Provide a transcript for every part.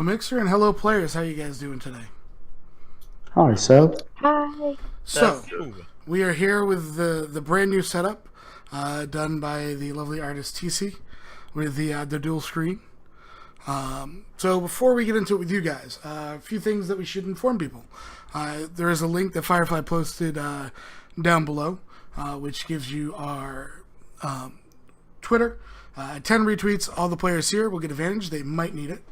Hello, Mixer, and hello, players. How you guys doing today? Hi, Seb. Hi. So, we are here with the brand new setup done by the lovely artist TC with the dual screen. So before we get into it with you guys, a few things that we should inform people. There is a link that Firefly posted down below, which gives you our Twitter. 10 retweets, all the players here will get advantage. They might need it.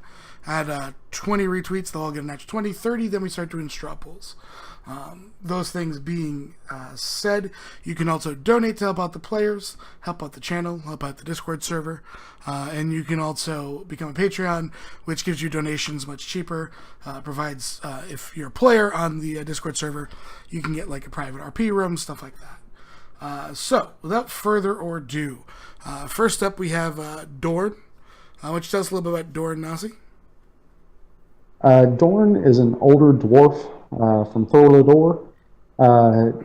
At 20 retweets, they'll all get an extra 20. 30, then we start doing straw polls. Those things being said, you can also donate to help out the players, help out the channel, help out the Discord server, and you can also become a Patreon, which gives you donations much cheaper. Provides, if you're a player on the Discord server, you can get like a private RP room, stuff like that. So, without further ado, first up we have Dorn. Why don't you tell us a little bit about Dorn, Nasi? Dorn is an older dwarf from Thorlodor.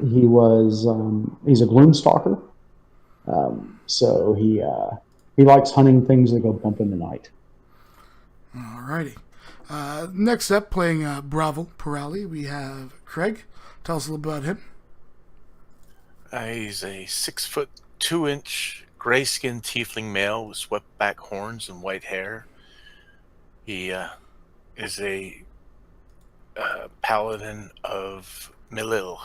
He's a gloomstalker, so he likes hunting things that go bump in the night. Alrighty. Next up, playing Bravel Pirali, we have Craig. Tell us a little bit about him. He's a 6'2" gray-skinned tiefling male with swept-back horns and white hair. He is a paladin of Melil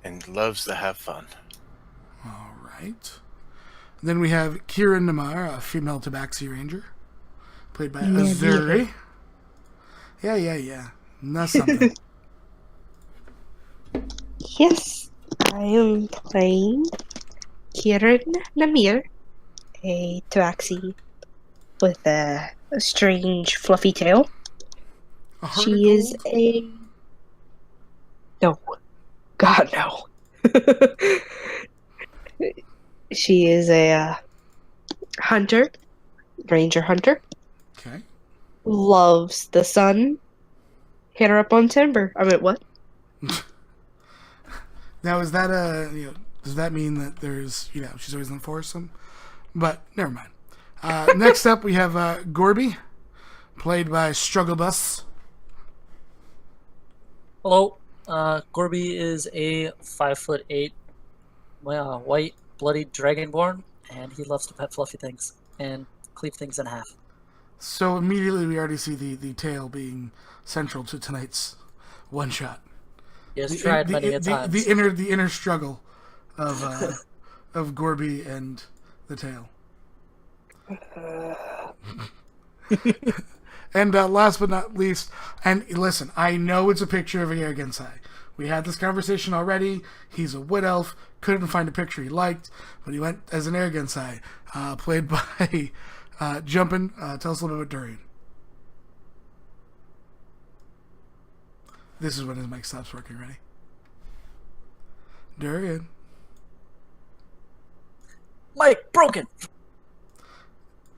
and loves to have fun. All right. Then we have Kira Namar, a female Tabaxi ranger, played by Azuri. Yeah. That's something. Yes, I am playing Kiran Namir, a Tabaxi with a strange fluffy tail. She is a... No. God, no. She is a hunter, ranger hunter. Okay. Loves the sun. Hit her up on Timber. I mean, what? Now, is that does that mean that there's, she's always in the foursome? But never mind. Next up, we have Gorby, played by Struggle Bus. Hello. Gorby is a 5'8", white, bloodied dragonborn, and he loves to pet fluffy things and cleave things in half. So immediately we already see the tail being central to tonight's one shot. He has tried many a times. The inner struggle of of Gorby and the tail. And last but not least, and listen, I know it's a picture of a Yergensai. We had this conversation already. He's a wood elf. Couldn't find a picture he liked, but he went as an Yergensai, played by Jumpin. Tell us a little bit about Durian. This is when his mic stops working. Ready? Durian. Mic broken.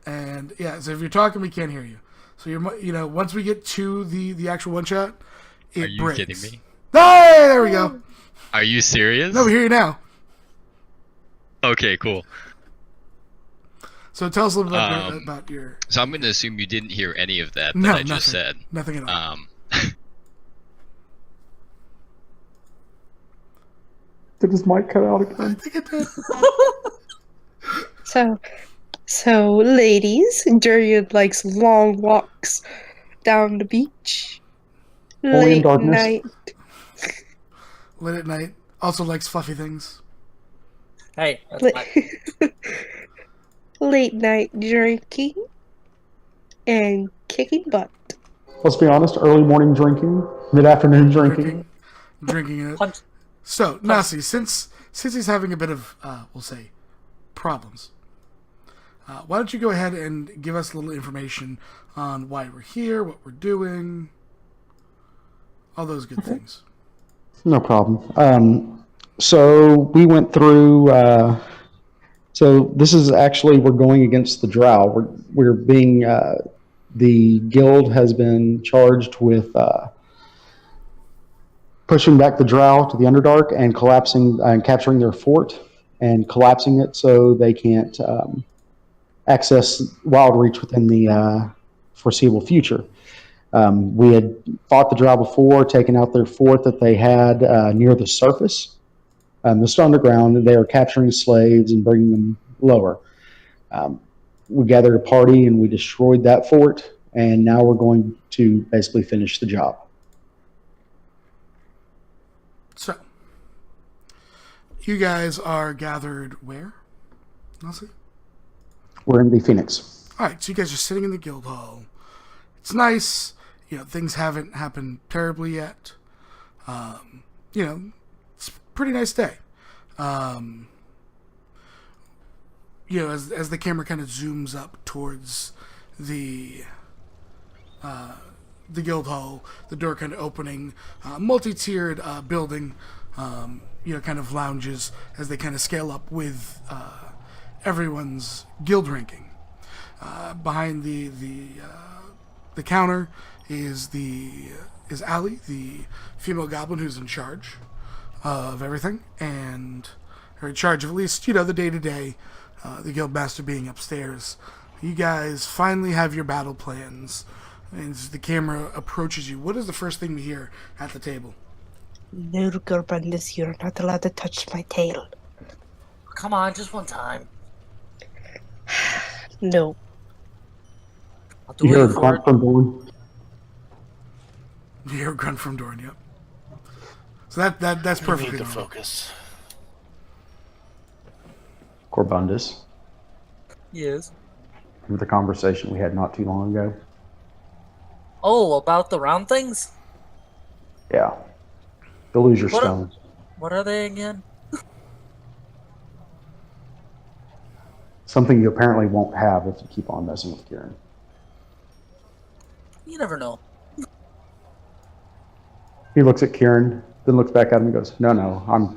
And yeah, so if you're talking, we can't hear you. So you're, once we get to the actual one shot, it breaks. Are you kidding me? Hey, there we go. Are you serious? No, we hear you now. Okay, cool. So tell us a little bit about your... So I'm going to assume you didn't hear any of that No, I just said. Nothing at all. Did his mic cut out I again? think it did. So ladies, Durian likes long walks down the beach. Only in Late darkness. night. Late at night. Also likes fluffy things. Hey, that's La- Late night drinking and kicking butt. Let's be honest, early morning drinking, mid-afternoon drinking. Drinking it. Punch. So, Nasi, since he's having a bit of, we'll say, problems, why don't you go ahead and give us a little information on why we're here, what we're doing, all those good things. No problem. So we went through. So this is actually, we're going against the Drow. We're being the guild has been charged with pushing back the Drow to the Underdark and collapsing and capturing their fort and collapsing it so they can't access Wild Reach within the foreseeable future. We had fought the Drow before, taken out their fort that they had near the surface. Just underground, and they were capturing slaves and bringing them lower. We gathered a party and we destroyed that fort, and now we're going to basically finish the job. So, you guys are gathered where? Nelsie? We're in the Phoenix. All right, so you guys are sitting in the guild hall. It's nice. You know, things haven't happened terribly yet. You know, it's a pretty nice day. You know, as the camera kind of zooms up towards the guild hall, the door kind of opening, multi-tiered building, you know, kind of lounges as they kind of scale up with everyone's guild ranking. Behind the counter is Allie, the female goblin who's in charge of everything, and her in charge of at least, you know, the day-to-day, the guild master being upstairs. You guys finally have your battle plans, and as the camera approaches you, what is the first thing you hear at the table? No, Gorbundus, you're not allowed to touch my tail. Come on, just one time. No. I'll do You hear a it for grunt from Dorn? You hear a grunt from Dorn, yep. So that's We perfectly need to normal. focus. Corbundus. Yes. Remember the conversation we had not too long ago? Oh, about the round things? Yeah. You'll lose your What- stones. What are they again? Something you apparently won't have if you keep on messing with Kieran. You never know. He looks at Kieran, then looks back at him and goes, "No,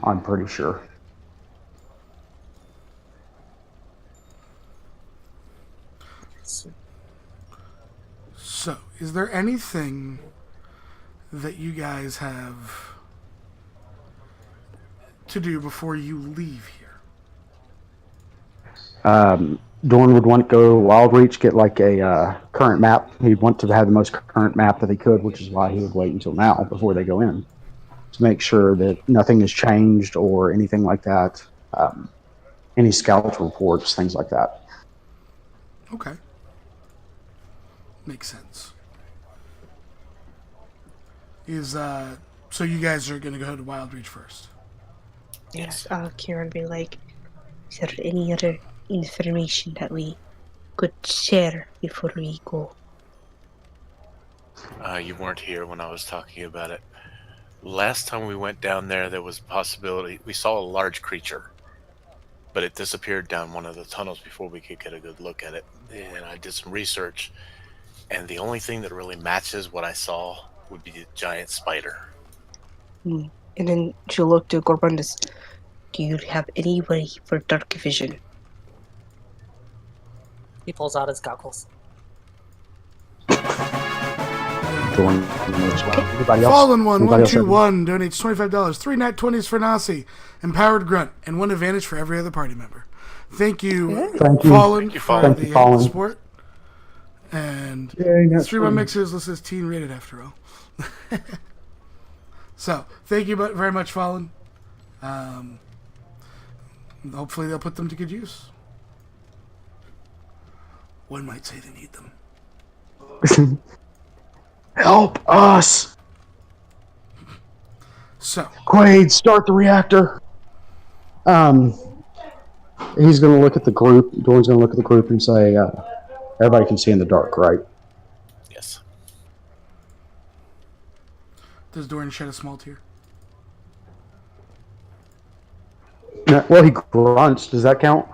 I'm pretty sure." So, is there anything that you guys have to do before you leave here? Dorn would want to go Wild Reach, get like a current map. He'd want to have the most current map that he could, which is why he would wait until now before they go in, to make sure that nothing has changed or anything like that. Any scout reports, things like that. Okay. Makes sense. So you guys are gonna go to Wild Reach first? Yes, Kieran be like, is there any other information that we could share before we go? You weren't here when I was talking about it. Last time we went down there, there was a possibility. We saw a large creature, but it disappeared down one of the tunnels before we could get a good look at it. And I did some research, and the only thing that really matches what I saw would be the giant spider. And then she'll look to Gorbundus. Do you have any way for dark vision? He pulls out his goggles. Dorn, everybody else? Fallen One Anybody else have- 121 donates $25. 3 nat 20s for Nasi. Empowered Grunt, and 1 advantage for every other party member. Thank you, Thank you. Fallen, you, for Fallen. Thank you, the Fallen. support. And Yay, nat 3 1 20. Mixers lists as teen rated after all. So, thank you very much, Fallen. Hopefully they'll put them to good use. One might say they need them. Help us! So, Quaid, start the reactor. He's going to look at the group. Dorn's going to look at the group and say, "Everybody can see in the dark, right?" Yes. does Doran shed a small tear? Well, he grunts. Does that count?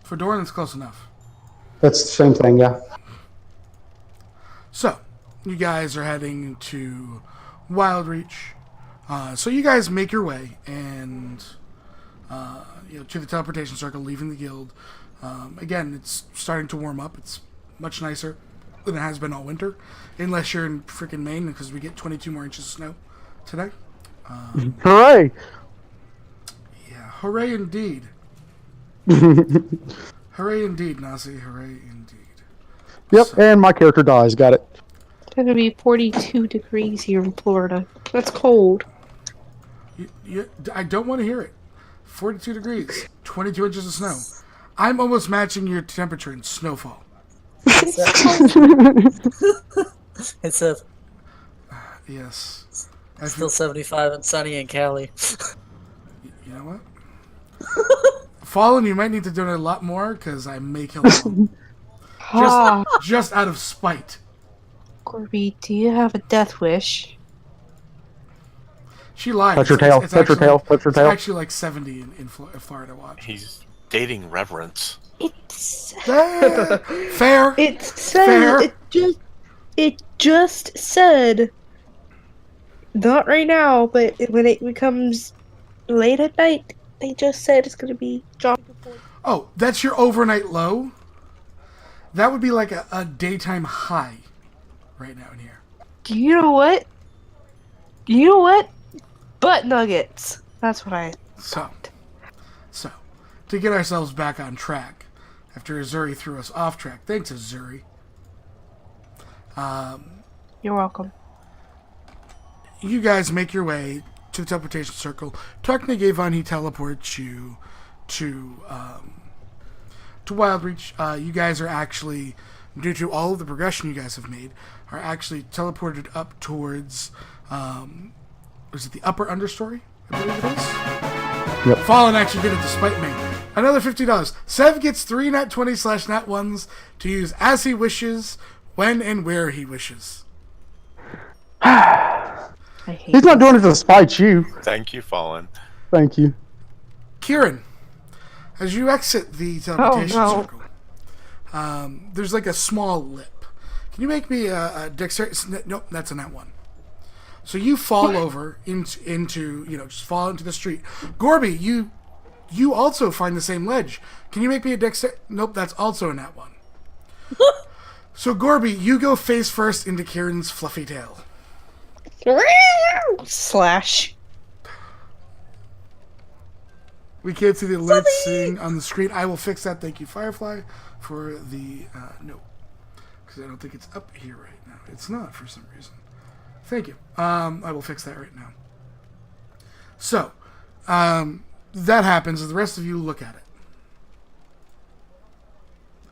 For Doran, it's close enough. That's the same thing, yeah. So, you guys are heading to Wild Reach. So you guys make your way and to the teleportation circle, leaving the guild. Again, it's starting to warm up. It's much nicer than it has been all winter, unless you're in freaking Maine, because we get 22 more inches of snow today. Hooray! Yeah, hooray indeed. Hooray indeed, Nasi. Hooray indeed. Yep, So- and my character dies. Got it. It's gonna be 42 degrees here in Florida. That's cold. I don't want to hear it. 42 degrees, 22 inches of snow. I'm almost matching your temperature in snowfall. It's a Yes. I still feel, 75 and sunny in Cali. you know what? Fallen, you might need to donate a lot more because I may kill them. Ah, Just out of spite. Corby, do you have a death wish? She lied. Touch your tail. Touch your tail. Touch your It's tail. actually like 70 in Florida. Watch. He's dating Reverence. It's Fair. it said Fair. it just said not right now, but when it becomes late at night, they just said it's gonna be John. Oh, that's your overnight low? That would be like a daytime high right now in here. Do you know what? You know what? Butt nuggets. That's what I So, to get ourselves back on track, after Azuri threw us off track, thanks Azuri, You're welcome. you guys make your way to the teleportation circle. Technically, Gavon, he teleports you to Wildreach. You guys are actually, due to all of the progression you guys have made, are actually teleported up towards, is it the upper understory? I believe it is. Yep. Fallen actually did it despite me. Another $50. Sev gets 3 nat 20/nat 1s to use as he wishes, when and where he wishes. I hate He's not doing it to spite you. Thank you, Fallen. Thank you. Kieran, as you exit the teleportation Oh, no. circle, there's like a small lip. Can you make me a dexterity? Nope, that's a nat 1. So you fall over into just fall into the street. Gorby, you also find the same ledge. Can you make me a dexterity? Nope, that's also a nat 1. So Gorby, you go face first into Kieran's fluffy tail. Slash. We can't see the alert sitting on the screen. I will fix that. Thank you, Firefly, for the no, because I don't think it's up here right now. It's not for some reason. Thank you. I will fix that right now. So, that happens. The rest of you look at it.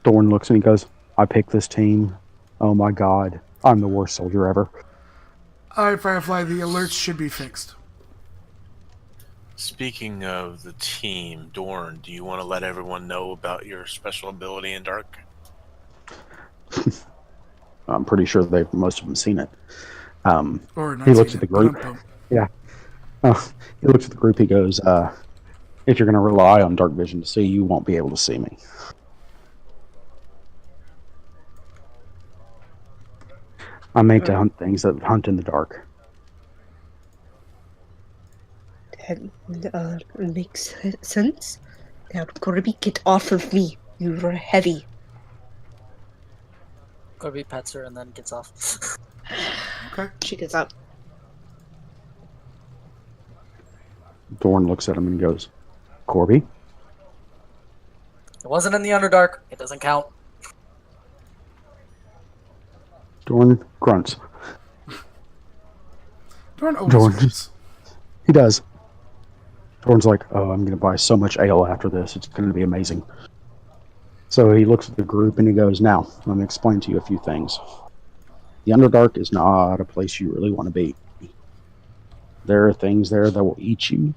Dorn looks and he goes, I picked this team. Oh my god. I'm the worst soldier ever. All right, Firefly. The alerts should be fixed. Speaking of the team, Dorn, do you want to let everyone know about your special ability in Dark? I'm pretty sure most of them seen it. Or not He looks seen at it. the group. Bum-bum. Yeah. He looks at the group. He goes, if you're going to rely on dark vision to see, you won't be able to see me. I'm made to hunt things that hunt in the dark. That makes sense. Now, Corby, get off of me. You're heavy. Corby pets her and then gets off. Okay. She gets up. Dorn looks at him and goes, Corby? It wasn't in the Underdark. It doesn't count. Dorn grunts. Dorn always Dorn. wins. He does. Dorn's like, oh, I'm going to buy so much ale after this. It's going to be amazing. So he looks at the group and he goes, now, let me explain to you a few things. The Underdark is not a place you really want to be. There are things there that will eat you.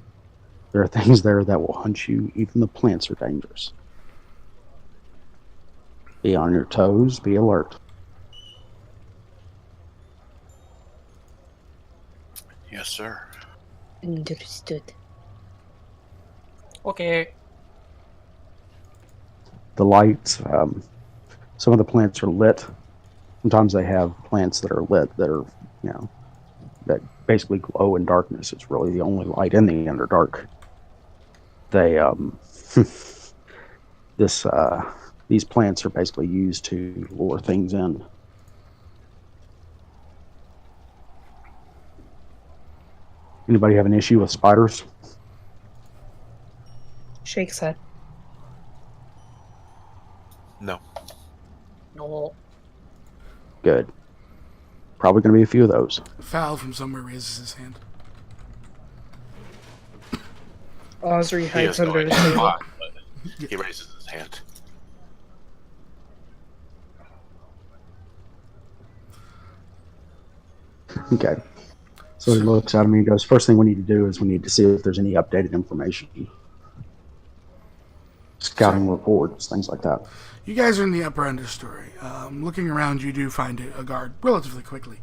There are things there that will hunt you. Even the plants are dangerous. Be on your toes. Be alert. Yes, sir. Understood. Okay. The lights, some of the plants are lit. Sometimes they have plants that are lit that are, that basically glow in darkness. It's really the only light in the Underdark. They, these plants are basically used to lure things in. Anybody have an issue with spiders? Shakes head. No. No. Good. Probably going to be a few of those. Foul from somewhere raises his hand. Osri He hides has no under the idea table. why, but he raises his hand. Okay. So he looks at me and goes, first thing we need to do is we need to see if there's any updated information. Scouting reports, things like that. You guys are in the upper understory. Looking around, you do find a guard relatively quickly.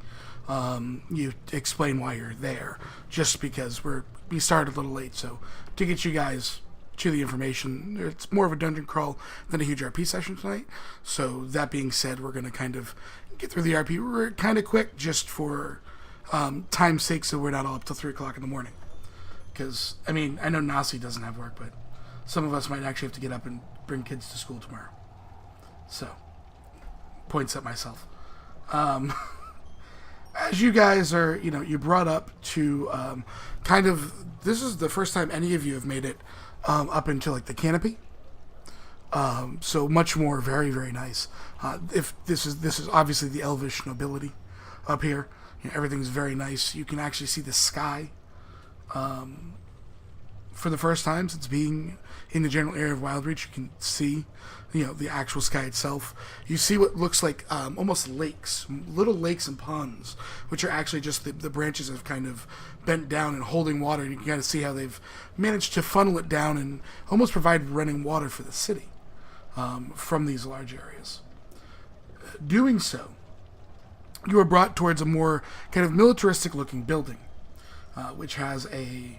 You explain why you're there, just because we started a little late. So to get you guys to the information, it's more of a dungeon crawl than a huge RP session tonight. So that being said, we're going to kind of get through the RP. We're kind of quick, just for time's sake, so we're not all up till 3 o'clock in the morning. Because I mean, I know Nasi doesn't have work, but some of us might actually have to get up and bring kids to school tomorrow. So, points at myself. As you guys are, you brought up to this is the first time any of you have made it up into like the canopy. So much more, very, very nice. If this is obviously the Elvish nobility up here. Everything's very nice. You can actually see the sky. For the first time since being in the general area of Wildreach, you can see, the actual sky itself. You see what looks like almost lakes, little lakes and ponds, which are actually just the branches have kind of bent down and holding water. And you can kind of see how they've managed to funnel it down and almost provide running water for the city from these large areas. Doing so, you are brought towards a more kind of militaristic-looking building, which has a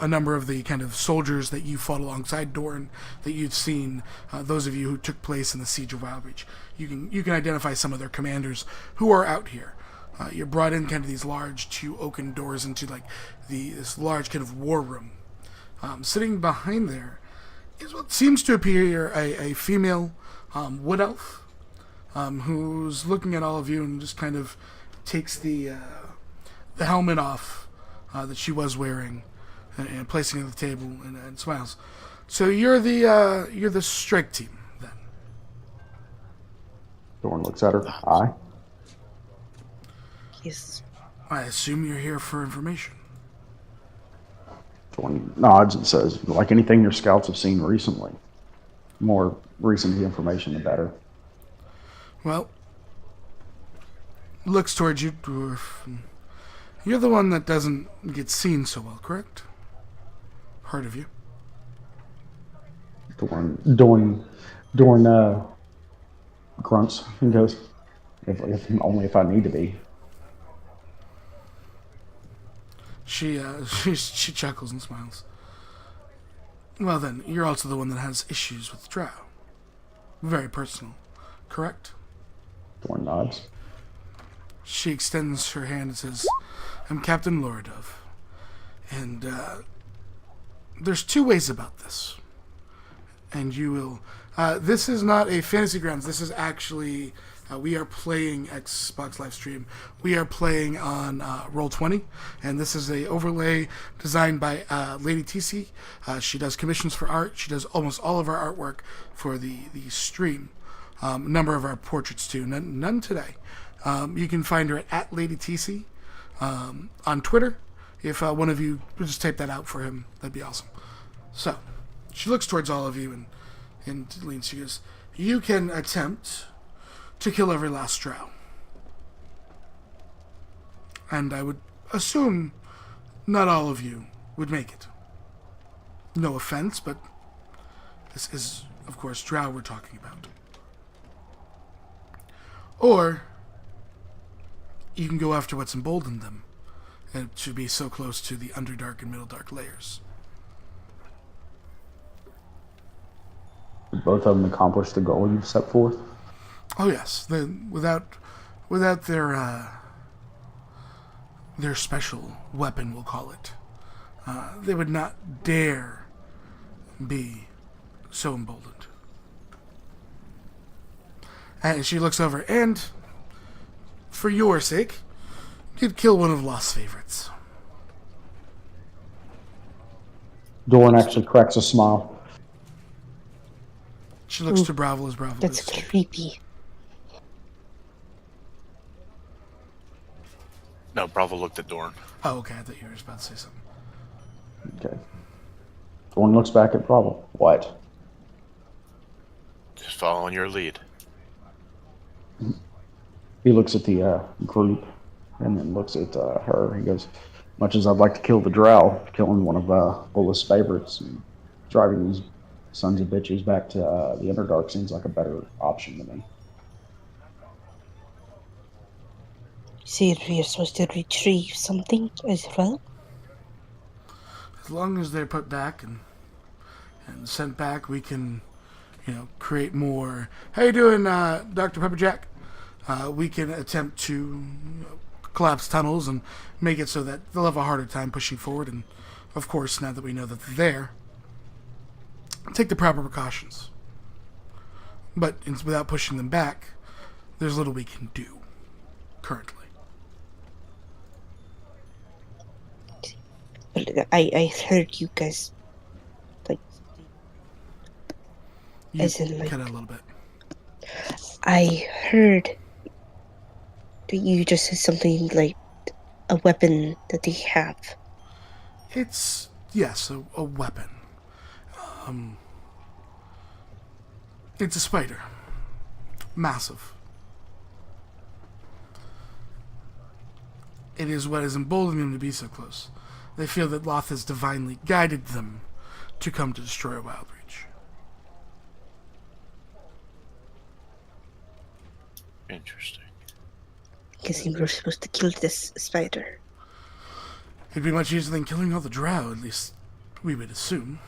number of the kind of soldiers that you fought alongside Doran that you've seen, those of you who took place in the Siege of Wildreach. You can identify some of their commanders who are out here. You're brought in kind of these large 2 oaken doors into like this large kind of war room. Sitting behind there is what seems to appear a female wood elf who's looking at all of you and just kind of takes the helmet off that she was wearing, and placing it on the table, and smiles. So you're the strike team then. Dorn looks at her. Aye. Yes. I assume you're here for information. Dorn nods and says, like anything your scouts have seen recently. More recent the information, the better. Well, looks towards you, dwarf. You're the one that doesn't get seen so well, correct? Heard of you. Dorn grunts and goes, if only if I need to be. She chuckles and smiles. Well then, you're also the one that has issues with Drow. Very personal, correct? Dorn nods. She extends her hand and says, I'm Captain Loradov. And there's 2 ways about this. And you will... this is not a Fantasy Grounds. This is actually... we are playing Xbox live stream. We are playing on Roll20. And this is a overlay designed by Lady TC. She does commissions for art. She does almost all of our artwork for the stream. A number of our portraits too. None today. You can find her at Lady TC on Twitter. If one of you would just type that out for him, that'd be awesome. So, she looks towards all of you and leans. She goes, you can attempt to kill every last Drow. And I would assume not all of you would make it. No offense, but this is, of course, Drow we're talking about. Or you can go after what's emboldened them, and it should be so close to the Underdark and Middle Dark layers. Did both of them accomplish the goal you've set forth? Oh yes, without their special weapon, we'll call it, they would not dare be so emboldened. And she looks over, and for your sake, you'd kill one of Lost's favorites. Dorn actually cracks a smile. She looks to Bravel as Bravel That's is. creepy. No, Bravo looked at Dorn. Oh, okay. I thought you were just about to say something. Okay. Dorn looks back at Bravo. What? Just following your lead. He looks at the group and then looks at her. He goes, much as I'd like to kill the drow, killing one of Ola's favorites and driving these sons of bitches back to the Underdark seems like a better option to me. See, we are supposed to retrieve something as well. As long as they're put back and sent back, we can, create more. How you doing, Dr. Pepperjack? We can attempt to collapse tunnels and make it so that they'll have a harder time pushing forward. And, of course, now that we know that they're there, take the proper precautions. But without pushing them back, there's little we can do currently. Well, I heard you guys, You as in, cut out a little bit. I heard that you just said something like a weapon that they have. It's, yes, a weapon. It's a spider. Massive. It is what has emboldened them to be so close. They feel that Loth has divinely guided them to come to destroy Wildreach. Interesting. Because we were supposed to kill this spider. It'd be much easier than killing all the drow, at least we would assume.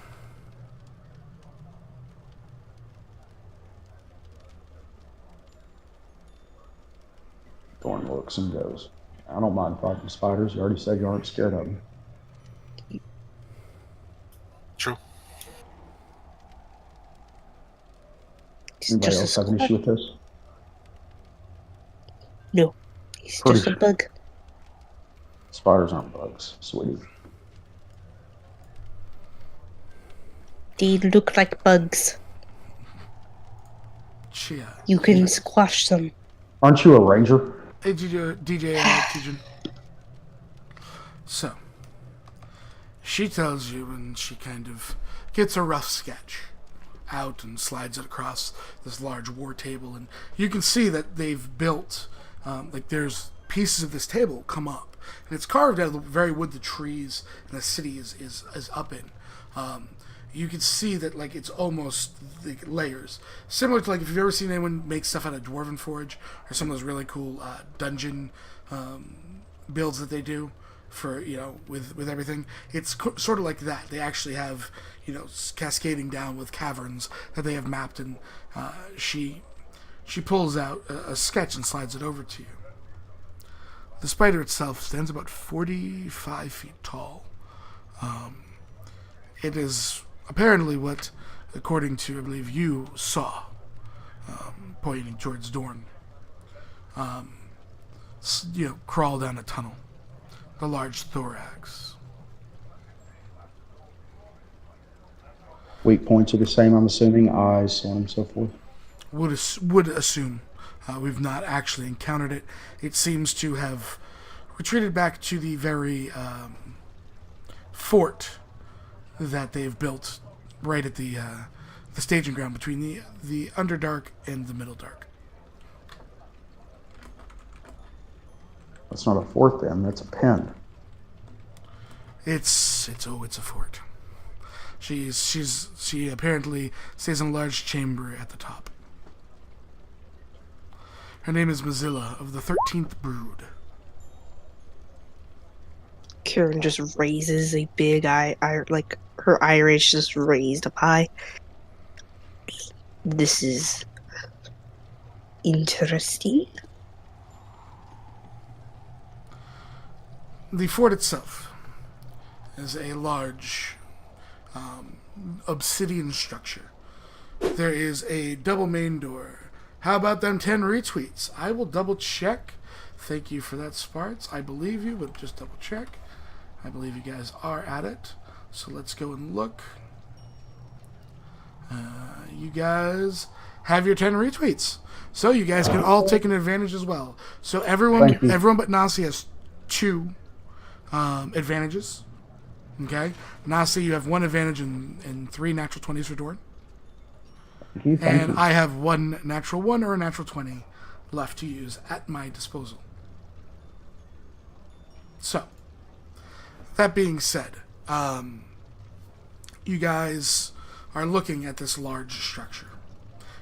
Dorn looks and goes, I don't mind fighting spiders. You already said you aren't scared of them. True. It's Anybody just else a have an issue with this? No, he's Pretty just a sure. bug. Spiders aren't bugs, sweetie. They look like bugs. Chia. You can squash them. Aren't you a ranger? Hey, DJ Tijin. So, she tells you, and she kind of gets a rough sketch out and slides it across this large war table, and you can see that they've built, there's pieces of this table come up, and it's carved out of the very wood the trees and the city is up in. You can see that it's almost layers, similar to if you've ever seen anyone make stuff out of Dwarven Forge or some of those really cool dungeon builds that they do for with everything. It's sort of like that. They actually have cascading down with caverns that they have mapped, and she pulls out a sketch and slides it over to you. The spider itself stands about 45 feet tall. It is apparently what, according to, I believe, you saw, pointing towards Dorn, crawl down a tunnel. The large thorax. Weak points are the same, I'm assuming. Eyes, so on and so forth. Would assume. We've not actually encountered it. It seems to have retreated back to the very fort that they've built right at the staging ground between the Underdark and the Middle Dark. That's not a fort then, that's a pen. It's a fort. She apparently stays in a large chamber at the top. Her name is Mozilla of the 13th Brood. Kieran just raises a big eye, her iris just raised up high. This is interesting. The fort itself is a large obsidian structure. There is a double main door. How about them 10 retweets? I will double check. Thank you for that, Sparts. I believe you, but just double check. I believe you guys are at it. So let's go and look. You guys have your 10 retweets. So you guys can all take an advantage as well. So everyone Thank you. but Nasi has 2 advantages. Okay, Nasi, you have 1 advantage and 3 natural 20s for Dorn. Thank And you. I have 1 natural 1 or a natural 20 left to use at my disposal. So, that being said, you guys are looking at this large structure.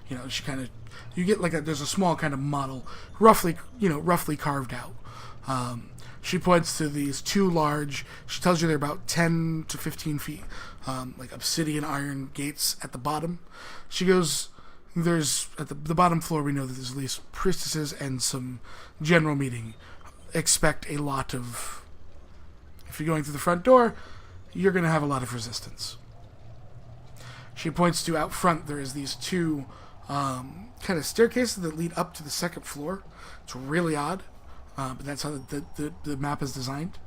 You know, you get like there's a small kind of model, roughly carved out. She points to these 2 large, she tells you they're about 10 to 15 feet, like obsidian iron gates at the bottom. She goes, there's, at the bottom floor, we know that there's at least priestesses and some general meeting. Expect a lot of, if you're going through the front door, you're going to have a lot of resistance. She points to out front, there is these 2 kind of staircases that lead up to the 2nd floor. It's really odd. But that's how the map is designed.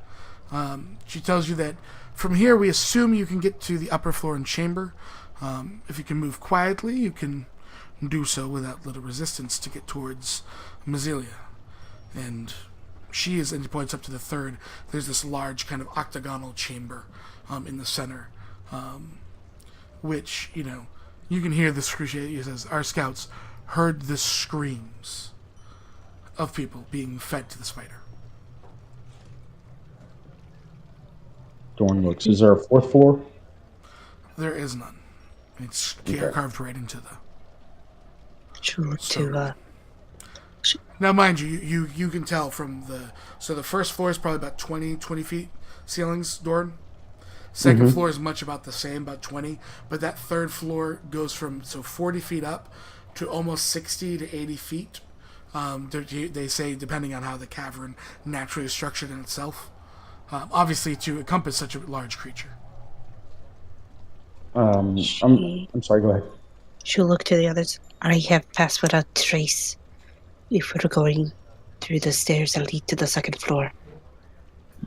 She tells you that from here we assume you can get to the upper floor and chamber. If you can move quietly, you can do so without little resistance to get towards Mazelia. And she points up to the 3rd. There's this large kind of octagonal chamber in the center, which, you know, you can hear the screeching. It says, our scouts heard the screams of people being fed to the spider. Dorn looks. Is there a 4th floor? There is none. It's Okay. carved right into the... True So- to Now, mind you, you can tell from the... So the first floor is probably about 20 feet ceilings, Dorn. Second floor is much about the same, about 20. But that 3rd floor goes from 40 feet up to almost 60 to 80 feet. They say, depending on how the cavern naturally is structured in itself. Obviously, to encompass such a large creature. I'm sorry, go ahead. she'll look to the others. I have passed without trace. If we're going through the stairs that lead to the 2nd floor.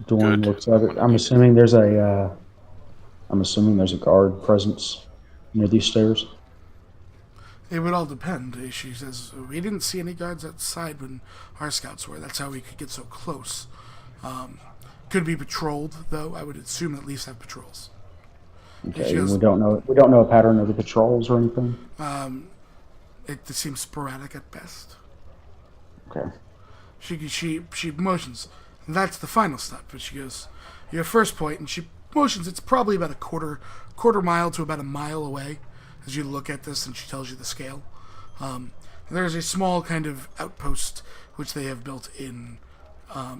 Dorn Good. looks at it. I'm assuming there's a guard presence near these stairs. It would all depend. She says, we didn't see any guards outside when our scouts were. That's how we could get so close. Could be patrolled, though. I would assume at least have patrols. Okay, She goes- we don't know a pattern of the patrols or anything. It seems sporadic at best. Okay. She motions. That's the final step. But she goes, your first point, and she motions. It's probably about a quarter mile to about a mile away as you look at this, and she tells you the scale. There's a small kind of outpost which they have built in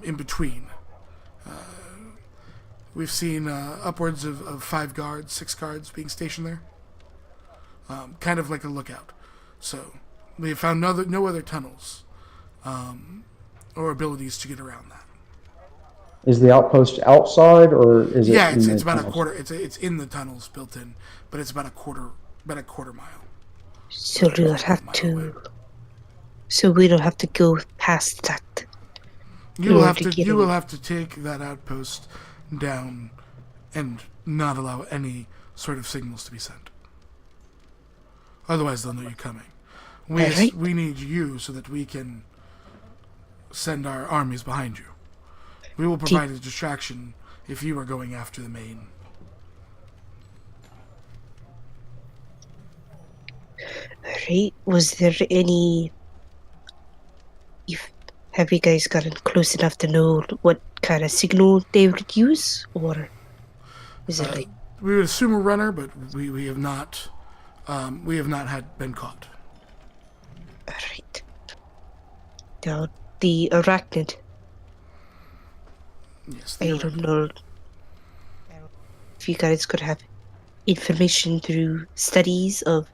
between. We've seen upwards of 5 guards, 6 guards being stationed there. Kind of like a lookout. So we have found no other tunnels or abilities to get around that. Is the outpost outside or is it? Yeah, in it's the about a tunnels? quarter. It's in the tunnels built in, but it's about a quarter mile. So we don't have to. So we don't have to go past that. You will order have to to get you in. will have to take that outpost down, and not allow any sort of signals to be sent. Otherwise, they'll know you're coming. Alright. We need you so that we can send our armies behind you. We will provide a distraction if you are going after the main. Alright, was there any... Have you guys gotten close enough to know what kind of signal they would use? Or is it like... We would assume a runner, but we have not been caught. Alright. Now, the arachnid, Yes, I they are. don't know if you guys could have information through studies of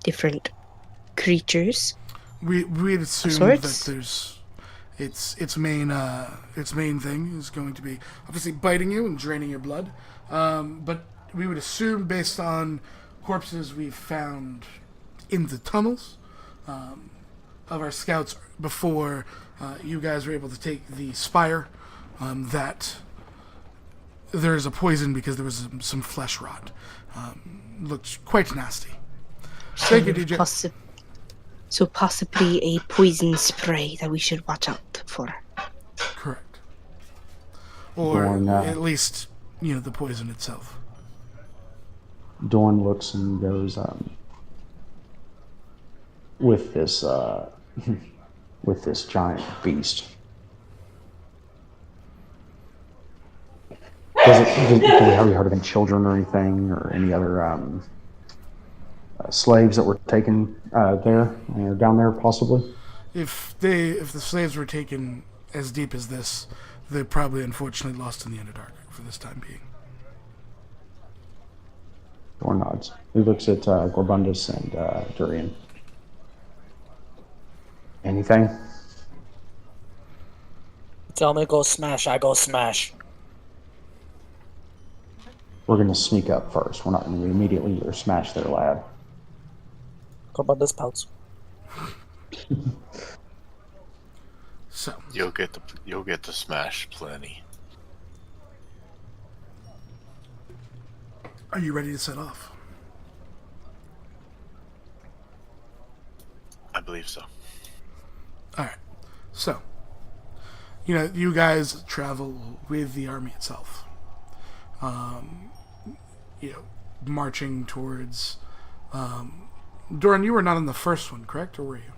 different creatures. We'd assume that sorts? there's its main thing is going to be obviously biting you and draining your blood, but we would assume based on corpses we've found in the tunnels of our scouts before you guys were able to take the spire, that there is a poison because there was some flesh rot. Looked quite nasty. Thank you, DJ. So possibly a poison spray that we should watch out for. Correct. or Dorn, at least the poison itself. Dorn looks and goes, with this with this giant beast. Have you heard of any children or anything, or any other slaves that were taken there, down there, possibly? If the slaves were taken as deep as this, they're probably unfortunately lost in the Underdark for this time being. Dorn nods. He looks at Gorbundus and Durian. Anything? Tell me go smash, I go smash. We're going to sneak up first. We're not going to immediately smash their lab. Corbundus pouts. So You'll get to smash plenty. are you ready to set off? I believe so. All right. So, you guys travel with the army itself. Marching towards. Doran, you were not on the first one, correct, or were you?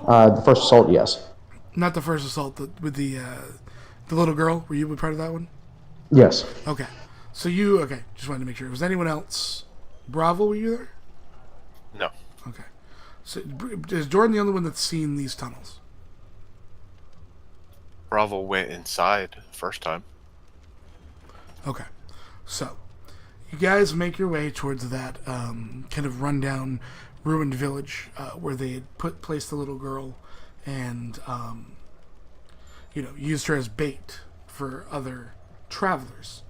The first assault, yes. Not the first assault with the little girl. Were you part of that one? Yes. Okay. So just wanted to make sure. Was anyone else? Bravo, were you there? No. Okay. So is Jordan the only one that's seen these tunnels? Bravo went inside the first time. Okay. So you guys make your way towards that kind of rundown, ruined village where they had placed the little girl and used her as bait for other travelers.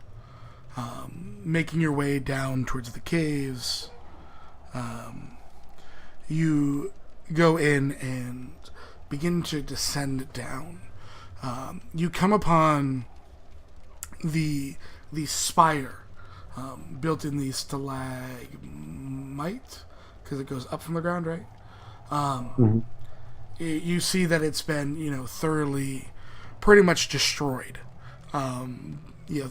Making your way down towards the caves, you go in and begin to descend down. You come upon the spire built in the stalagmite, because it goes up from the ground, right? You see that it's been thoroughly, pretty much destroyed.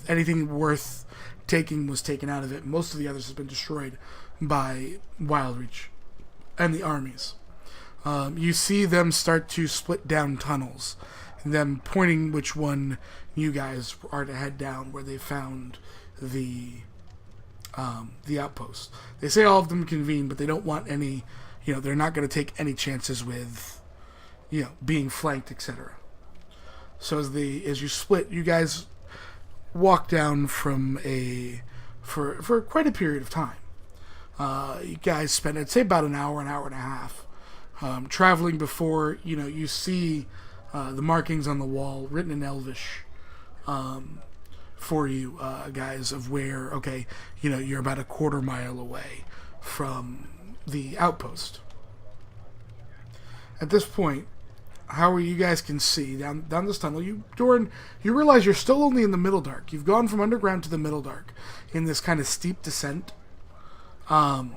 Anything worth taking was taken out of it. Most of the others have been destroyed by Wildreach and the armies. You see them start to split down tunnels, and them pointing which one you guys are to head down, where they found the outpost. They say all of them convene, but they don't want any. They're not going to take any chances with, being flanked, etc. So as you split, you guys walk down from for quite a period of time. You guys spend, I'd say, about an hour and a half traveling before you see the markings on the wall written in Elvish for you guys of where you're about a quarter mile away from the outpost. At this point, how you guys can see down this tunnel, Doran, you realize you're still only in the Middle Dark. You've gone from underground to the Middle Dark in this kind of steep descent. So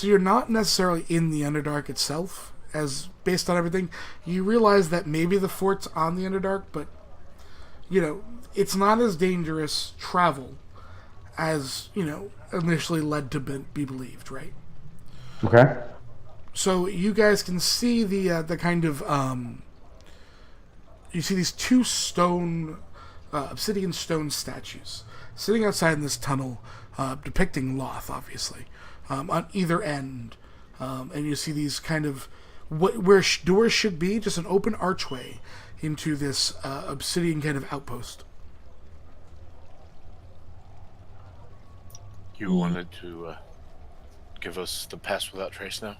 you're not necessarily in the Underdark itself, as based on everything. You realize that maybe the fort's on the Underdark, but it's not as dangerous travel as initially led to be believed, right? Okay. So you guys can see the kind of you see these two obsidian stone statues sitting outside in this tunnel, depicting Loth, obviously, on either end, and you see these kind of where doors should be, just an open archway into this obsidian kind of outpost. You wanted to give us the pass without trace now?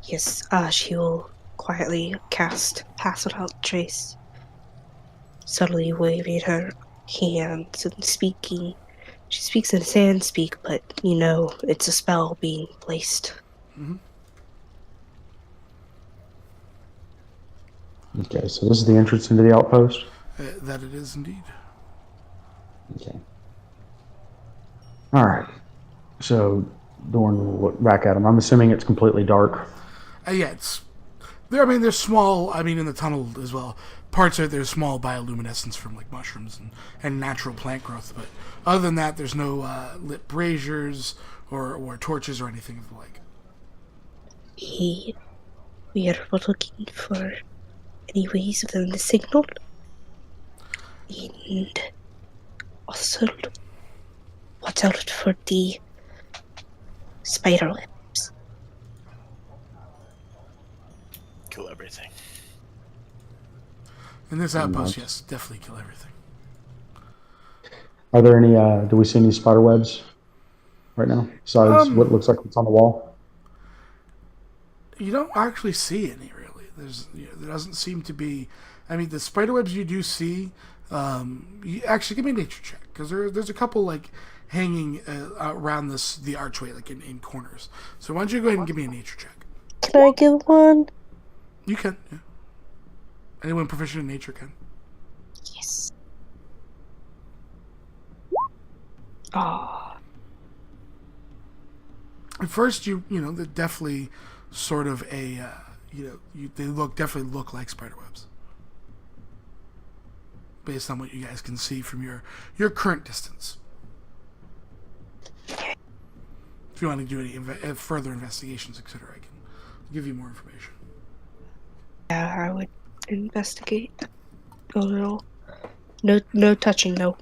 Yes, she will quietly cast Pass Without Trace, subtly waving her hands and speaking. She speaks in Sandspeak, but it's a spell being placed. Mm-hmm. Okay, so this is the entrance into the outpost? That it is indeed. Okay. Alright. So, Dorn will look back at him. I'm assuming it's completely dark. Yeah, I mean, they're small. I mean, in the tunnel as well. Parts of it, there's small bioluminescence from like mushrooms and natural plant growth. But other than that, there's no lit braziers or torches or anything of the like. We are looking for any ways of them to signal. And also, watch out for the spider webs. Kill everything. In this outpost, yes, definitely kill everything. Are there any, do we see any spider webs right now? Besides what looks like what's on the wall? You don't actually see any really. There doesn't seem to be. I mean, the spider webs you do see. You actually give me a nature check because there's a couple like hanging around the archway, like in corners. So why don't you go ahead and give me a nature check? Can I get one? You can. Yeah. Anyone proficient in nature can. Yes. Oh. At first, you know, they're definitely sort of a they definitely look like spider webs. Based on what you guys can see from your current distance. If you want to do any further investigations, etc., I can give you more information. Yeah, I would investigate a little. No touching, no.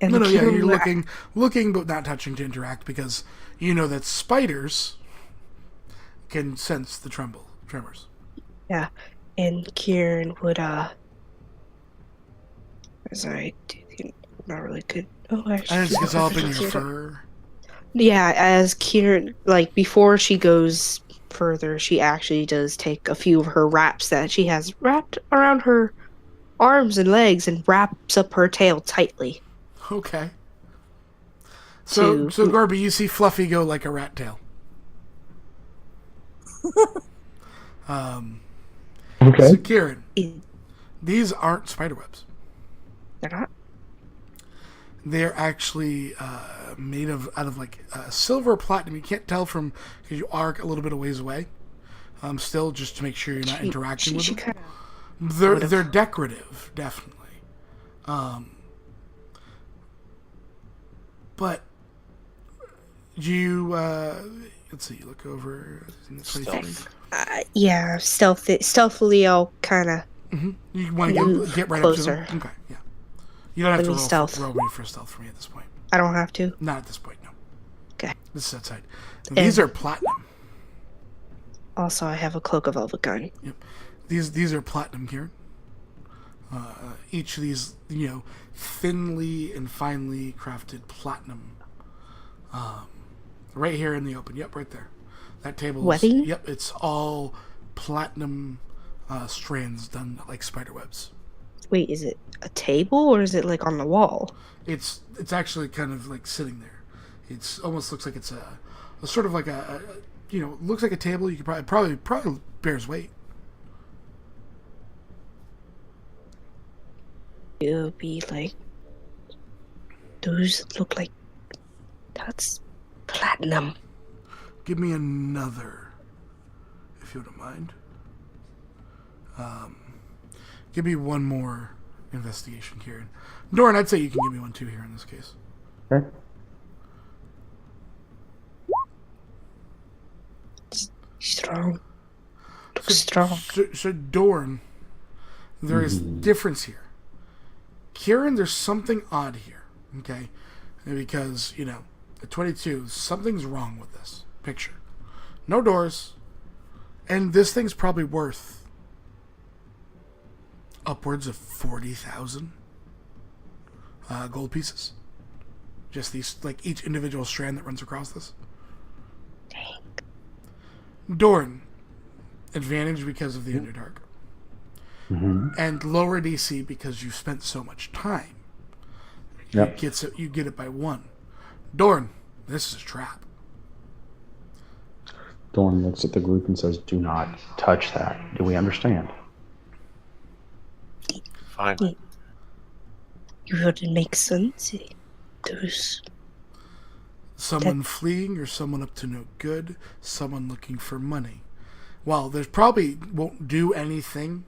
And No, yeah, kill you're the- looking, but not touching to interact because you know that spiders can sense the tremors. Yeah, and Kieran would sorry, not really good. Oh, actually, And it's developing your Kieran- fur. Yeah, as Kieran, like before she goes further, she actually does take a few of her wraps that she has wrapped around her arms and legs and wraps up her tail tightly. Okay. So To- Gorby, you see Fluffy go like a rat tail. Okay. So Kieran, They're these aren't spiderwebs. not. They're actually made out of like silver or platinum. You can't tell from because you are a little bit of ways away. Still, just to make sure you're not interacting with She them. kind They're decorative, definitely. But you let's see. Look over. Stealth. yeah, stealthily. I'll kind of. You want to Move get right closer. up to them. Okay, yeah. You don't have Let to me stealth. roll me for stealth for me at this point. I don't have to. Not at this point, no. Okay. This is outside. And these are platinum. Also, I have a cloak of velvet gun. Yep. These are platinum here. Each of these, you know, thinly and finely crafted platinum. Right here in the open. Yep, right there. That table. Webbing? Yep, it's all platinum strands done like spider webs. Wait, is it a table or is it like on the wall? It's actually kind of like sitting there. It's almost looks like it's a sort of like a you know, looks like a table. You could probably bears weight. It'll be like those look like that's platinum. Give me another, if you don't mind. Give me one more investigation, Kieran. Doran, I'd say you can give me one too here in this case. Okay. Strong. Strong. So Doran, there is difference here. Kieran, there's something odd here, okay? Because, you know, at 22, something's wrong with this picture. No doors, and this thing's probably worth upwards of 40,000 gold pieces. Just these, like each individual strand that runs across this. Dang. Doran, advantage because of the Underdark. And lower DC because you spent so much time. Yep. You get it by 1. Dorn, this is a trap. Dorn looks at the group and says, "Do not touch that. Do we understand?" Fine. You wouldn't make sense. Those. Someone fleeing or someone up to no good, someone looking for money. while there's probably won't do anything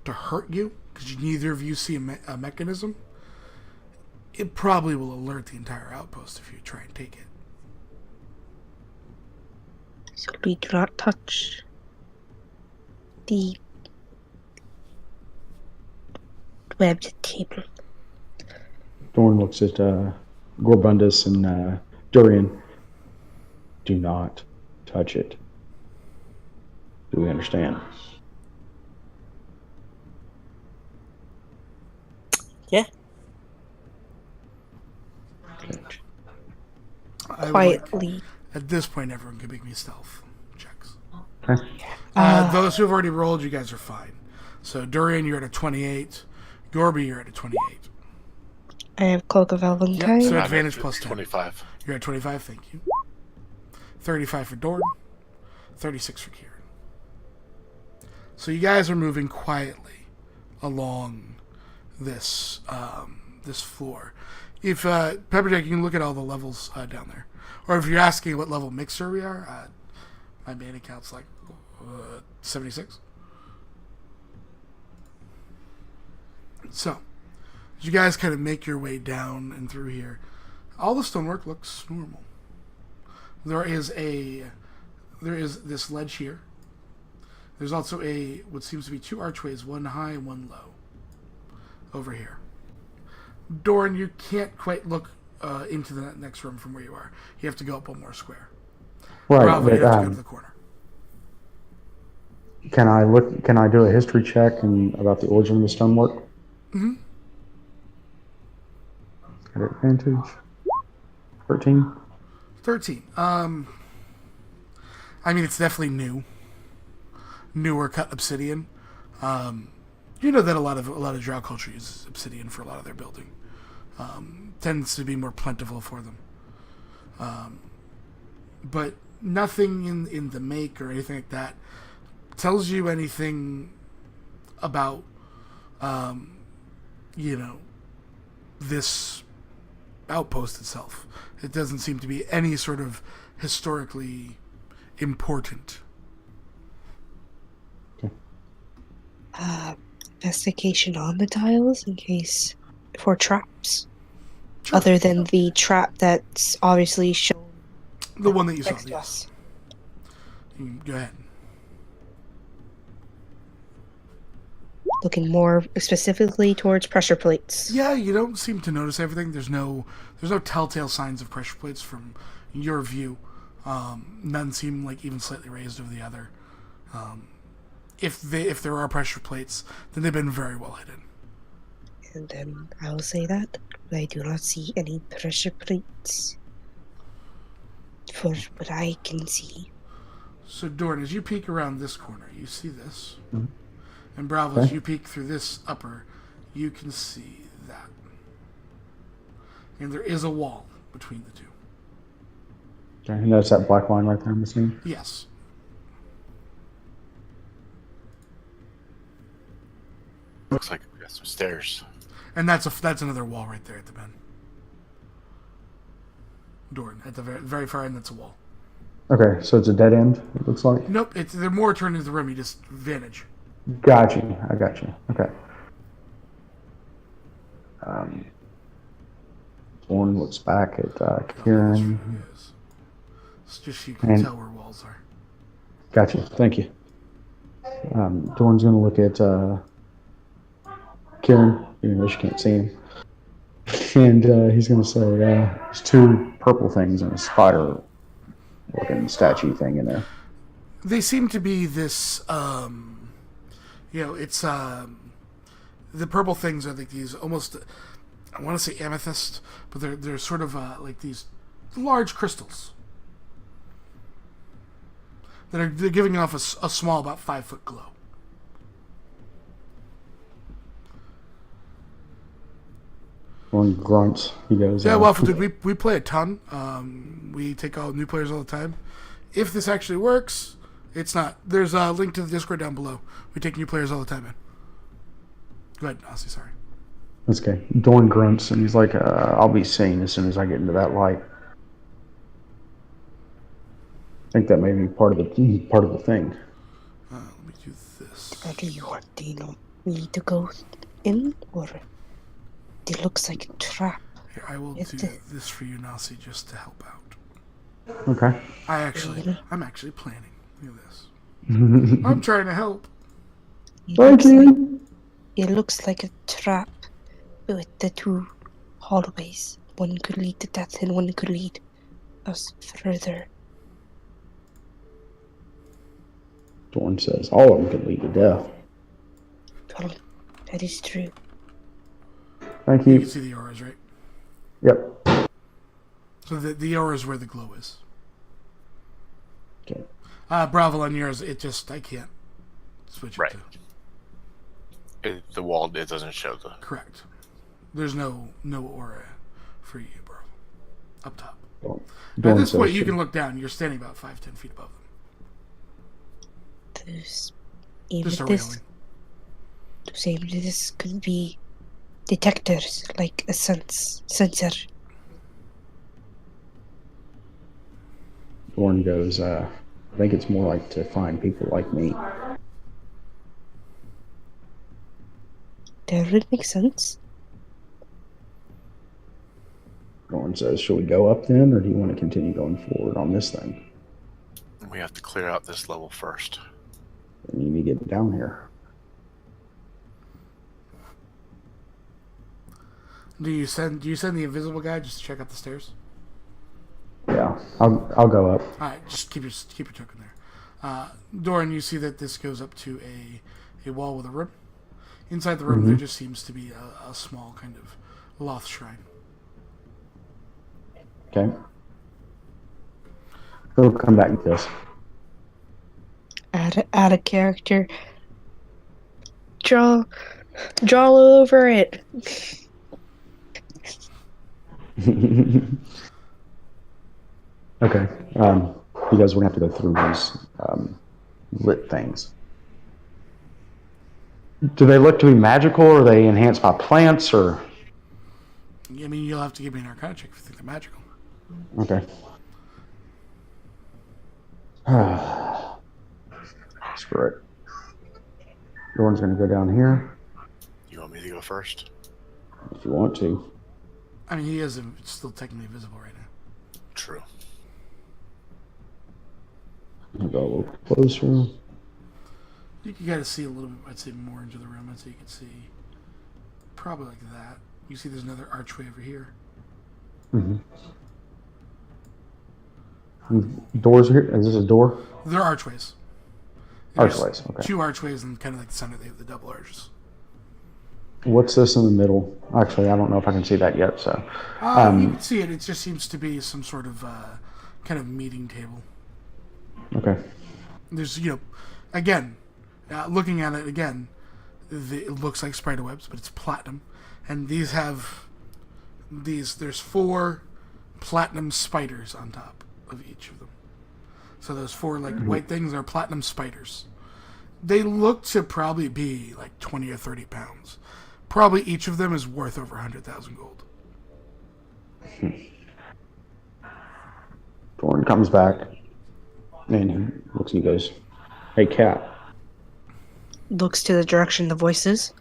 to hurt you, because neither of you see a mechanism, it probably will alert the entire outpost if you try and take it. So we do not touch the webbed table. Dorn looks at Gorbundus and Durian. Do not touch it. Do we understand? Yeah. Okay. I would like- Quietly. at this point, everyone can make me stealth checks. Okay. Those who've already rolled, you guys are fine. So Durian, you're at a 28. Gorby, you're at a 28. I have Cloak of Valentine. So I'm advantage at plus 10. 25. You're at 25, thank you. 35 for Dorn. 36 for Kieran. So you guys are moving quietly along this this floor. If Pepperjack, you can look at all the levels down there, or if you're asking what level mixer we are, my mana count's like 76. So, as you guys kind of make your way down and through here, all the stonework looks normal. There is this ledge here. There's also what seems to be two archways, one high and one low, over here. Dorn, you can't quite look into the next room from where you are. You have to go up one more square. Right, Bravo, you have to go to but the corner. can I do a history check about the origin of the stonework? Mm-hmm. At advantage. 13. 13. I mean, it's definitely newer cut obsidian. You know that a lot of Drow culture uses obsidian for a lot of their building. Tends to be more plentiful for them. But nothing in the make or anything like that tells you anything about this outpost itself. It doesn't seem to be any sort of historically important. Investigation on the tiles in case for traps. Sure. Other than the trap that's obviously shown The one that you saw, next to yes. us. You can go ahead. Looking more specifically towards pressure plates. Yeah, you don't seem to notice everything. There's no telltale signs of pressure plates from your view. None seem like even slightly raised over the other. If there are pressure plates, then they've been very well hidden. And then I will say that I do not see any pressure plates for what I can see. So, Dorn, as you peek around this corner, you see this. Mhm. And Bravo, as Okay. you peek through this upper, you can see that. And there is a wall between the two. Okay, and that's that black line right there, I'm assuming. Yes. Looks like we got some stairs. And that's another wall right there at the bend. Dorn, at the very far end, that's a wall. Okay, so it's a dead end, it looks like. Nope, they're more turned into the room. You just vantage. Got you. I got you. Okay. One looks back at Kieran. Yes. It's just you can And- tell where walls are. Got you. Thank you. Dorn's going to look at Kieran, even though she can't see him. And he's going to say, there's two purple things and a spider-looking statue thing in there. They seem to be this, it's, the purple things are like these almost, I want to say amethyst, but they're sort of like these large crystals. They're giving off a small, about 5 foot glow. Dorn grunts. He goes, Yeah, Waffle Dude, we play a ton. We take all new players all the time. If this actually works, it's not. There's a link to the Discord down below. We take new players all the time, man. Go ahead, Nasi, sorry. That's okay. Dorn grunts, and he's like, I'll be seen as soon as I get into that light. I think that may be part of the thing. do you want me to go in, or it looks like a trap? Here, I will It's do a- this for you, Nasi, just to help out. Okay. I'm actually planning. Look at this. I'm trying to help. It Thank looks like, you. it looks like a trap with the two hallways. One could lead to death, and one could lead us further. Dorn says all of them could lead to death. Well, that is true. Thank You you. can see the auras, right? Yep. So the aura is where the glow is. Okay. Bravo on yours, I can't switch it Right. to. The wall, it doesn't show the. Correct. There's no aura for you, bro. Up top. At Dorn this point, says you can look down. You're standing about 5-10 feet above them. Even Just a this, railing. even this could be detectors, like a sensor. Dorn goes, I think it's more like to find people like me. That would make sense. Dorn says, should we go up then, or do you want to continue going forward on this thing? We have to clear out this level first. You need to get down here. Do you send the invisible guy just to check out the stairs? Yeah, I'll go up. All right, just keep your token there. Doran, you see that this goes up to a wall with a room. Inside the room, there just seems to be a small kind of Loth shrine. Okay. We'll come back to this. Add a character. Draw over it. Okay. You guys are gonna have to go through these lit things. Do they look to be magical, or are they enhanced by plants, or? I mean, you'll have to give me an Arcana check if you think they're magical. Okay. Screw it. Dorn's gonna go down here You want me to go first? if you want to. I mean, he is still technically visible right now. True. I'll go a little closer. You can kind of see a little bit, I'd say, more into the room. I'd say you can see probably like that. You see there's another archway over here. Doors here? Is this a door? They're archways. There's Archways, okay. 2 archways and kind of like the center, they have the double arches. What's this in the middle? Actually, I don't know if I can see that yet, so. You can see it. It just seems to be some sort of kind of meeting table. Okay. There's, again, looking at it again, it looks like spider webs, but it's platinum. And there's 4 platinum spiders on top of each of them. So those 4 white things are platinum spiders. They look to probably be like 20 or 30 pounds. Probably each of them is worth over 100,000 gold. Dorn comes back and he looks and he goes, "Hey, cat, Looks to the direction the voice is.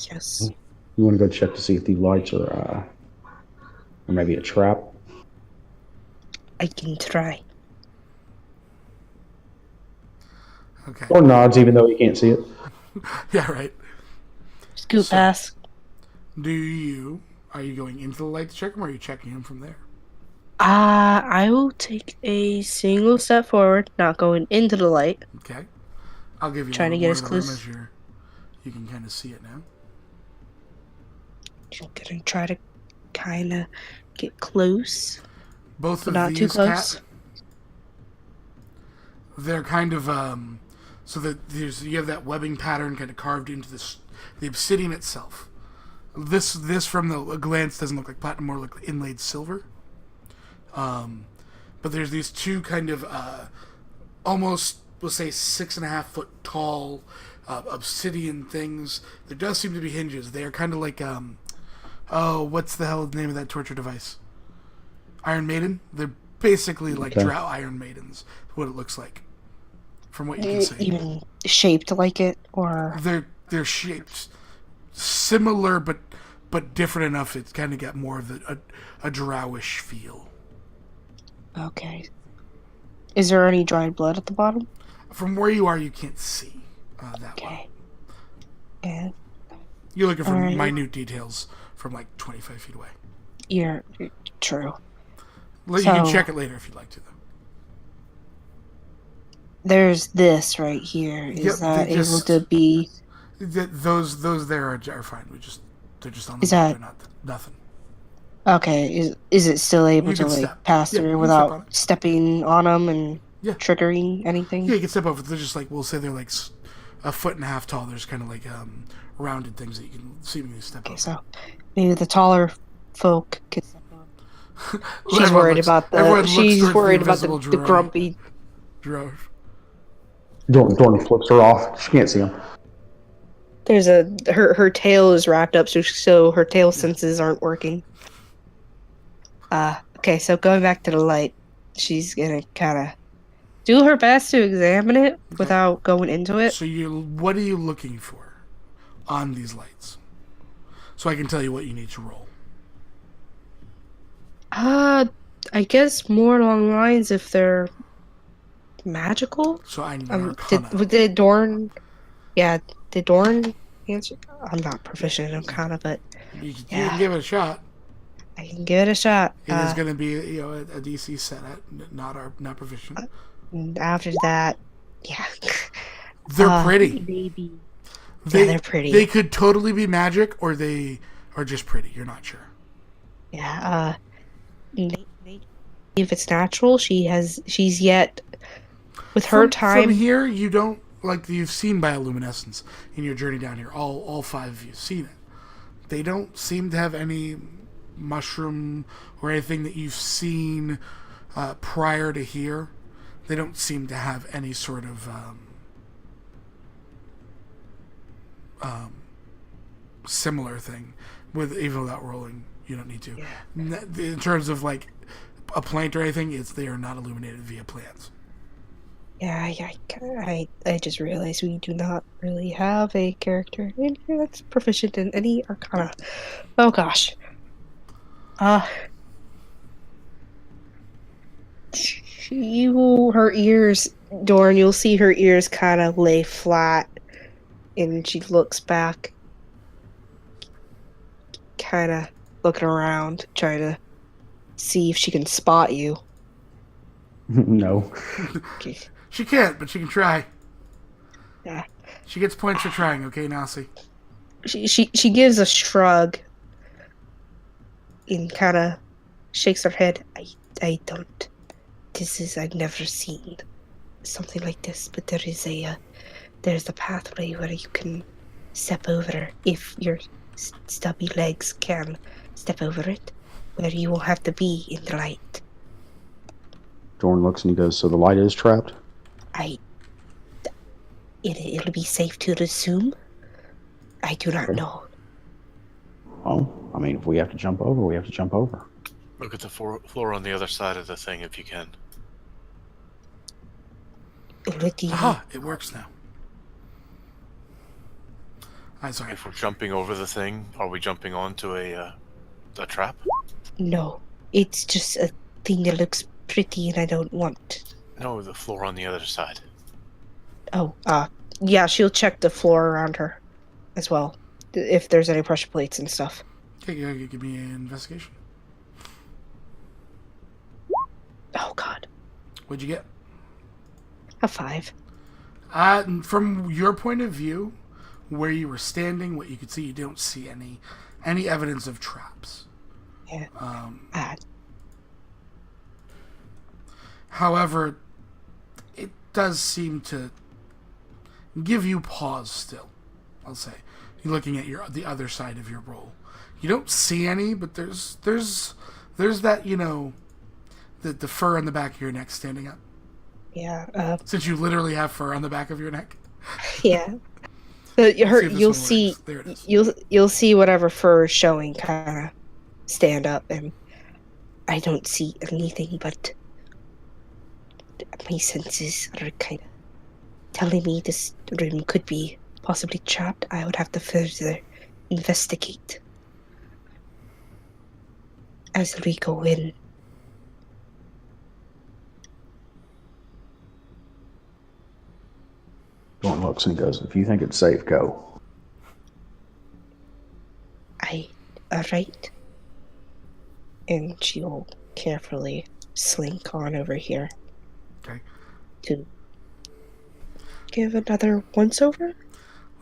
Yes. you want to go check to see if these lights are, or maybe a trap?" I can try. Okay. Or nods, even though he can't see it. Yeah, right. Scoot pass. Are you going into the light to check him, or are you checking him from there? I will take a single step forward, not going into the light. Okay. I'll give you Trying a to get little as more of the close. room as you can kind of see it now. I'm gonna try to kind of get close, Both but of not these too close. cat, they're kind of so that you have that webbing pattern kind of carved into the obsidian itself. This from the glance doesn't look like platinum, more like inlaid silver. But there's these 2 kind of almost, we'll say, 6.5 foot tall obsidian things. There does seem to be hinges. They are kind of like what's the hell the name of that torture device? Iron Maiden. They're basically like Okay. drow Iron Maidens. What it looks like from what you can see. Even shaped like it, or They're shaped similar, but different enough. It's kind of got more of a drowish feel. okay. Is there any dried blood at the bottom? From where you are, you can't see that well. Okay. And You're looking for Alright. minute details from like 25 feet away. you're true. You can So- check it later if you'd like to, though. There's this right here. Is Yep, that they able just- to be? Those there are fine. They're just on the Is map. that- They're not nothing. Okay. Is it still able You to can like step. pass Yeah, you through can without step on it. stepping on them and Yeah. triggering anything? Yeah, you can step over. They're just like, we'll say they're like a foot and a half tall. There's kind of like rounded things that you can seemingly step Okay, over. so maybe the taller folk can. She's Everyone worried looks- about everyone the. looks She's towards worried about invisible the drow. grumpy. Drow. Jordan flips her off. She can't see him. There's her tail is wrapped up, so her tail senses aren't working. Okay, so going back to the light, she's gonna kind of do her best to examine it without going into it. So what are you looking for on these lights? So I can tell you what you need to roll. I guess more along the lines if they're magical. So I need Did Dorn? Yeah, did Dorn answer? I'm not proficient in Arcana, but you yeah. can give it a shot. I can give it a shot. It is going to be a DC set at not proficient. And after that, yeah. They're pretty. Maybe. Yeah, they're pretty. They could totally be magic, or they are just pretty. You're not sure. Yeah. If it's natural, she's yet with her From time. here, you don't like you've seen bioluminescence in your journey down here. All five of you've seen it. They don't seem to have any mushroom or anything that you've seen prior to here. They don't seem to have any sort of similar thing. Even without rolling, you don't need to. Yeah. In terms of like a plant or anything, they are not illuminated via plants. Yeah, I just realized we do not really have a character in here that's proficient in any Arcana. Oh gosh. Her ears, Dorn, you'll see her ears kind of lay flat, and she looks back, kind of looking around, trying to see if she can spot you. No. Okay. She can't, but she can try. Yeah. She gets points for trying, okay, Nasi? She gives a shrug and kind of shakes her head. I don't. I've never seen something like this, but there's a pathway where you can step over if your stubby legs can step over it, where you will have to be in the light. Jordan looks and he goes, so the light is trapped? It'll be safe to assume. I do not know. Well, I mean, if we have to jump over, we have to jump over. Look at the floor on the other side of the thing if you can. Aha, it works now. I'm sorry. If we're jumping over the thing, are we jumping onto a trap? No, it's just a thing that looks pretty, and I don't want. No, the floor on the other side. Oh, yeah, she'll check the floor around her as well, if there's any pressure plates and stuff. Okay, give me an investigation. Oh God, What'd you get? a 5. From your point of view, where you were standing, what you could see, you don't see any evidence of traps. Yeah. However, it does seem to give you pause still, I'll say. You're looking at the other side of your roll. You don't see any, but there's that, the fur on the back of your neck standing up. Yeah. Since you literally have fur on the back of your neck. Yeah. So See if this you'll one see works. There it is. you'll see whatever fur is showing kind of stand up, and I don't see anything, but my senses are kind of telling me this room could be possibly trapped. I would have to further investigate as we go in. Dawn looks and he goes, if you think it's safe, go. Alright. And she will carefully slink on over here Okay. to give another once over.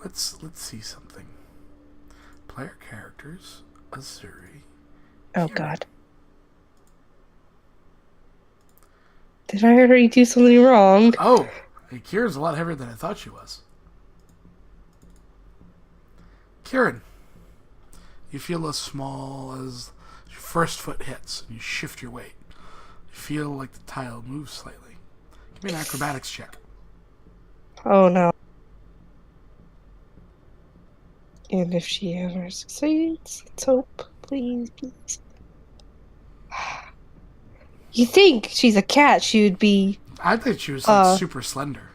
Let's see something. Player characters, Azuri. Oh god. Did I already do something wrong? Oh, hey, Kieran's a lot heavier than I thought she was. Kieran, you feel as small as your first foot hits, and you shift your weight. You feel like the tile moves slightly. Give me an acrobatics check. Oh no. And if she ever succeeds, let's hope. Please, please. You think she's a cat, she would be. I think she was like super slender.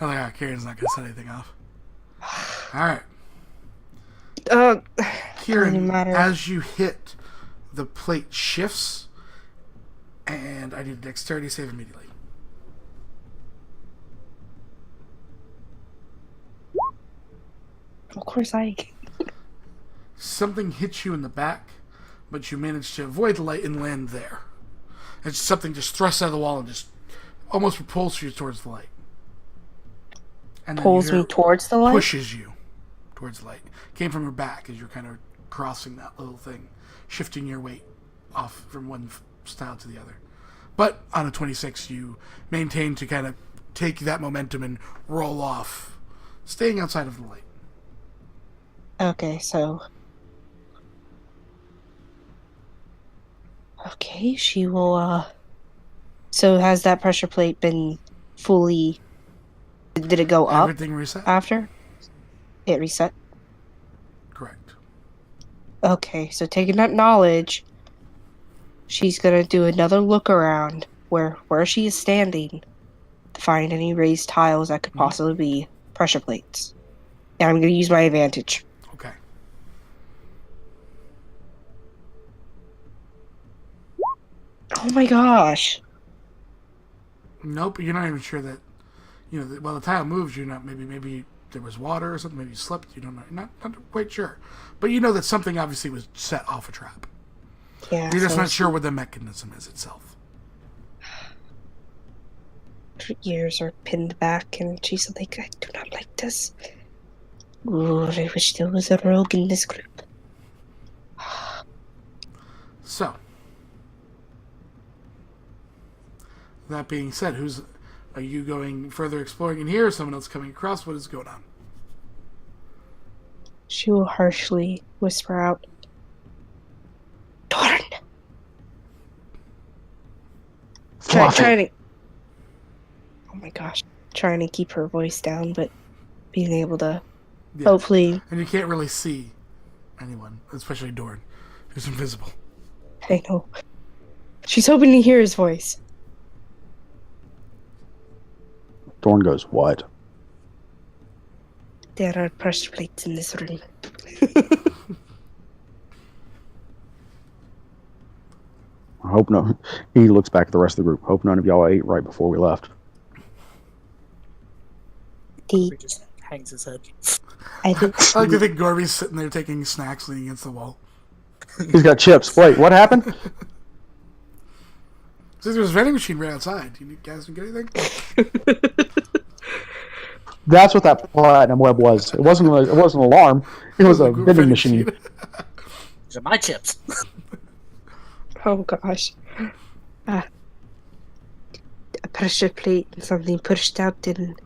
I'm like, Kieran's not gonna set anything off. Alright. Doesn't Kieran, matter. as you hit, the plate shifts, and I need a dexterity save immediately. Of course I. Something hits you in the back, but you manage to avoid the light and land there. It's something just thrusts out of the wall and just almost propels you towards the light. And then Pulls you me hear towards the light. pushes you towards the light. Came from your back as you're kind of crossing that little thing, shifting your weight off from one style to the other. But on a 26, you maintain to kind of take that momentum and roll off, staying outside of the light. Okay, so. Okay, she will, So has that pressure plate been fully. Did it go up Everything reset? after? It reset? Correct. Okay, so taking that knowledge, she's gonna do another look around where she is standing to find any raised tiles that could possibly be pressure plates. And I'm gonna use my advantage. Okay. Oh my gosh. Nope, you're not even sure that, while the tile moves, you're not, maybe there was water or something, maybe you slipped, you don't know, not quite sure. But you know that something obviously was set off a trap. Yeah. You're just so not sure what the mechanism is itself. her ears are pinned back, and she's like, I do not like this. Ooh, I wish there was a rogue in this group. So, that being said, are you going further exploring in here? Or someone else coming across? What is going on? She will harshly whisper out, Dorn! Trying to. Oh my gosh. Trying to keep her voice down, but being able to Yeah. hopefully. And you can't really see anyone, especially Dorn, who's invisible. I know. She's hoping to hear his voice. Dorn goes, what? There are pressure plates in this room. I hope no. He looks back at the rest of the group. Hope none of y'all ate right before we left. He just hangs his head. I think I like to think Gorby's sitting there taking snacks leaning against the wall. He's got chips. Wait, what happened? So there's a vending machine right outside. You guys get anything? That's what that platinum web was. It wasn't an alarm. It was a vending machine. These are my chips. Oh gosh. A pressure plate and something pushed out and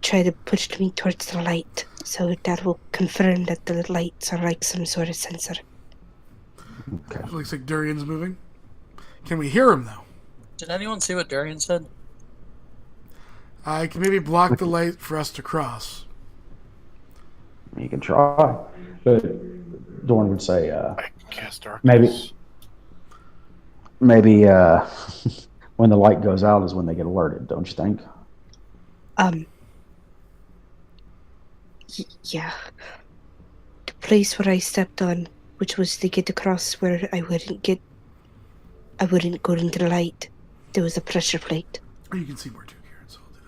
try to push me towards the light. So that will confirm that the lights are like some sort of sensor. Okay. It looks like Durian's moving. Can we hear him though? Did anyone see what Durian said? I can maybe block the light for us to cross. You can try. But Dorn would say, I can cast darkness. maybe when the light goes out is when they get alerted, don't you think? Um, yeah. The place where I stepped on, which was to get across where I wouldn't go into the light. There was a pressure plate. Or you can see more too, Kieran, so I'll do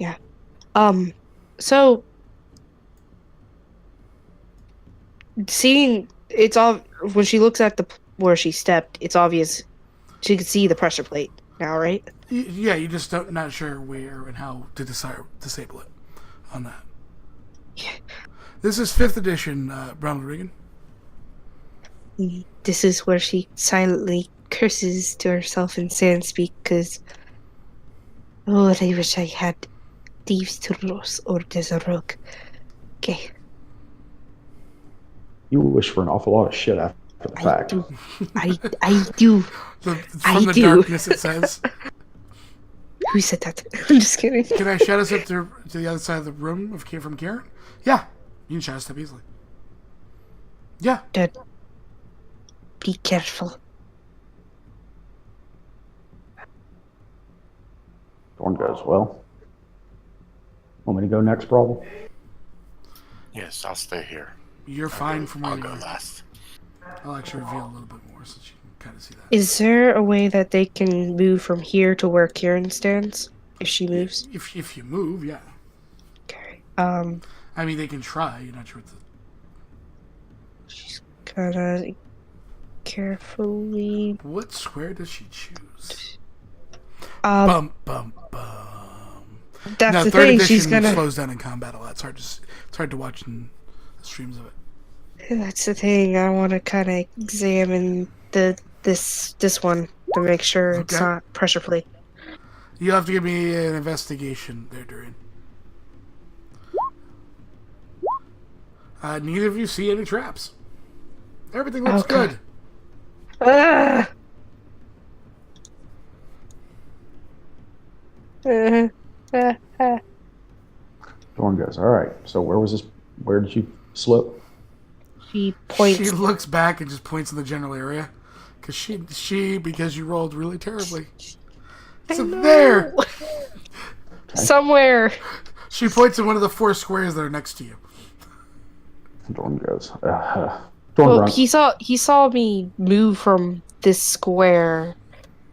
that. Yeah. So seeing it's all when she looks at the where she stepped, it's obvious she could see the pressure plate now, right? Yeah, you just not sure where and how to disable it on that. Yeah. This is 5th edition, Ronald Reagan. This is where she silently curses to herself in Sandspeak because, oh, I wish I had thieves turnos or Desarok. Okay. You wish for an awful lot of shit after the I fact. do. I do. From the do. darkness, it says. Who said that? I'm just kidding. Can I shout us up to the other side of the room from Kieran? Yeah, you can shout us up easily. Yeah. Dad, be careful. Dorn goes, well, want me to go next, Brawl? Yes, I'll stay here. You're fine from where I'll you go are. last. I'll actually reveal a little bit more so you can kind of see that. Is there a way that they can move from here to where Kieran stands if she moves? If you move, yeah. Okay. I mean, they can try. You're not sure what the... She's gotta carefully. What square does she choose? Um, Bum. that's Now, the 3rd thing. edition She's gonna. slows down in combat a lot. It's hard to watch in the streams of it. That's the thing. I want to kind of examine this one to make sure it's Okay. not pressure plate. You'll have to give me an investigation there, Durian. Neither of you see any traps. Everything looks Okay. good. Ah! Dorn goes, all right, so where did you slip? She points. She looks back and just points in the general area. Because you rolled really terribly. So there! Somewhere. She points at one of the 4 squares that are next to you. Dorn goes, Dorn Well, grunts. he saw me move from this square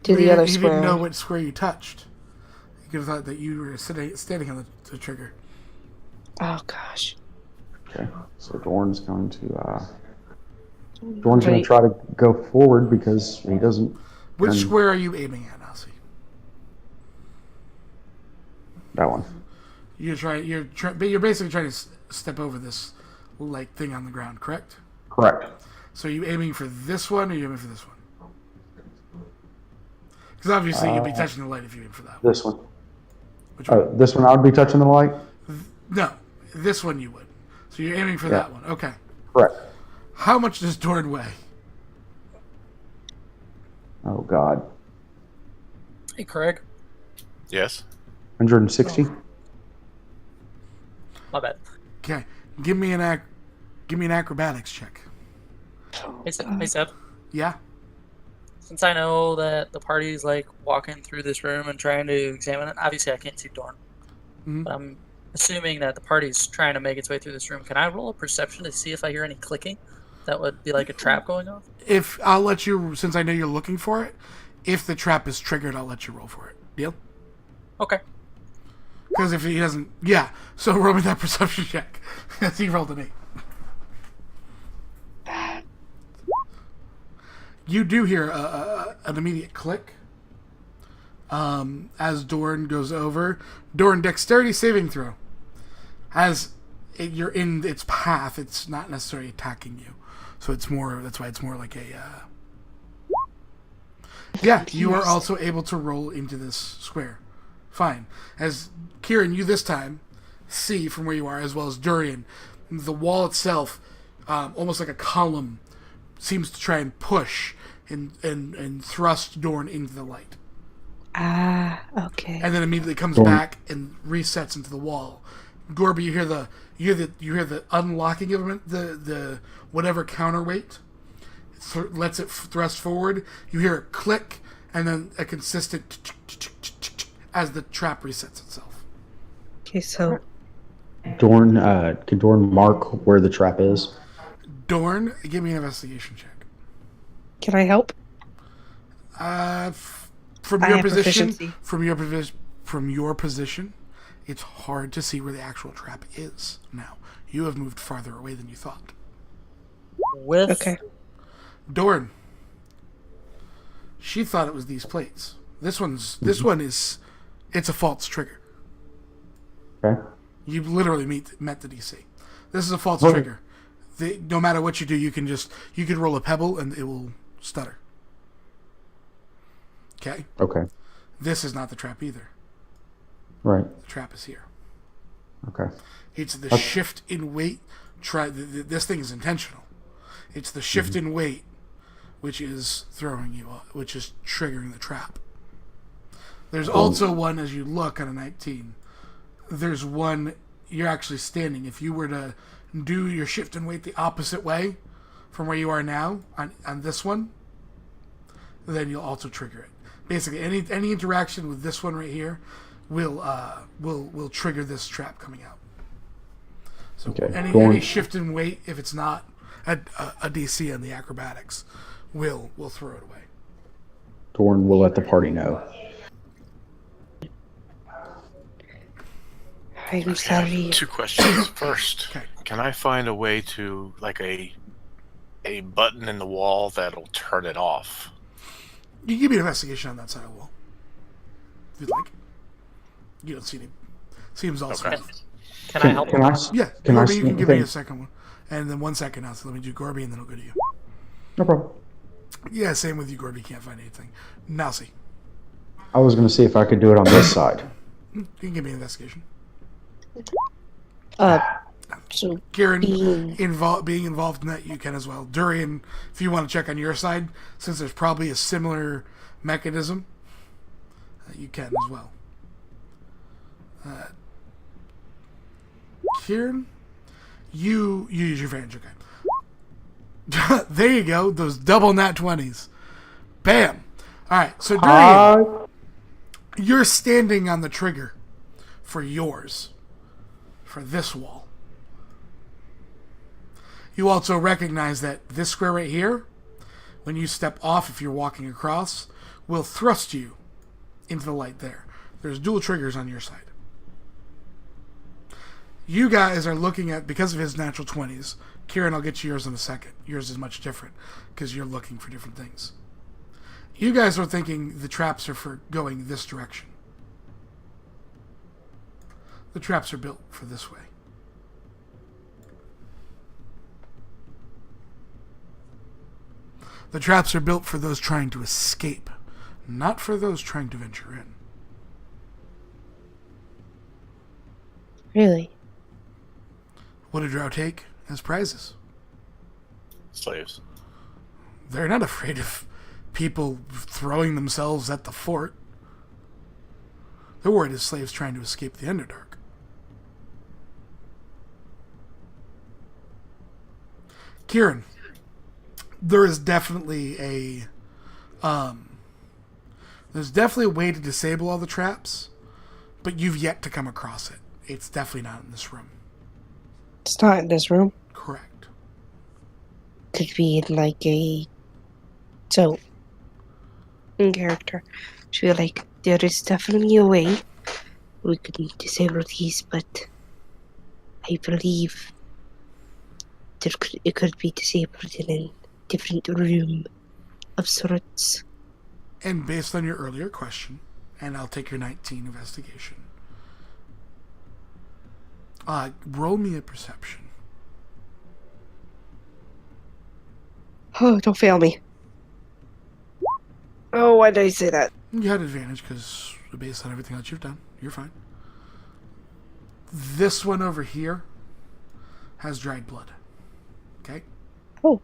to He the other didn't know square. what square you touched. You could have thought that you were standing on the trigger. Oh gosh. Okay, so Dorn's going to Dorn's going Right. to try to go forward because he doesn't. Which And- square are you aiming at, Nasi? That one. You're basically trying to step over this like thing on the ground, correct? Correct. So are you aiming for this one, or are you aiming for this one? Because obviously you'd be touching the light if you aim for that one. This one. Which one? This one I would be touching the light. No, this one you would. So you're aiming for Yeah. that one. Okay. Correct. How much does Dorn weigh? Oh God. Hey, Craig. Yes? 160. My bad. Okay, give me an acrobatics check. Hey, Seb. Yeah. Since I know that the party's like walking through this room and trying to examine it, obviously I can't see Dorn, Mhm. but I'm assuming that the party's trying to make its way through this room. Can I roll a perception to see if I hear any clicking? That would be like a trap going off. If I'll let you, since I know you're looking for it, if the trap is triggered, I'll let you roll for it. Deal? Okay. Because if he doesn't, yeah. So roll me that perception check. Because he rolled an 8. You do hear an immediate click as Dorn goes over. Dorn, dexterity saving throw. As you're in its path, it's not necessarily attacking you. So it's more, that's why it's more like a... Yeah, you are also able to roll into this square. Fine. As Kieran, you this time see from where you are, as well as Durian, the wall itself, almost like a column, seems to try and push and thrust Dorn into the light. Ah, okay. And then immediately comes Dorn. back and resets into the wall. Gorby, you hear the unlocking of it, the whatever counterweight. Lets it thrust forward. You hear a click, and then a consistent as the trap resets itself. Okay, so Dorn, can Dorn mark where the trap is? Dorn, give me an investigation check. can I help? From I your have position, proficiency. from your position, it's hard to see where the actual trap is. Now, you have moved farther away than you thought. With Okay. Dorn, she thought it was these plates. This one is, it's a false trigger. Okay. You literally met the DC. This is a false Okay. trigger. No matter what you do, you can roll a pebble and it will stutter. Okay. Okay. This is not the trap either. Right. The trap is here. Okay. It's the shift in weight. This thing is intentional. It's the shift in weight, which is throwing you off, which is triggering the trap. There's also one as you look on a 19. There's one you're actually standing. If you were to do your shift in weight the opposite way from where you are now on this one, then you'll also trigger it. Basically, any interaction with this one right here will trigger this trap coming out. So Okay. any shift in weight, if it's not a DC on the acrobatics, will throw it away. Dorn will let the party know. I'm sorry. Two questions. First, Okay. can I find a way to like a button in the wall that'll turn it off? You can give me an investigation on that side of the wall, if you'd like. You don't see any. Seems all Okay. smooth. can I help? Can I? Yeah, Can I Gorby, see you can give me a anything? second one. And then 1 second now, so let me do Gorby and then I'll go to you. No problem. Yeah, same with you, Gorby. Can't find anything. Nelsy, I was going to see if I could do it on this side. you can give me an investigation. So Kieran, being being involved in that, you can as well. Durian, if you want to check on your side, since there's probably a similar mechanism, you can as well. Kieran, you use your advantage, okay. There you go, those double nat 20s. Bam! Alright, so Durian, you're standing on the trigger for yours, for this wall. You also recognize that this square right here, when you step off if you're walking across, will thrust you into the light there. There's dual triggers on your side. You guys are looking at, because of his natural 20s, Kieran, I'll get you yours in a second. Yours is much different, because you're looking for different things. You guys are thinking the traps are for going this direction. The traps are built for this way. The traps are built for those trying to escape, not for those trying to venture in. really What did Drow take as prizes? Slaves. They're not afraid of people throwing themselves at the fort. They're worried of slaves trying to escape the Underdark. Kieran, there is definitely a way to disable all the traps, but you've yet to come across it. It's definitely not in this room. it's not in this room. Correct. Could be in like a in character. Should be like there is definitely a way we could disable these, but I believe it could be disabled in a different room of sorts. And based on your earlier question, and I'll take your 19 investigation, roll me a perception. Oh, don't fail me. Oh, why did I say that? You had advantage because based on everything else you've done, you're fine. This one over here has dried blood. Okay? Oh.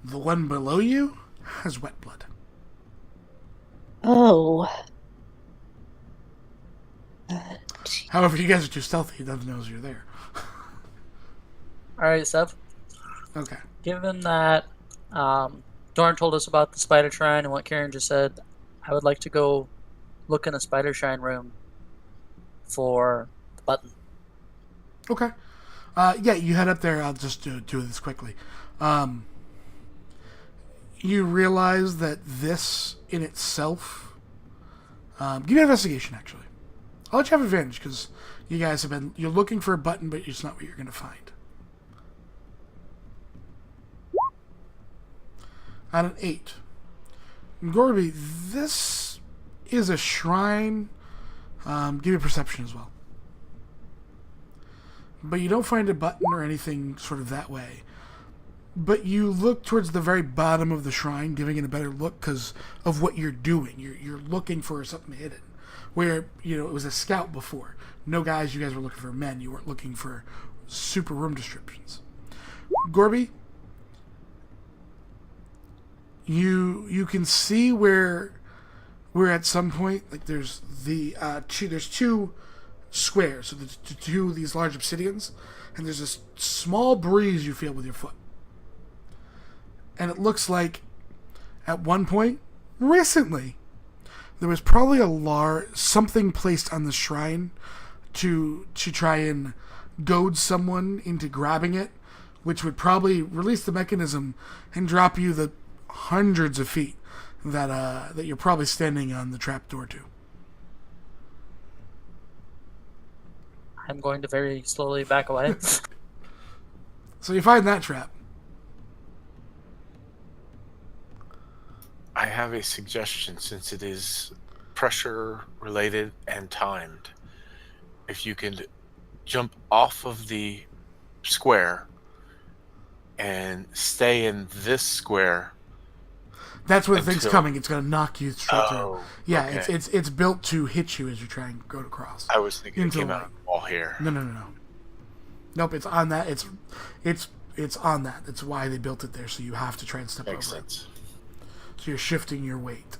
The one below you has wet blood. Oh. However, you guys are too stealthy. He doesn't know you're there. Alright, Seb. Okay. Given that Dorn told us about the Spider Shrine and what Karen just said, I would like to go look in the Spider Shrine room for the button. Okay. Yeah, you head up there. I'll just do this quickly. You realize that this in itself... give me an investigation, actually. I'll let you have advantage, because you guys have been... You're looking for a button, but it's not what you're going to find. At an 8. Gorby, this is a shrine. Give me a perception as well. But you don't find a button or anything sort of that way. But you look towards the very bottom of the shrine, giving it a better look because of what you're doing. You're looking for something hidden. Where, it was a scout before. No, guys, you guys were looking for men. You weren't looking for super room descriptions. Gorby, you can see where we're at some point. Like there's there's two squares, so there's two of these large obsidians, and there's this small breeze you feel with your foot. And it looks like at one point recently there was probably something placed on the shrine to try and goad someone into grabbing it, which would probably release the mechanism and drop you the hundreds of feet that you're probably standing on the trapdoor to. I'm going to very slowly back away. So you find that trap. I have a suggestion since it is pressure related and timed. If you can jump off of the square and stay in this square. That's where the thing's coming. It's going to knock you straight through. Yeah, okay. it's built to hit you as you try and go across. I was thinking it came the out of the wall here. No. Nope, it's on that. It's on that. That's why they built it there. So you have to try and step Makes over sense. it. So you're shifting your weight.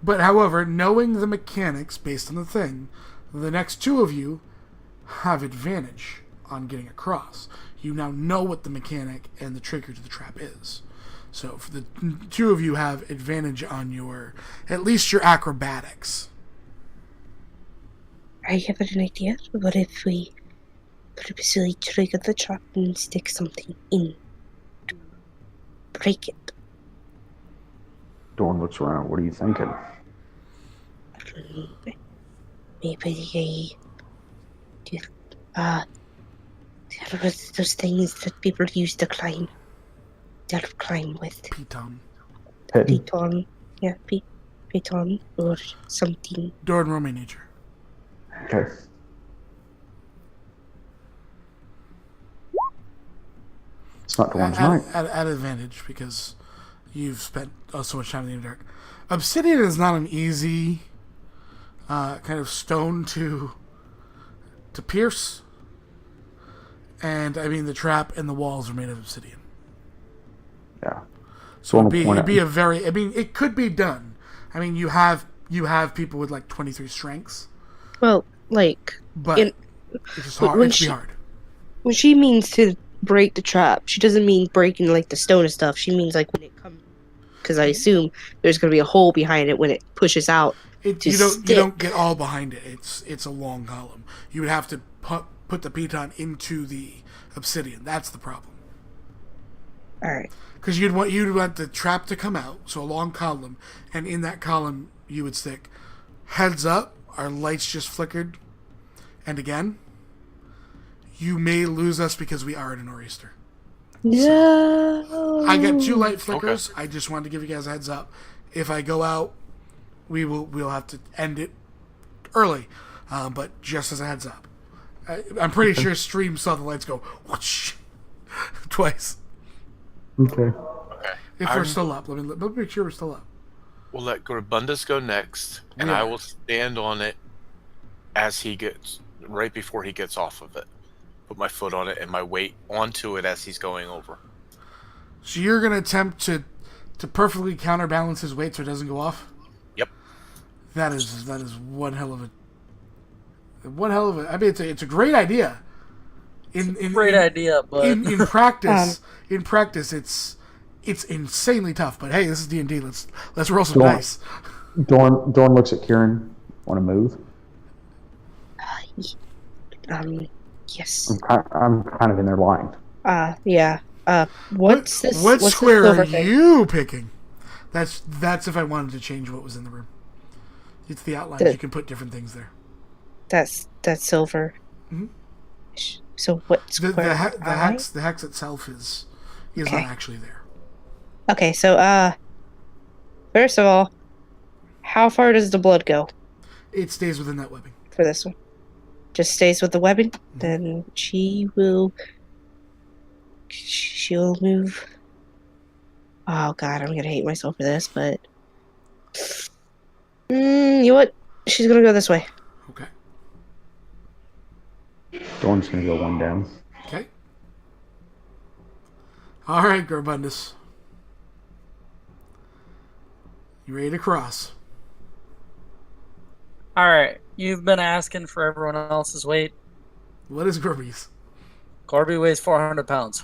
But however, knowing the mechanics based on the thing, the next two of you have advantage on getting across. You now know what the mechanic and the trigger to the trap is. So for the two of you have advantage on at least your acrobatics. I have an idea. What if we purposely trigger the trap and stick something in to break it? Dorn looks around. What are you thinking? Maybe there was those things that people used to climb. They'll climb with. Piton. Piton. Yeah, piton or something. Dorn, roll me nature. Okay. It's not Dorn's night. At advantage because you've spent so much time in the dark. Obsidian is not an easy kind of stone to pierce. And I mean the trap and the walls are made of obsidian. Yeah. So it'd be a very. I mean, it could be done. I mean, you have people with like 23 strengths. Well, but it's just hard. It should be hard. When she means to break the trap, she doesn't mean breaking like the stone and stuff. She means like when it comes, because I assume there's going to be a hole behind it when it pushes out. You don't get all behind it. It's a long column. You would have to put the piton into the obsidian. That's the problem. All right. Because you'd want the trap to come out, so a long column, and in that column you would stick. Heads up, our lights just flickered, and again, you may lose us because we are at a nor'easter. No. So, I got 2 light flickers. Okay. I just wanted to give you guys a heads up. If I go out, we'll have to end it early, but just as a heads up. I'm pretty sure Stream saw the lights go whoosh twice. Okay. If we're still up, let me make sure we're still up. We'll let Gorbundas go next, and I will stand on it as right before he gets off of it. Put my foot on it and my weight onto it as he's going over. So you're going to attempt to perfectly counterbalance his weight so it doesn't go off? Yep. That is one hell of a. I mean, it's a great idea. Great idea, but in practice, it's insanely tough. But hey, this is D&D. Let's roll some dice. Dorn looks at Kieran. Want to move? Yes. I'm kind of in their line. Yeah. What's this? What what's square this silver are thing? you picking? That's if I wanted to change what was in the room. It's the outlines. You can put different things there. That's silver. Mhm. So what The square? the hex itself is not Okay. actually there. Okay, so first of all, how far does the blood go It stays within that webbing. for this one? Just stays with the webbing? Then she'll move. Oh god, I'm gonna hate myself for this, but you know what? She's gonna go this way. Okay. Dorn's gonna go one down. Okay. All right, Garbundus. You ready to cross? Alright, you've been asking for everyone else's weight. What is Gorby's? Corby weighs 400 pounds.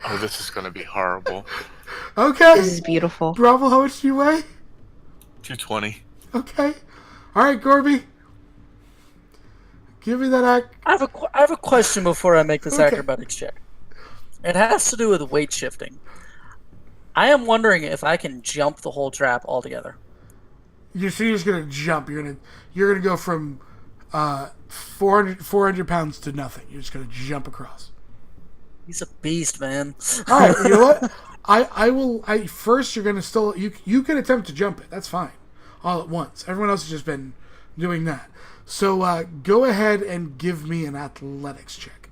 Oh, this is going to be horrible. Okay. This is beautiful. Bravo, how much do you weigh? 220. Okay. All right, Gorby. Give me that act. I have a question before I make this Okay. acrobatics check. It has to do with weight shifting. I am wondering if I can jump the whole trap altogether. You're just gonna jump. You're gonna go from 400 pounds to nothing. You're just gonna jump across. He's a beast, man. All right. You know what? I will. First, you're gonna still. You can attempt to jump it. That's fine. All at once. Everyone else has just been doing that. So go ahead and give me an athletics check.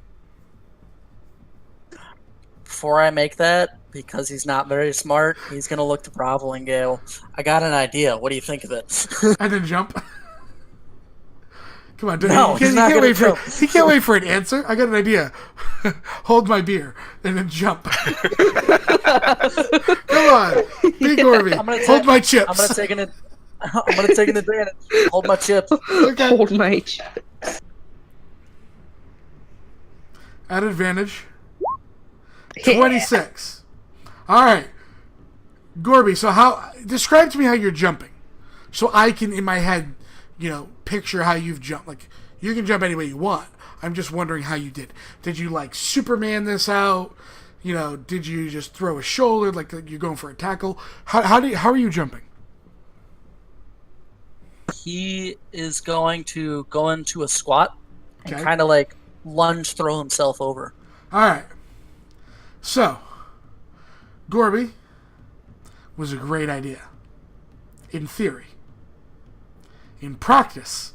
Before I make that, because he's not very smart, he's gonna look to Bravo and go, I got an idea. What do you think of it? And then jump. Come on, No, he's not gonna jump. He can't wait for an answer. I got an idea. Hold my beer and then jump. Come on, Big Gorby. Hold my chips. I'm gonna take an advantage. Hold my chips. Okay. Hold my. At advantage. 26. All right, Gorby. So describe to me how you're jumping, so I can in my head, picture how you've jumped. Like you can jump any way you want. I'm just wondering how you did. Did you like Superman this out? Did you just throw a shoulder like you're going for a tackle? How are you jumping? He is going to go into a squat and Okay. kind of like lunge throw himself over. All right. So, Gorby was a great idea. In theory. In practice,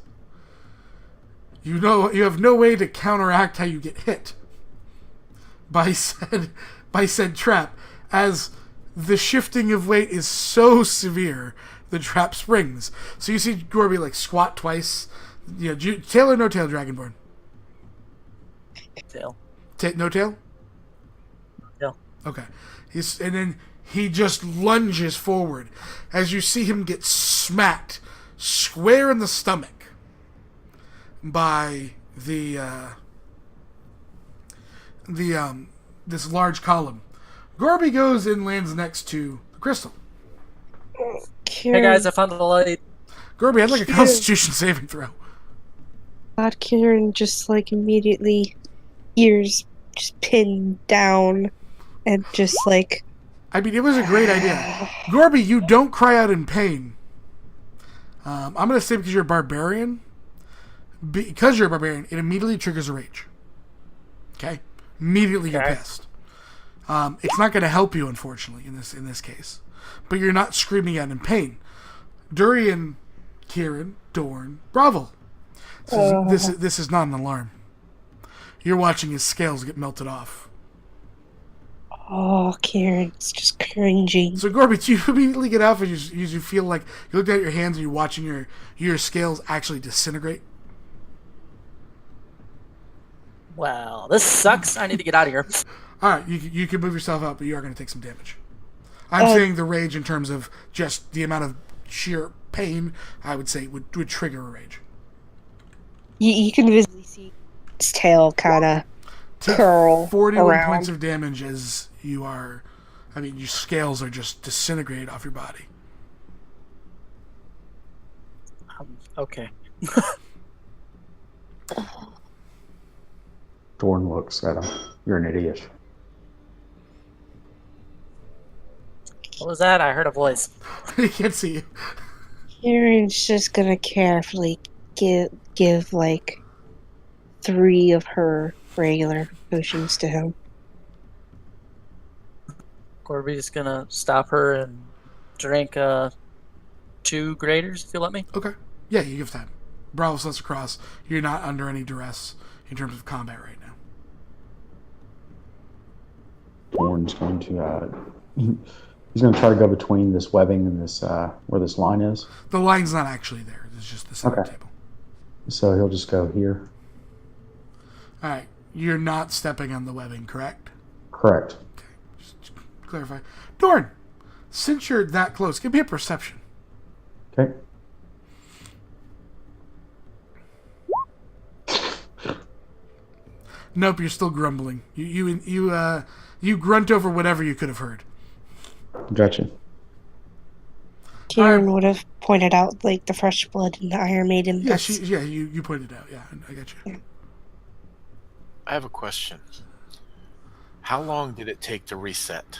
you have no way to counteract how you get hit by said trap, as the shifting of weight is so severe, the trap springs. So you see Gorby like squat twice. Tail or no tail, Dragonborn? Tail. No tail? Tail. Okay. And then he just lunges forward as you see him get smacked square in the stomach by this large column. Gorby goes and lands next to the crystal. Hey guys, I found the light. Gorby, I'd like a Constitution saving throw. God, Kieran just like immediately ears just pinned down and just like. I mean, it was a great idea. Gorby, you don't cry out in pain. I'm going to say because you're a barbarian. Because you're a barbarian, it immediately triggers a rage. Okay? Immediately you're Okay. pissed. It's not going to help you, unfortunately, in this case. But you're not screaming out in pain. Durian, Kieran, Dorn, Bravo. This is not an alarm. You're watching his scales get melted off. Oh, Kieran, it's just cringing. So Gorby, you immediately get off and you feel like you look at your hands and you're watching your scales actually disintegrate. Wow, this sucks. I need to get out of here. All right, you can move yourself out, but you are going to take some damage. I'm saying the rage in terms of just the amount of sheer pain. I would say would trigger a rage. You can visibly see its tail kind of Take curl 41 around. points of damage as you are. I mean, your scales are just disintegrated off your body. Okay. Dorn looks at him. You're an idiot. What was that? I heard a voice. He can't see you. Kieran's just gonna carefully give like 3 of her regular potions to him. Corby's gonna stop her and drink 2 graders, if you let me. Okay. Yeah, you give time. Bravo sets across. You're not under any duress in terms of combat right now. Dorn's going to he's going to try to go between this webbing and this where this line is. The line's not actually there. It's just the center Okay. table. So he'll just go here. All right. You're not stepping on the webbing, correct? Correct. Just clarify. Dorn, since you're that close, give me a perception. Okay. Nope, you're still grumbling. You grunt over whatever you could have heard. Gotcha. Kieran would have pointed out like the fresh blood in the Iron Maiden. Yeah, you pointed it out. Yeah, I got you. I have a question. How long did it take to reset?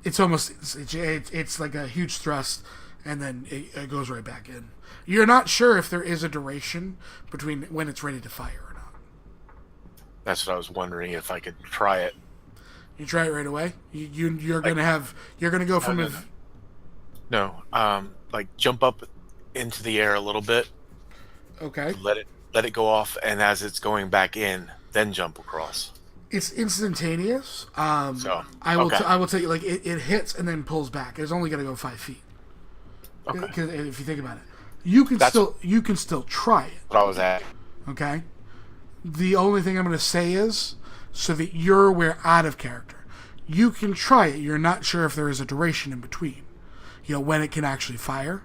It's almost it's like a huge thrust, and then it goes right back in. You're not sure if there is a duration between when it's ready to fire or not. That's what I was wondering, if I could try it. You try it right away. You're gonna go from no, no. No, like jump up into the air a little bit, okay. let it go off, and as it's going back in, then jump across. It's instantaneous. So, I will okay. I will tell you, like it hits and then pulls back. It's only gonna go 5 feet. Okay. Because if you think about it, you can still try it. What I was at. Okay. The only thing I'm gonna say is, so that you're aware out of character, you can try it. You're not sure if there is a duration in between. You know, when it can actually fire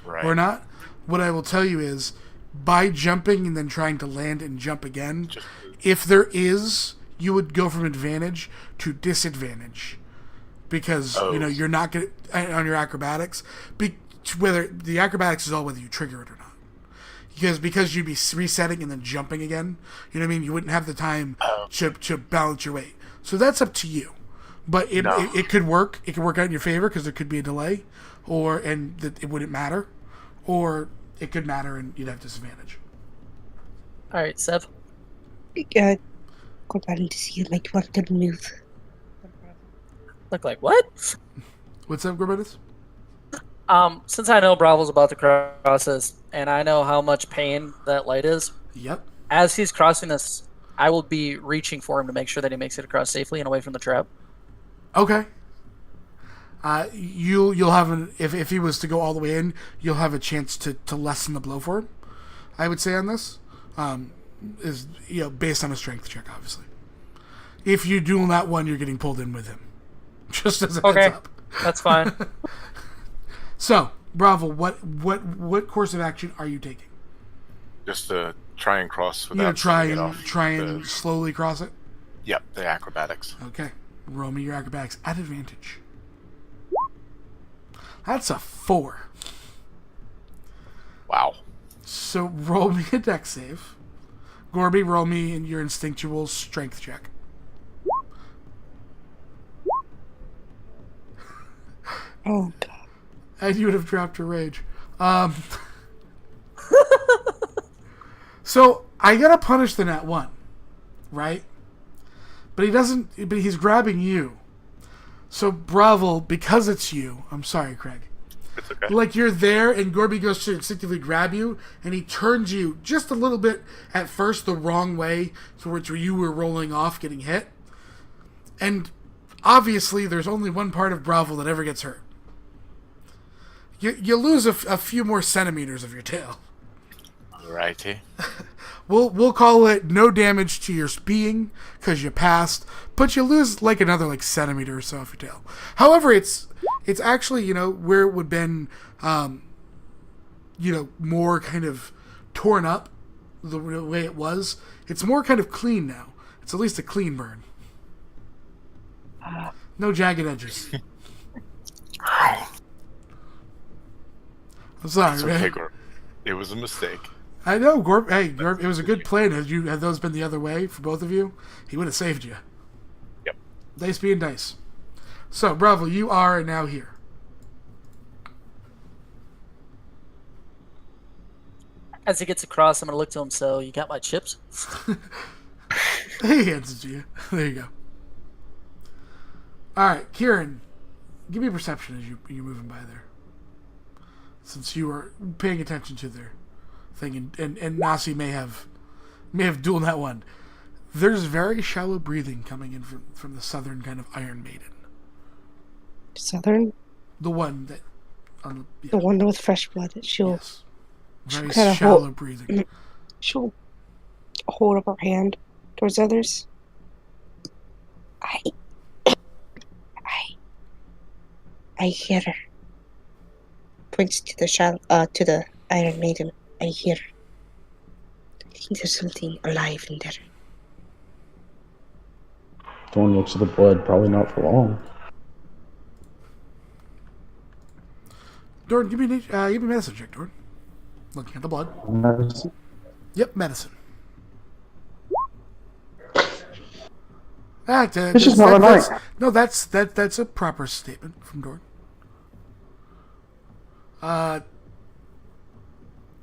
Right. or not. What I will tell you is, by jumping and then trying to land and jump again, if there is, you would go from advantage to disadvantage, because you're not gonna on your acrobatics. Whether the acrobatics is all whether you trigger it or not. Because you'd be resetting and then jumping again. You know what I mean? You wouldn't have the time to balance your weight. So that's up to you. But it could work. It could work out in your favor because there could be a delay, and that it wouldn't matter, or it could matter and you'd have disadvantage. All right, Seb. Go back to see like what to move. Look like what? What's up, Gorbatus? Since I know Bravo's about to cross this, and I know how much pain that light is, Yep. as he's crossing this, I will be reaching for him to make sure that he makes it across safely and away from the trap. Okay. You'll have if he was to go all the way in, you'll have a chance to lessen the blow for him. I would say on this, is based on a strength check, obviously. If you duel that one, you're getting pulled in with him. Just as a heads up. That's fine. So, Bravo, what course of action are you taking? Just to try and cross You without gonna try getting and off try the- and slowly cross it? Yep, the acrobatics. Okay. Roll me your acrobatics at advantage. That's a 4. Wow. So roll me a dex save. Gorby, roll me in your instinctual strength check. Oh god. And you would have dropped your rage. So I gotta punish the nat 1, right? But he doesn't. But he's grabbing you. So Bravo, because it's you. I'm sorry, Craig. It's okay. Like you're there, and Gorby goes to instinctively grab you, and he turns you just a little bit at first the wrong way, towards where you were rolling off, getting hit. And obviously, there's only one part of Bravo that ever gets hurt. You lose a few more centimeters of your tail. Alrighty. We'll call it no damage to your being because you passed, but you lose like another centimeter or so of your tail. However, it's actually where it would have been more kind of torn up the way it was. It's more kind of clean now. It's at least a clean burn. No jagged edges. I'm sorry, It's man. okay, Gor. It was a mistake. I know, Gorb. Hey, Gorb, it was a good plan. Had those been the other way for both of you, he would have saved you. Yep. Dice being dice. So, Bravo, you are now here. As he gets across, I'm gonna look to him. So, you got my chips? He hands it to you. There you go. All right, Kieran, give me a perception as you're moving by there, since you are paying attention to their thing, and Nasi may have dual net one. There's very shallow breathing coming in from the southern kind of Iron Maiden. Southern? The one that, yeah, The one with fresh blood. She'll yes, very kinda shallow breathing. she'll hold up her hand towards others. I hear her. Points to the Iron Maiden. I hear her. I think there's something alive in there. Thorn looks at the blood, probably not for long. Dorn, give me a medicine check, Dorn. Looking at the blood. Yep, medicine. It's just not a night. No, that's a proper statement from Dorn.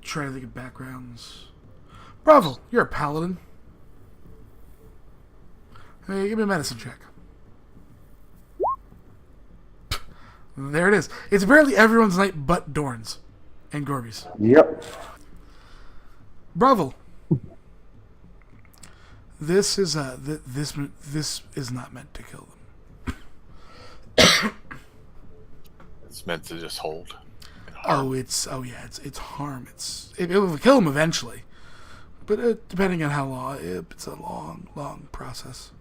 Trying to think of backgrounds. Bravo, you're a paladin. Hey, give me a medicine check. There it is. It's barely everyone's night but Dorn's and Gorby's. Yep. Bravo. This is this is not meant to kill them. It's meant to just hold. And Oh, it's harm. It will kill them eventually, but depending on how long, it's a long process.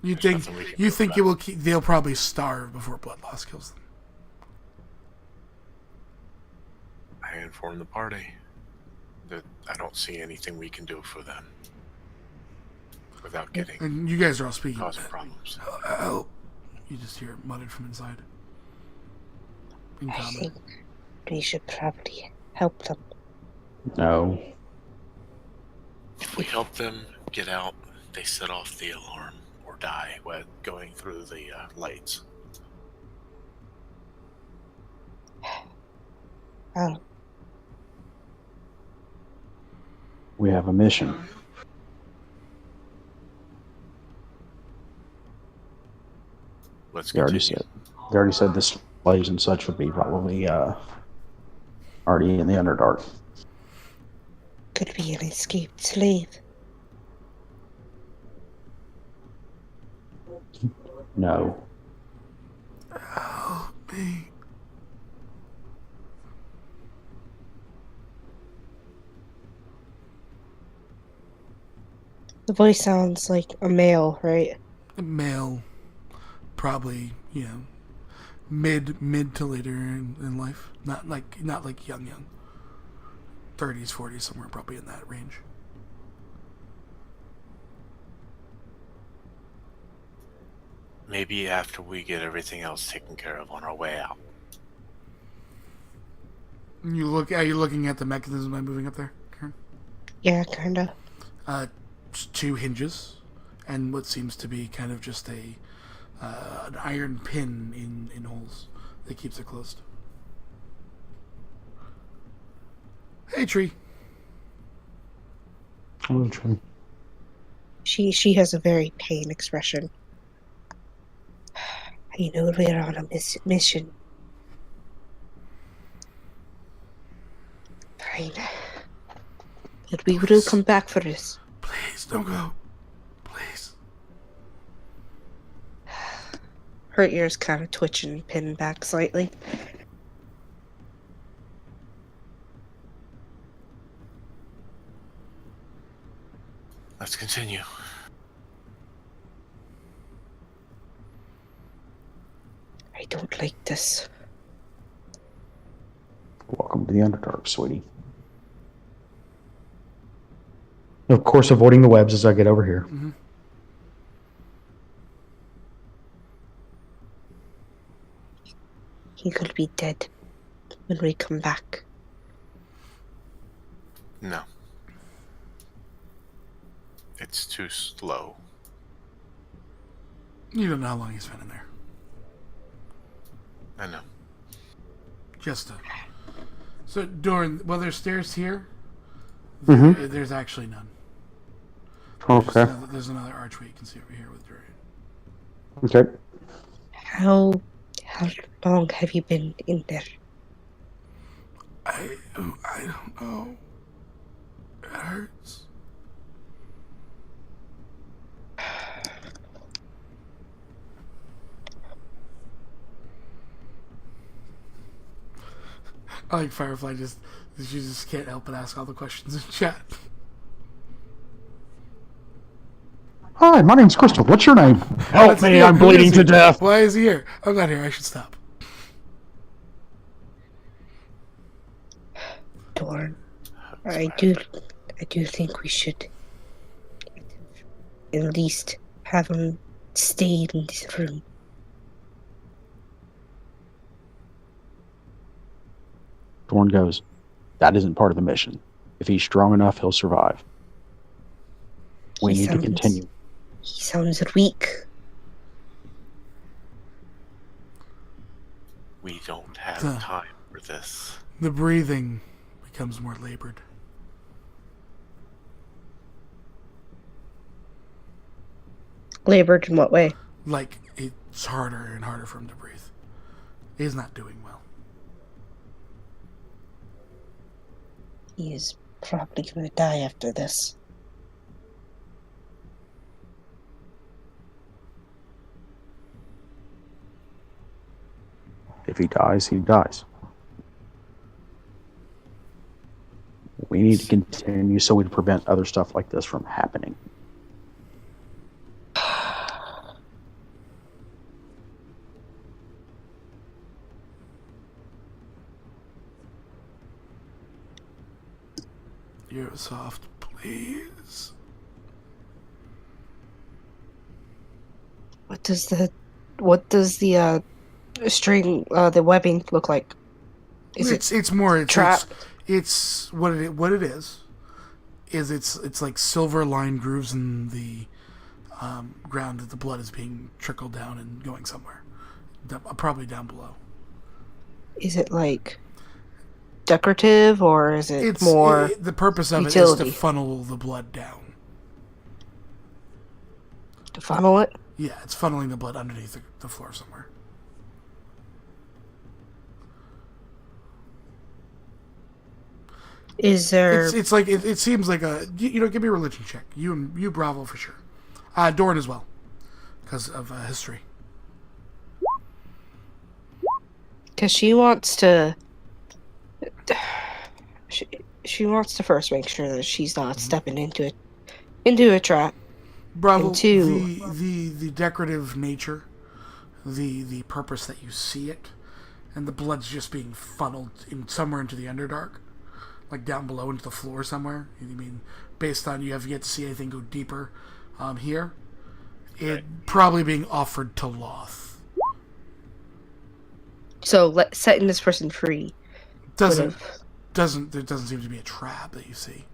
You think nothing we can do about it will they'll probably starve before blood loss kills them. I informed the party that I don't see anything we can do for them without getting And you guys are all speaking. causing problems. Help! You just hear it muttered from inside. In I common. think we should probably help them. No. If we help them get out, they set off the alarm or die while going through the lights. Oh, We have a mission. Let's They already continue. said this slaves and such would be probably already in the Underdark. could be an escaped slave. No. Me. The voice sounds like a male, right? Male, probably mid to later in life. Not like young. 30s, 40s, somewhere probably in that range. Maybe after we get everything else taken care of on our way out. Are you looking at the mechanism by moving up there, Karen? Yeah, kinda. Two hinges, and what seems to be kind of just an iron pin in holes that keeps it closed. Hey, tree. I'm trying. She has a very pain expression. I know we're on a mission. Fine. But we will come back for this. Please don't go. Please. Her ears kind of twitch and pin back slightly. Let's continue. I don't like this. Welcome to the Underdark, sweetie. Of course, avoiding the webs as I get over here. He could be dead when we come back. No. It's too slow. You don't know how long he's been in there. I know. Just a... So, Doran, well, there's stairs here. Mhm. There's actually none. Okay. There's another archway you can see over here with Doran. Okay. How long have you been in there? I don't know. It hurts. I like Firefly. She just can't help but ask all the questions in chat. Hi, my name's Crystal. What's your name? Help What's me, he here? I'm Who bleeding is to he? death. Why is he here? I'm not here. I should stop. Dorn, I do think we should at least have him stay in this room. Dorn goes, that isn't part of the mission. If he's strong enough, he'll survive. We He need to sounds- continue. He sounds weak. We don't have Huh. time for this. The breathing becomes more labored. Labored in what way? Like, it's harder and harder for him to breathe. He's not doing well. He is probably gonna die after this. If he dies, he dies. We need to continue so we prevent other stuff like this from happening. You're soft, please. What does the string the webbing look like? Is It's more it's trapped? It's what it is it's like silver lined grooves in the ground that the blood is being trickled down and going somewhere, probably down below. Is it like decorative or is it more The purpose of it is utility? to funnel the blood down. to funnel it? Yeah, it's funneling the blood underneath the floor somewhere. Is there It's like it seems like a give me a religion check. You Bravo for sure. Dorn as well, because of history. because she wants to she wants to first make sure that she's not stepping into a trap. Bravo. And two- The decorative nature, the purpose that you see it, and the blood's just being funneled somewhere into the Underdark, like down below into the floor somewhere. You mean based on you have yet to see anything go deeper here? It probably being offered to Loth. So setting this person free There would've- doesn't seem to be a trap that you see.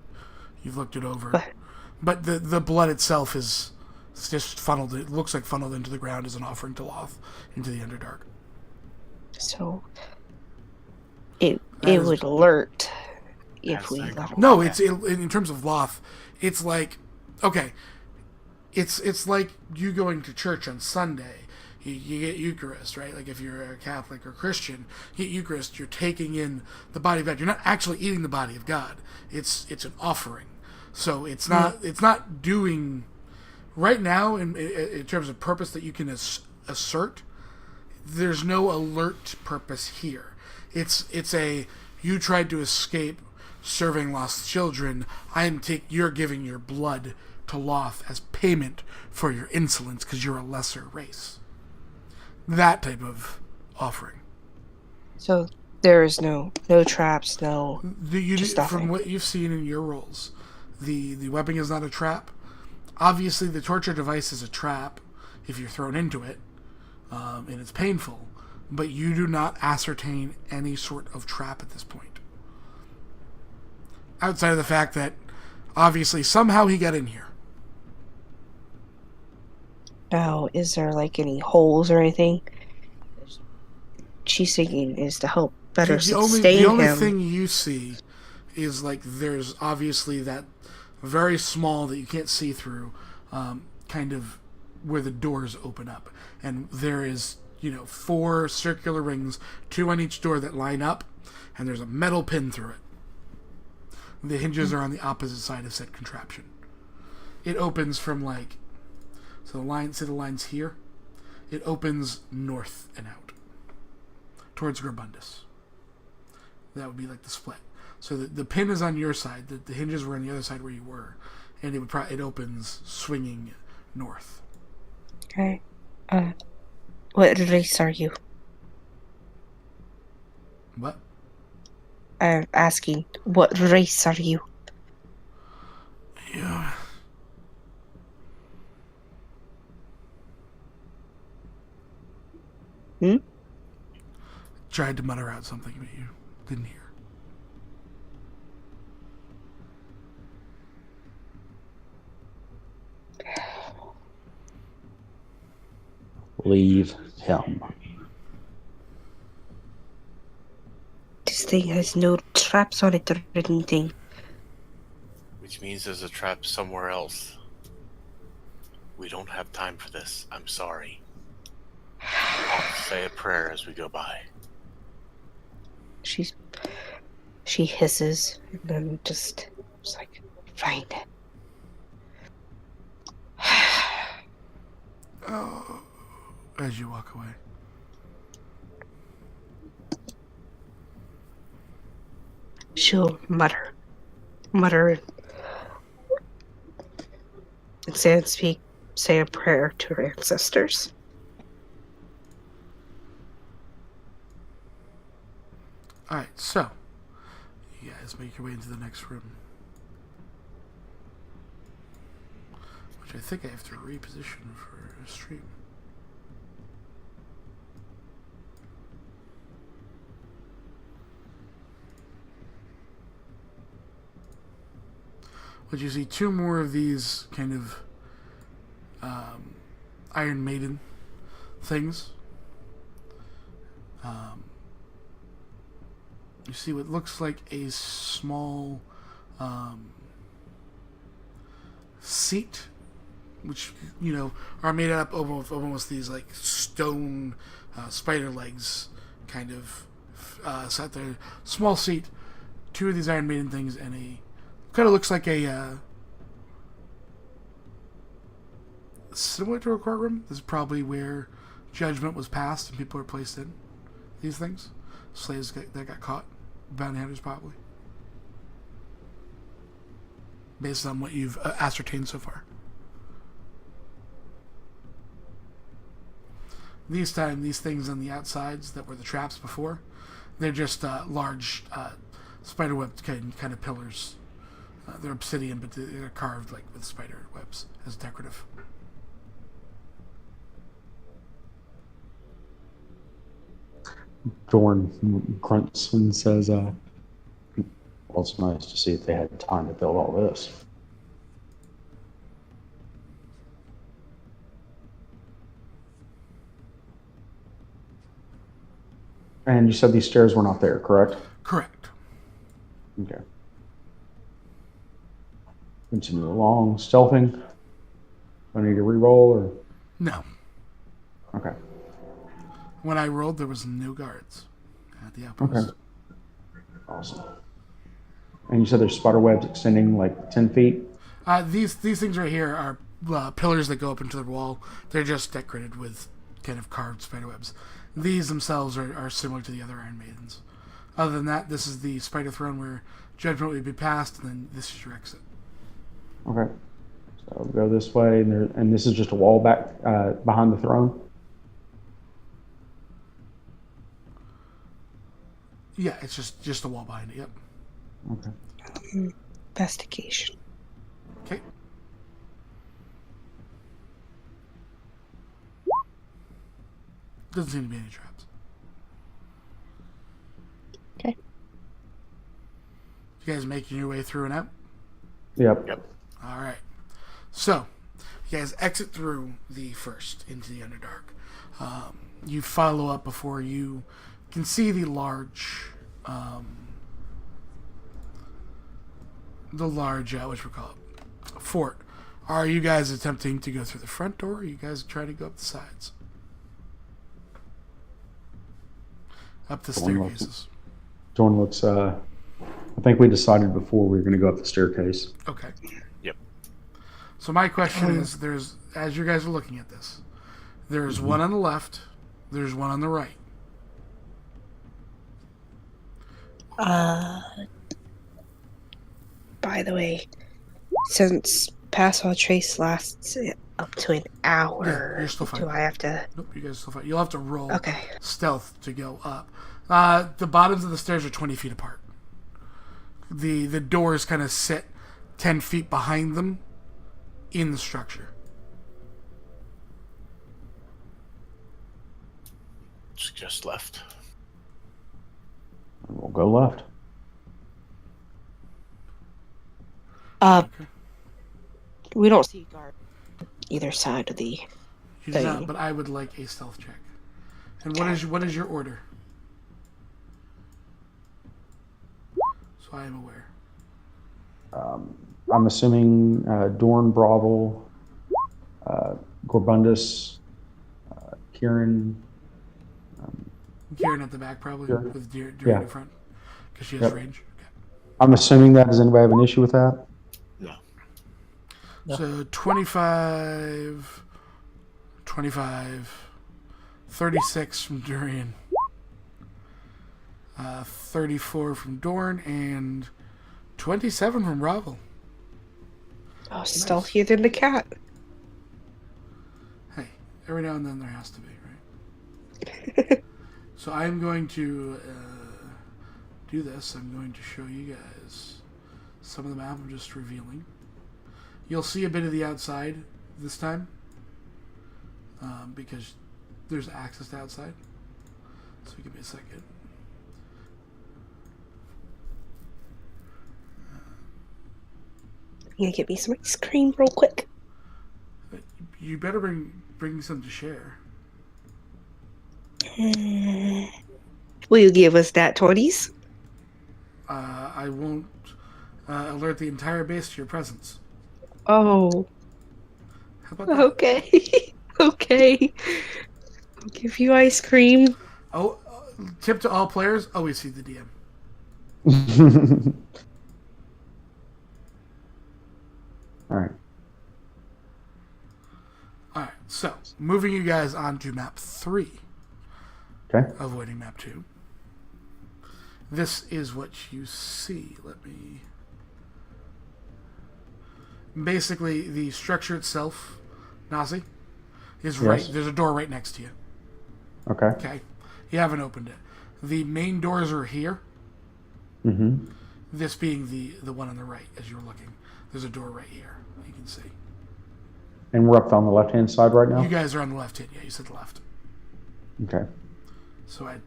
You've looked it over. But- But the blood itself is just funneled. It looks like funneled into the ground as an offering to Loth, into the Underdark. so it That is- would alert if That's we like- let No, in terms of Loth, it's like, okay, it's like you going to church on Sunday. You get Eucharist, right? Like if you're a Catholic or Christian, you get Eucharist. You're taking in the body of God. You're not actually eating the body of God. It's an offering. So it's not doing right now in terms of purpose that you can assert. There's no alert purpose here. It's a you tried to escape serving lost children. You're giving your blood to Loth as payment for your insolence because you're a lesser race. That type of offering. So there is no traps, no. Just From offering. what you've seen in your roles, the webbing is not a trap. Obviously, the torture device is a trap if you're thrown into it, and it's painful. But you do not ascertain any sort of trap at this point. outside of the fact that obviously somehow he got in here. Now, is there like any holes or anything? She's thinking is to help better The sustain only him. thing you see is like there's obviously that very small that you can't see through, kind of where the doors open up, and there is 4 circular rings, 2 on each door that line up, and there's a metal pin through it. The hinges are on the opposite side of said contraption. It opens from so the line's here. It opens north and out towards Grabundus. That would be like the split. So the pin is on your side. The hinges were on the other side where you were, and it opens swinging north. Okay. What race are you? What? I'm asking, what race are you? Yeah. Tried to mutter out something, but you didn't hear. Leave him. This thing has no traps on it or anything. Which means there's a trap somewhere else. We don't have time for this. I'm sorry. I'll say a prayer as we go by. She hisses and then just like, fine. As you walk away. She'll mutter, and say a prayer to her ancestors. Alright, so you guys make your way into the next room. Which I think I have to reposition for a stream. But you see 2 more of these kind of Iron Maiden things. You see what looks like a small seat, which are made up of almost these like stone spider legs, kind of sat there. Small seat, 2 of these Iron Maiden things, and a kind of looks like a similar to a courtroom. This is probably where judgment was passed and people are placed in these things. Slaves that got caught, bounty hunters probably, based on what you've ascertained so far. These things on the outsides that were the traps before, they're just large spiderweb kind of pillars. They're obsidian, but they're carved like with spider webs as decorative. Dorn grunts and says, well, it's nice to see if they had time to build all this. And you said these stairs were not there, correct? Correct. Okay. Continue along, stealthing. Do I need to re-roll or? No. Okay. When I rolled, there was no guards at the outpost. Okay. Awesome. And you said there's spider webs extending like 10 feet? These things right here are pillars that go up into the wall. They're just decorated with kind of carved spider webs. These themselves are similar to the other Iron Maidens. Other than that, this is the Spider Throne where judgment would be passed, and then this is your exit. Okay. So I'll go this way, and this is just a wall back behind the throne? Yeah, it's just a wall behind it, yep. Okay. Investigation. Okay. Doesn't seem to be any traps. Okay. You guys making your way through and out? Yep. Yep. All right. So, you guys exit through the first into the Underdark. You follow up before you can see the large, what you call it, fort. Are you guys attempting to go through the front door, or are you guys trying to go up the sides? Up the staircases. Jordan looks, I think we decided before we were going to go up the staircase. Okay. Yep. So my question is, as you guys are looking at this, there's one on the left, there's one on the right. By the way, since Pass Without Trace lasts up to an hour, Yeah, you're still fine. do I have to? Nope, you guys are still fine. You'll have to roll Okay. stealth to go up. The bottoms of the stairs are 20 feet apart. The doors kind of sit 10 feet behind them in the structure. Just left. We'll go left. We don't see guard either side of the. You do not, but I would like a stealth check. And what is your order? So I am aware. I'm assuming Dorn, Bravel, Gorbundus, Kieran. Kieran at the back, probably, Sure. with Durin Yeah. in front, because she has Yep. range. Okay. I'm assuming that. Does anybody have an issue with that? No. No. So 25, 36 from Durian, 34 from Dorn, and 27 from Ravel. Oh, stealthier than the cat. Hey, every now and then there has to be, right? So I'm going to do this. I'm going to show you guys some of the map I'm just revealing. You'll see a bit of the outside this time, because there's access to outside. So give me a second. You gonna get me some ice cream real quick? You better bring some to share. Will you give us that 20s? I won't alert the entire base to your presence. Oh, How about that? okay. Okay. I'll give you ice cream. Oh, tip to all players: always see the DM. All right. All right. So moving you guys on to map 3. Okay. Avoiding map 2. This is what you see. Let me. Basically, the structure itself, Nazi, is right. Yes. There's a door right next to you. Okay. Okay, you haven't opened it. The main doors are here. Mm-hmm. This being the one on the right, as you're looking. There's a door right here. You can see. And we're up on the left-hand side right now? You guys are on the left hand. Yeah, you said the left. Okay. So I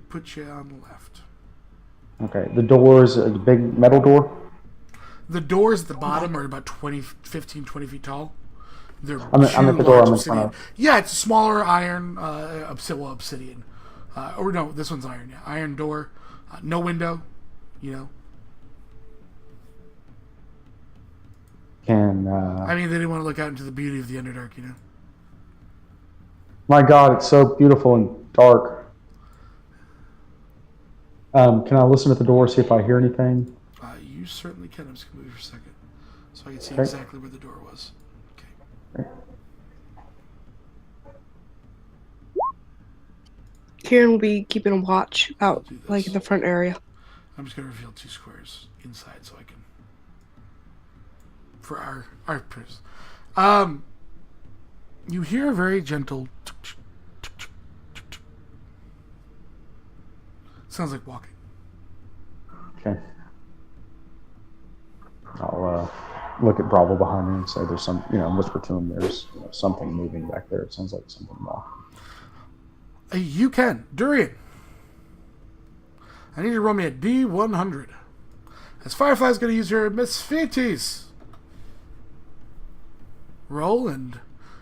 put you on the left. Okay. The door is a big metal door? The doors at the bottom are about 15, 20 feet tall. They're I'm at the door large I'm in front obsidian. of. Yeah, it's a smaller iron, obsidian. Or no, this one's iron. Yeah, iron door, no window. You know, Can, I mean, they didn't want to look out into the beauty of the Underdark. You know, my God, it's so beautiful and dark. Can I listen at the door, see if I hear anything? you certainly can. I'm just gonna move for a second, so I can see Okay. exactly where the door was. Okay. Kieran will be keeping a watch out, Do this. like in the front area. I'm just gonna reveal 2 squares inside, so I can for our purpose. You hear a very gentle. Sounds like walking. Okay. I'll look at Bravo behind me and say there's some, whisper to him there's something moving back there. It sounds like something walking. You can. Durian. I need you to roll me a D100. As Firefly's going to use her Misfetes. Roll, and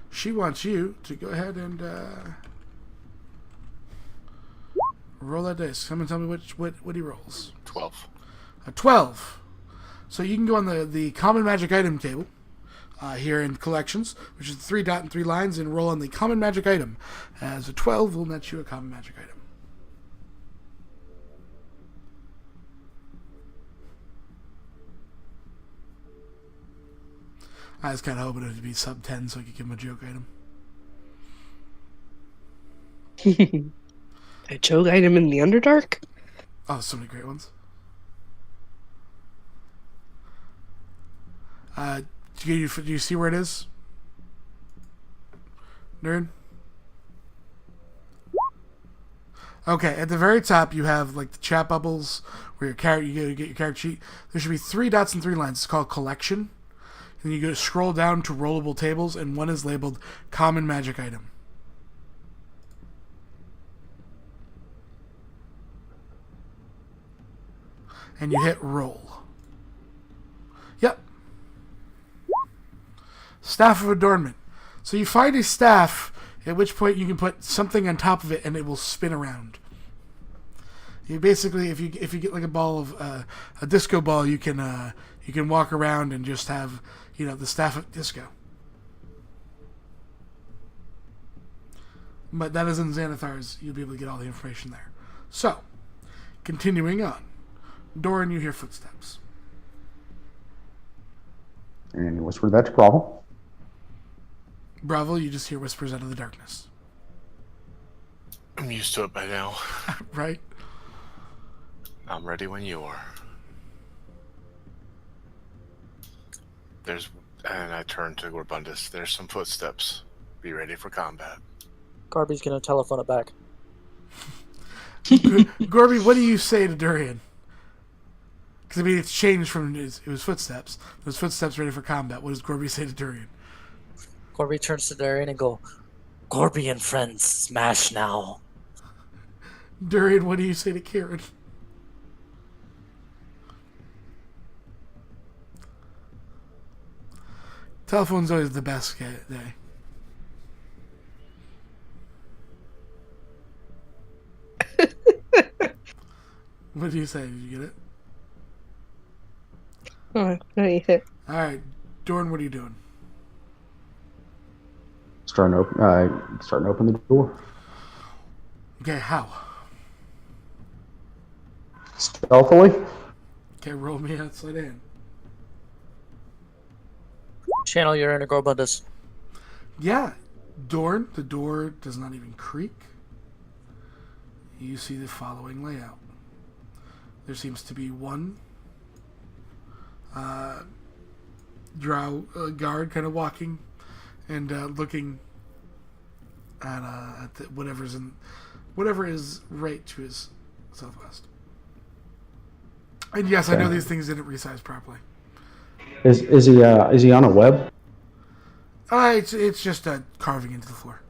she wants you to go ahead and roll that dice. Come and tell me what he rolls. 12. A 12. So you can go on the common magic item table here in collections, which is 3 dot and 3 lines, and roll on the common magic item. As a 12 will net you a common magic item. I was kind of hoping it would be sub 10 so I could give him a joke item. A joke item in the Underdark? Oh, so many great ones. Do you see where it is? Nerd? Okay, at the very top you have like the chat bubbles where your character, you get your character sheet. There should be 3 dots and 3 lines. It's called collection. And you go scroll down to rollable tables, and one is labeled common magic item. And you hit roll. Yep. Staff of Adornment. So you find a staff, at which point you can put something on top of it and it will spin around. You basically, if you get like a ball of a disco ball, you can walk around and just have, you know, the staff of disco. But that is in Xanathar's. You'll be able to get all the information there. So, continuing on. Doran, you hear footsteps. And you whisper, that's Bravo. Bravo, you just hear whispers out of the darkness. I'm used to it by now. Right? I'm ready when you are. And I turn to Gorbundus. There's some footsteps. Be ready for combat. Garby's gonna telephone it back. Gorby, what do you say to Durian? Because, I mean, it's changed from it was footsteps. Those footsteps ready for combat. What does Gorby say to Durian? Gorby turns to Darian and go, Gorby and friends, smash now. Durian, what do you say to Kieran? Telephone's always the best day. What do you say? Did you get it? Oh, no, you hit. Alright, Doran, what are you doing? Starting to open the door. Okay, how? Stealthily. Okay, roll me outside in. Channel your inner Gorbundus. Yeah, Doran, the door does not even creak. You see the following layout. There seems to be one drow guard kind of walking and looking at whatever is right to his southwest. And yes, I know these things didn't resize properly. Is he on a web? It's just carving into the floor.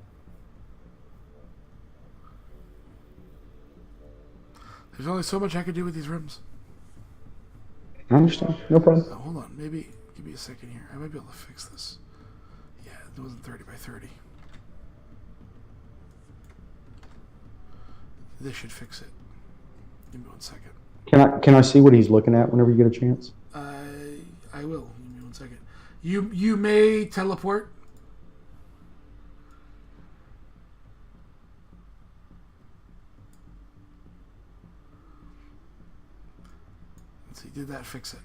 There's only so much I could do with these rooms. I understand. No problem. Oh, hold on, maybe give me a second here. I might be able to fix this. Yeah, it wasn't 30 by 30. This should fix it. Give me 1 second. Can I see what he's looking at whenever you get a chance? I will. Give me 1 second. You may teleport. Let's see. Did that fix it?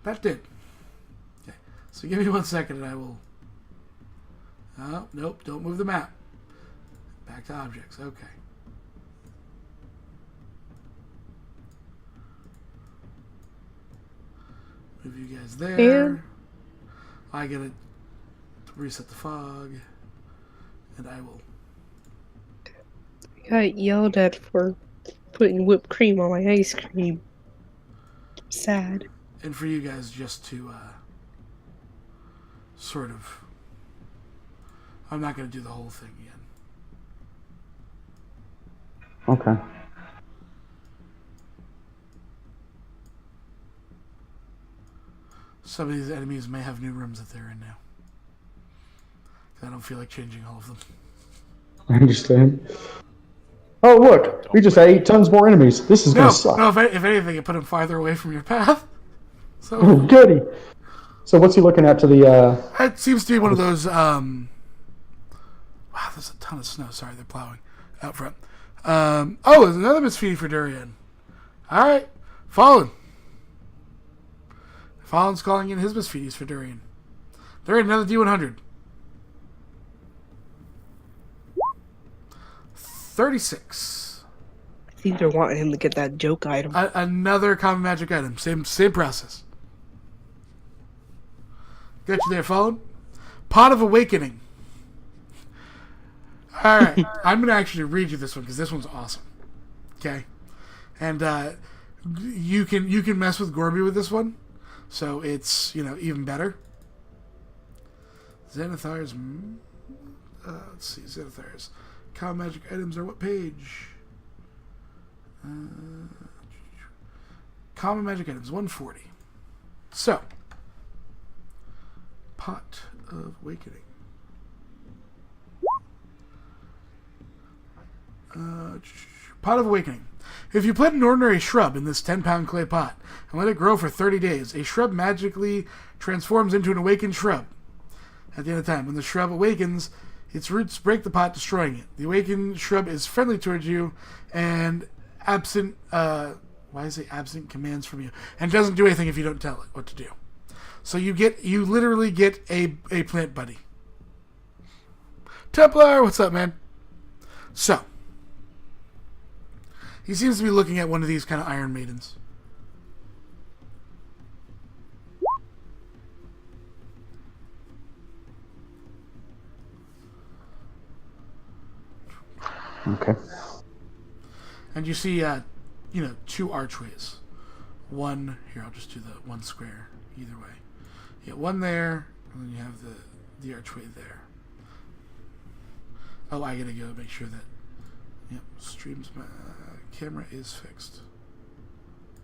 That did. Okay. So give me 1 second and I will. Oh, nope. Don't move the map. Back to objects. Okay. Move you guys there. Yeah. I gotta reset the fog. And I will. I got yelled at for putting whipped cream on my ice cream. Sad. And for you guys just to sort of. I'm not gonna do the whole thing again. Okay. some of these enemies may have new rooms that they're in now. I don't feel like changing all of them. I understand. Oh, look. We just had 8 tons more enemies. This is going No, to suck. no. If anything, it put him farther away from your path. So Oh, goody. So what's he looking at to the... it seems to be one of those. Wow, there's a ton of snow. Sorry, they're plowing out front. Oh, there's another misfeeding for Durian. All right, Fallen. Fallen's calling in his misfeedies for Durian. Durian, another D100. 36. I think they're wanting him to get that joke item. Another common magic item. Same process. Got you there, Fallen. Pot of Awakening. All right, I'm gonna actually read you this one because this one's awesome. Okay, and you can mess with Gorby with this one, so it's even better. Xanathar's. Let's see, Xanathar's common magic items are what page? Common magic items 140. So, Pot of Awakening. Pot of Awakening. If you plant an ordinary shrub in this 10-pound clay pot and let it grow for 30 days, a shrub magically transforms into an awakened shrub. At the end of time, when the shrub awakens, its roots break the pot, destroying it. The awakened shrub is friendly towards you and absent. Absent commands from you, and doesn't do anything if you don't tell it what to do. So you literally get a plant buddy. Templar, what's up, man? So he seems to be looking at one of these kind of Iron Maidens. Okay. And you see, 2 archways. One here. I'll just do the one square either way. Yeah, one there, and then you have the archway there. Oh, I gotta go make sure that. Yep, streams. My camera is fixed.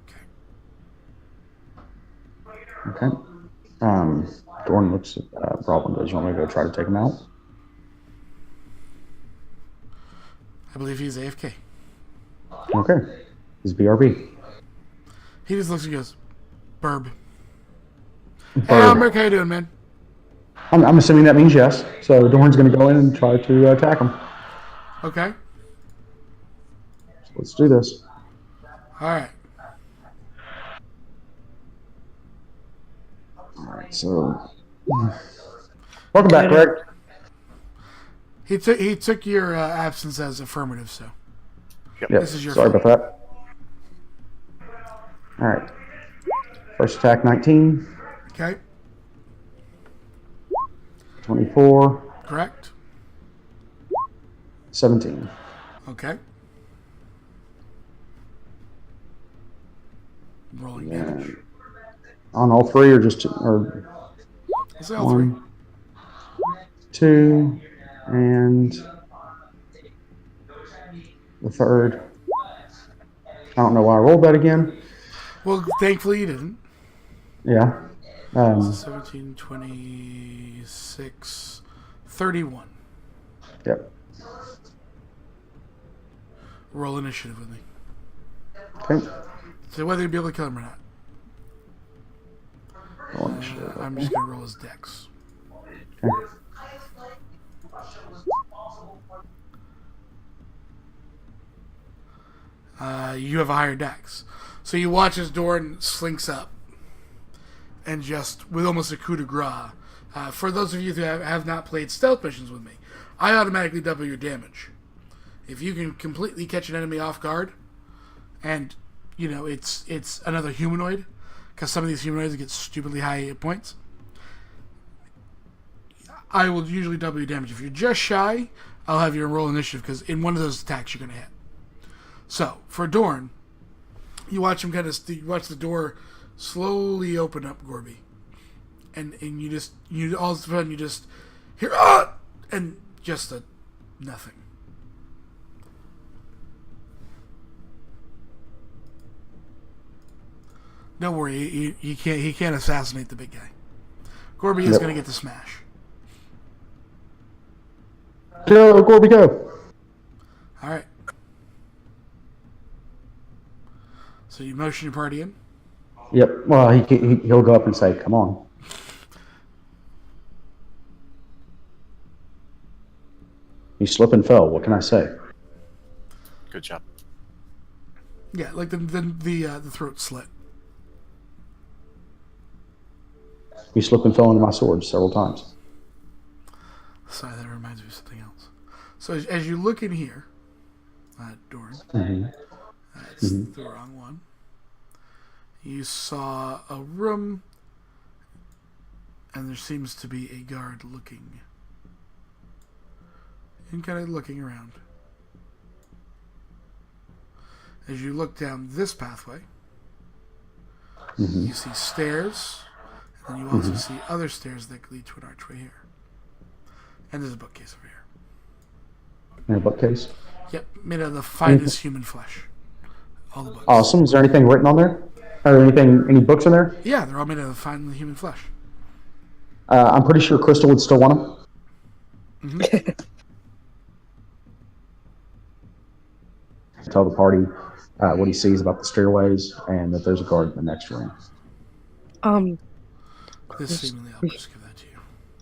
Okay. Okay. Dorn looks at problem. Does you want me to go try to take him out? I believe he's AFK. Okay. He's BRB. He just looks and goes, "Burb." Burb. Hey, Almeric, how you doing, man? I'm assuming that means yes. So Dorn's going to go in and try to attack him. Okay. So let's do this. All right. All right. So welcome back, Greg. He took your absence as affirmative, so. Yep. This is your Sorry fault. about that. All right. First attack 19. Okay. 24. Correct. 17. Okay. Rolling And damage. on all 3 or just 2? Or Let's say all 3. 1, 2, and the 3rd. I don't know why I rolled that again. Well, thankfully you didn't. Yeah. 17, 26, 31. Yep. Roll initiative with me. Okay. So whether you'll be able to kill him or not. Roll initiative. I'm just going to roll his dex. Okay. You have a higher dex. So you watch as Dorn slinks up. And just, with almost a coup de grace. For those of you who have not played stealth missions with me, I automatically double your damage. If you can completely catch an enemy off guard, and, it's another humanoid, because some of these humanoids get stupidly high hit points, I will usually double your damage. If you're just shy, I'll have you roll initiative, because in one of those attacks you're going to hit. So, for Dorn, you watch him watch the door slowly open up, Gorby. And you all of a sudden you just hear, "Ah!" and just a nothing. Don't worry, he can't assassinate the big guy. Gorby is Yep. going to get the smash. Go, Gorby, go. All right. So you motion your party in. Yep. Well, he'll go up and say, "Come on." You slip and fell. What can I say? Good job. Yeah, like the throat slit. You slip and fell into my sword several times. Sorry, that reminds me of something else. So as you look in here, Doran, that's the wrong one. You saw a room, and there seems to be a guard looking, and kind of looking around. As you look down this pathway, you see stairs, and then you also see other stairs that lead to an archway here. And there's a bookcase over here. In a bookcase. Yep, made out of the finest human flesh. All the books. Awesome. Is there anything written on there? Or any books in there? Yeah, they're all made out of fine human flesh. I'm pretty sure Crystal would still want them. Tell the party what he sees about the stairways and that there's a guard in the next room. This seemingly I'll just give that to you.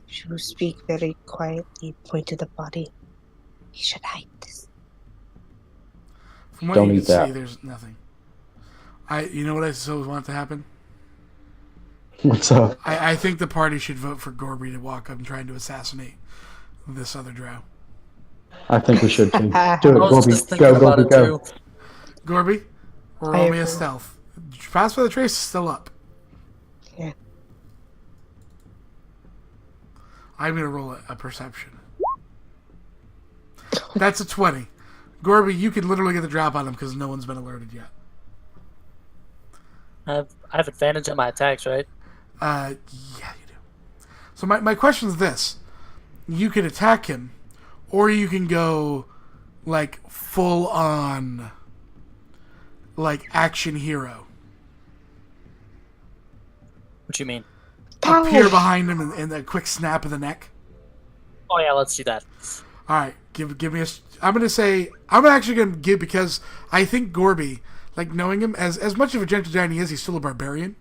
She will speak very quietly, point to the body. You should hide this. From what Don't you eat can that. see, there's nothing. You know what I so want to happen? What's up? I think the party should vote for Gorby to walk up and trying to assassinate this other drow. I think we should too. Do it, I was Gorby. just thinking Go, about Gorby, it go. too. Gorby, roll me a agree. stealth. Pass by the trace is still up. Yeah. I'm going to roll a perception. That's a 20. Gorby, you can literally get the drop on him because no one's been alerted yet. I have advantage on my attacks, right? Yeah, you do. So my question is this. You can attack him, or you can go, like, full on, like, action hero. What you mean? Appear behind him and a quick snap of the neck. Oh yeah, let's do that. All right, give me a. I'm actually gonna give because I think Gorby, like knowing him as much of a gentle giant he is, he's still a barbarian.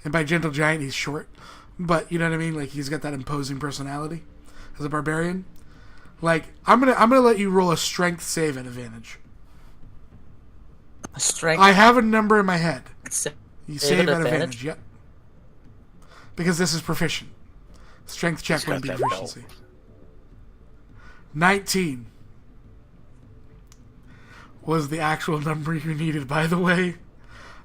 And by gentle giant, he's short, but you know what I mean. Like he's got that imposing personality as a barbarian. Like I'm gonna let you roll a strength save at advantage. A strength. I have a number in my head. Save You save at at advantage, advantage? yep. Because this is proficient. Strength check He's wouldn't be got that proficiency. 19 was the actual number you needed, by the way.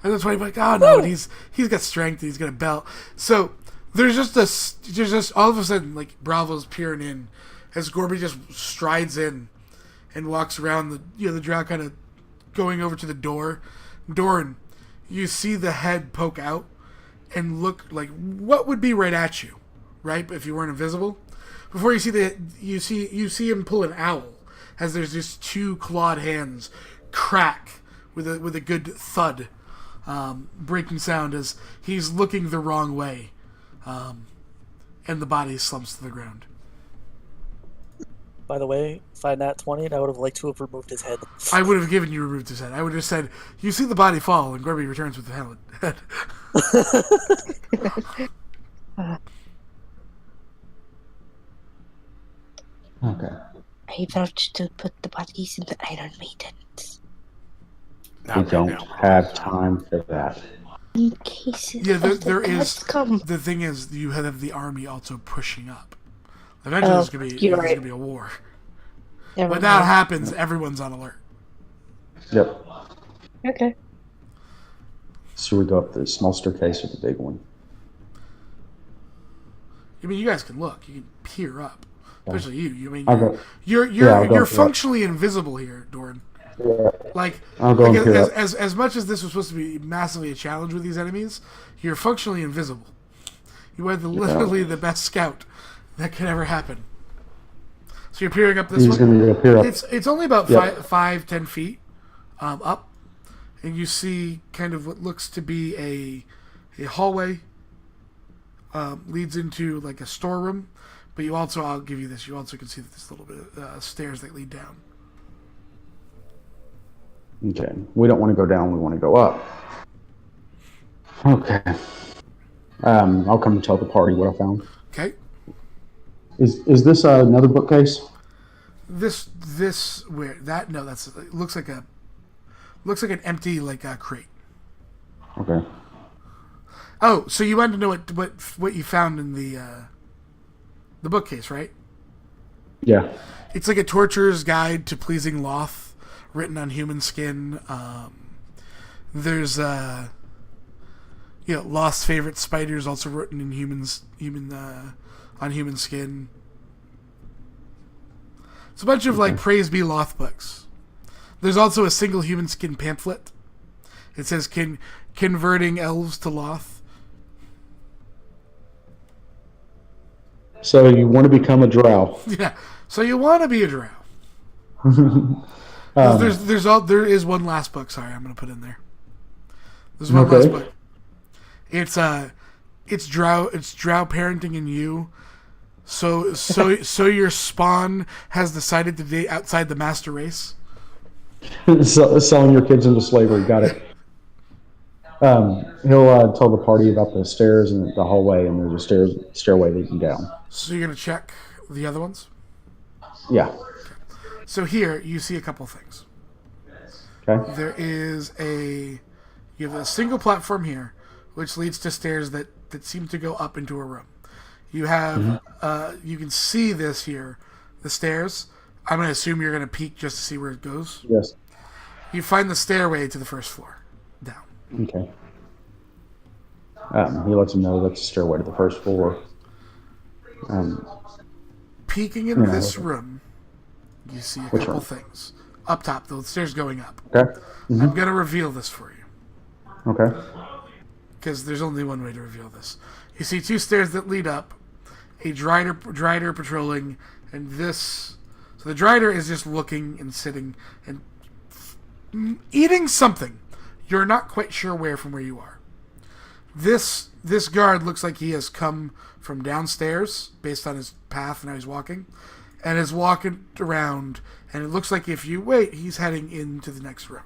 And that's why I'm like, oh no, and he's got strength, and he's got a belt. So there's just all of a sudden like Bravo's peering in as Gorby just strides in and walks around the drow kind of going over to the door. Doran, you see the head poke out and look like what would be right at you, right? If you weren't invisible. Before you see him pull an owl as there's just two clawed hands crack with a good thud, breaking sound as he's looking the wrong way, and the body slumps to the ground. By the way, if I nat 20, I would have liked to have removed his head. I would have given you removed his head. I would have said, "You see the body fall," and Gorby returns with the head. Okay. I vouch to put the bodies in the Iron Maidens. Not We right don't now. have time for that. In cases Yeah, of the there gods is. come. The thing is, you have the army also pushing up. Eventually, Oh, there's you're gonna right. be a war. Never When that mind. happens, everyone's on alert. Yep. Okay. So we go up the small staircase or the big one. I mean, you guys can look. You can peer up. Especially you. I mean, I'll go. you're I'll go you're for it. functionally invisible here, Doran. Yeah. Like, I'll go and peer up. as much as this was supposed to be massively a challenge with these enemies, you're functionally invisible. You are literally the best scout that could ever happen. So you're peering up this He's one. going to appear up. It's only about Yep. 5-10 feet up. and you see kind of what looks to be a hallway. Leads into like a storeroom, but you also, I'll give you this, you also can see that there's a little bit of stairs that lead down. Okay. We don't want to go down. We want to go up. Okay. I'll come and tell the party what I found. Okay. Is this another bookcase? This where that no, that's it looks like an empty like a crate. Okay. Oh, so you wanted to know what you found in the bookcase, right? Yeah. It's like a torturer's guide to pleasing Loth, written on human skin. There's Loth's favorite spiders, also written in on human skin. It's a bunch of like Praise Be Loth books. There's also a single human skin pamphlet. It says converting elves to Loth. So you want to become a drow? Yeah. So you want to be a drow. There is one last book. Sorry, I'm going to put in there. There's one last book. It's drow parenting in you. So your spawn has decided to date outside the master race. Selling your kids into slavery. Got it. He'll tell the party about the stairs and the hallway, and there's a stairway leading down. So you're gonna check the other ones. Yeah. So here you see a couple things. Okay. There is you have a single platform here, which leads to stairs that seem to go up into a room. You have you can see this here, the stairs. I'm gonna assume you're gonna peek just to see where it goes. Yes. You find the stairway to the first floor, down. Okay. He lets him know that's the stairway to the first floor. Peeking in this room, you see a couple things. Up top, the stairs going up. Okay. Mm-hmm. I'm going to reveal this for you. Okay. Because there's only one way to reveal this. You see two stairs that lead up, a Drider patrolling, and this... So the Drider is just looking and sitting and eating something. You're not quite sure where from where you are. This guard looks like he has come from downstairs based on his path and how he's walking, and is walking around, and it looks like if you wait, he's heading into the next room.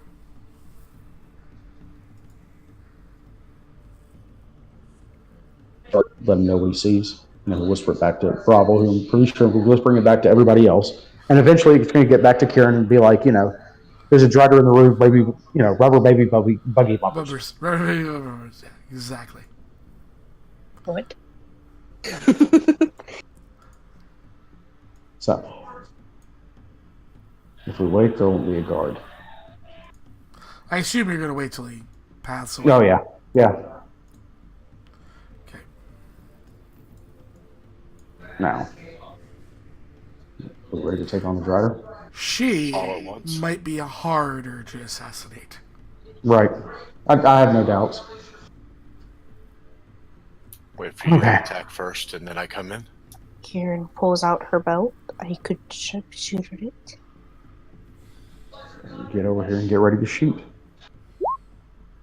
Let him know what he sees, and then whisper it back to Bravo, who I'm pretty sure will whispering it back to everybody else. And eventually it's going to get back to Kieran and be like, there's a driver in the room, baby, rubber baby buggy bumpers. Rubber baby bumpers. Yeah, exactly. What? So, if we wait, there won't be a guard. I assume you're going to wait till he passes away. Oh, yeah. Yeah. Okay. Now, we're ready to take on the driver? She All at once. might be harder to assassinate. Right. I have no doubts. Wait for you Okay. to attack first, and then I come in. Kieran pulls out her belt. I could shoot at it. Get over here and get ready to shoot.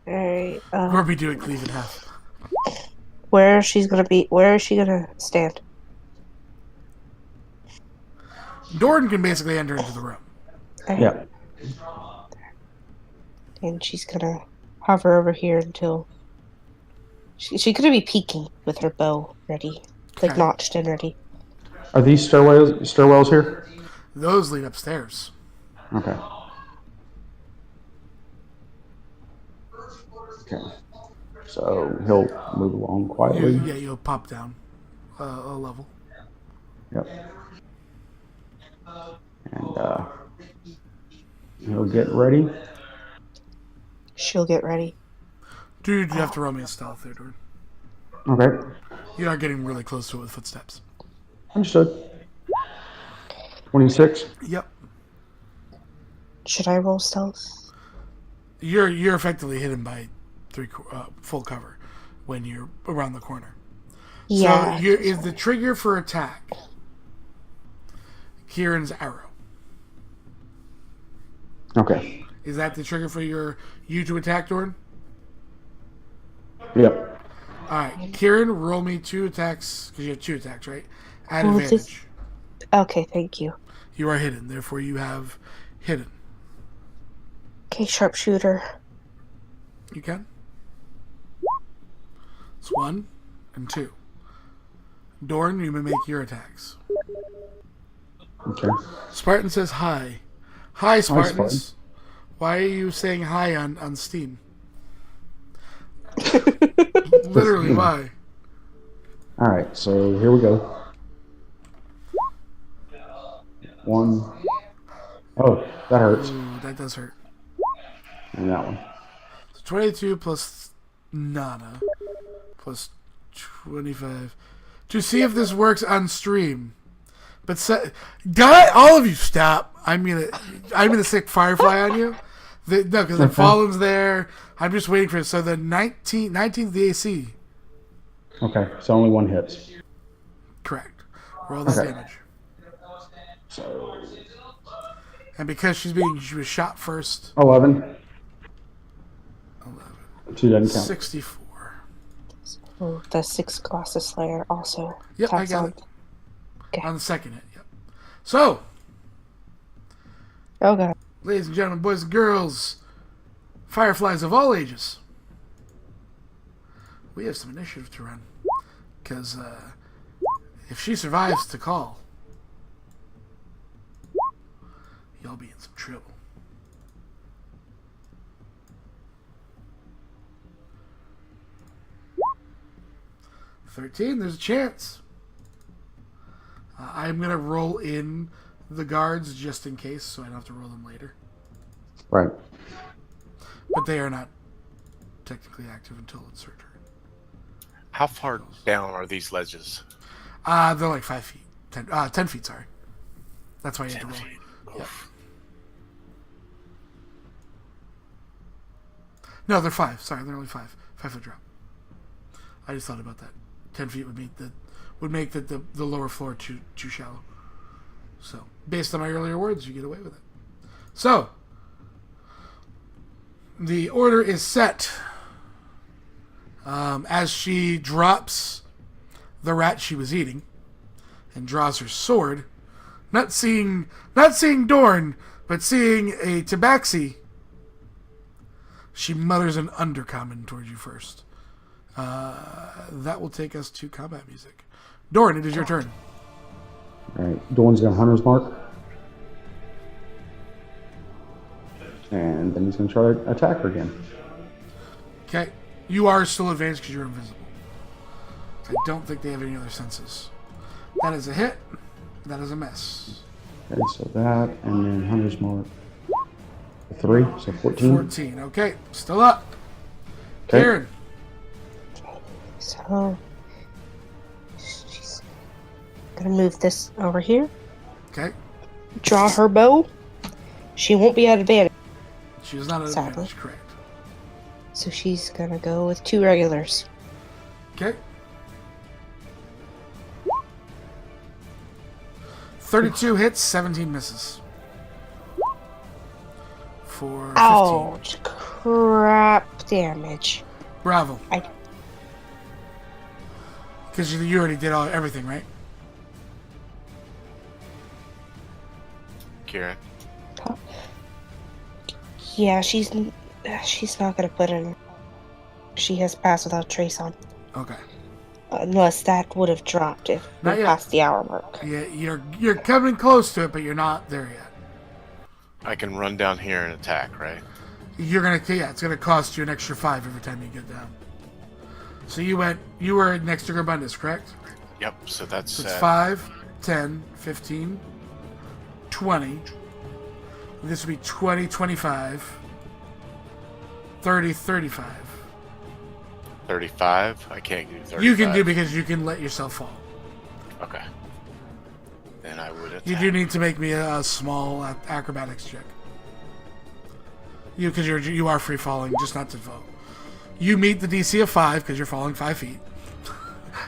Alright, Or be doing cleave in half. where is she gonna stand? Doran can basically enter into the room. Yeah. And she's gonna hover over here until she's gonna be peeking with her bow ready, like Okay. notched and ready. Are these stairwells here? Those lead upstairs. Okay. Okay. So he'll move along quietly. You'll pop down a level. Yep. And he'll get ready. She'll get ready. Dude, you have to roll me a stealth there, Doran. Okay. You're not getting really close to it with footsteps. Understood. 26. Yep. Should I roll stealth? You're effectively hidden by full cover when you're around the corner. Yeah. So is the trigger for attack Kieran's arrow. Okay. Is that the trigger for you to attack, Dorn? Yep. Alright, Kieran, roll me 2 attacks, because you have 2 attacks, right? At Oh, advantage. Okay, thank you. You are hidden, therefore you have hidden. Okay, sharpshooter. You can? It's 1 and 2. Dorn, you may make your attacks. Okay. Spartan says hi. Hi, Spartans. Spartan. Why are you saying hi on Steam? Literally, why? All right. So here we go. 1. Oh, that hurts. Ooh, that does hurt. And that one. So 22 plus Nana plus 25 to see if this works on stream. But God, all of you stop. I'm gonna stick Firefly on you. No, because the Fallen's there. I'm just waiting for it. So the 19th the AC. Okay. So only 1 hits. Correct. Roll that Okay. damage. So And because she was shot first, 11. 11. 2 doesn't count. 64. Oh, the 6 Colossus Slayer also. Yep, I taps got on. it. Okay. On the second hit, yep. So, Oh god. ladies and gentlemen, boys and girls, Fireflies of all ages, we have some initiative to run. Because if she survives to call, y'all be in some trouble. $13, there's a chance. I'm going to roll in the guards just in case, so I don't have to roll them later. Right. But they are not technically active until it's her turn. How far down are these ledges? They're like 5 feet. 10 feet, sorry. That's why you have to 10 roll. feet. Yep. Oof. No, they're 5. Sorry, they're only 5. 5-foot drop. I just thought about that. 10 feet would make the lower floor too shallow. So, based on my earlier words, you get away with it. So, the order is set. As she drops the rat she was eating and draws her sword, not seeing Dorn, but seeing a tabaxi, she mutters an undercommon towards you first. That will take us to combat music. Dorn, it is your turn. All right. Dorn's got Hunter's Mark. And then he's going to try to attack her again. Okay. You are still advanced because you're invisible. I don't think they have any other senses. That is a hit. That is a miss. Okay, so that, and then Hunter's Mark. 3, so 14. 14. Okay. Still up. Okay. Kieran. So she's gonna move this over here. Okay. Draw her bow. She won't be at advantage, She is not at Sadly. advantage, correct. so she's gonna go with 2 regulars. Okay. 32 hits, 17 misses. For 15. Ouch! Crap damage. Bravo. I- Because you already did everything, right? Kieran. Yeah, she's not gonna put in. She has Pass Without Trace on, Okay. unless that would have dropped if Not we yet. passed the hour mark. Yeah, you're coming close to it, but you're not there yet. I can run down here and attack, right? It's gonna cost you an extra 5 every time you get down. So you were next to Garbundus, correct? Yep, so that's So it's at 5, 10, 15, 20. This would be 20, 25, 30, 35. 35. I can't do 35. You can do because you can let yourself fall. Okay. Then I would attack. You do need to make me a small acrobatics check. Because you are free falling, just not to fall. You meet the DC of 5 because you're falling 5 feet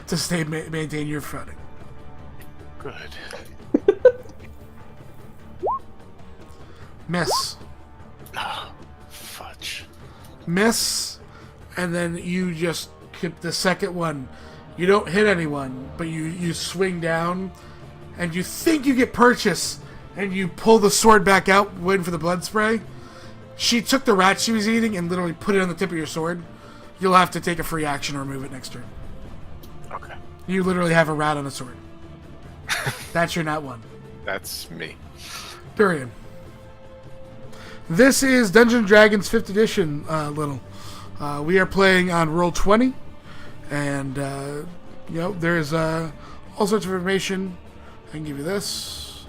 to maintain your footing. Good. Miss. No. miss, and then you just hit the second one. You don't hit anyone, but you swing down, and you think you get purchase, and you pull the sword back out, waiting for the blood spray. She took the rat she was eating and literally put it on the tip of your sword. You'll have to take a free action or remove it next turn. Okay. You literally have a rat on a sword. That's your nat 1. That's me. Durian. This is Dungeons & Dragons 5th edition, Little. We are playing on Roll20, and, there's all sorts of information. I can give you this.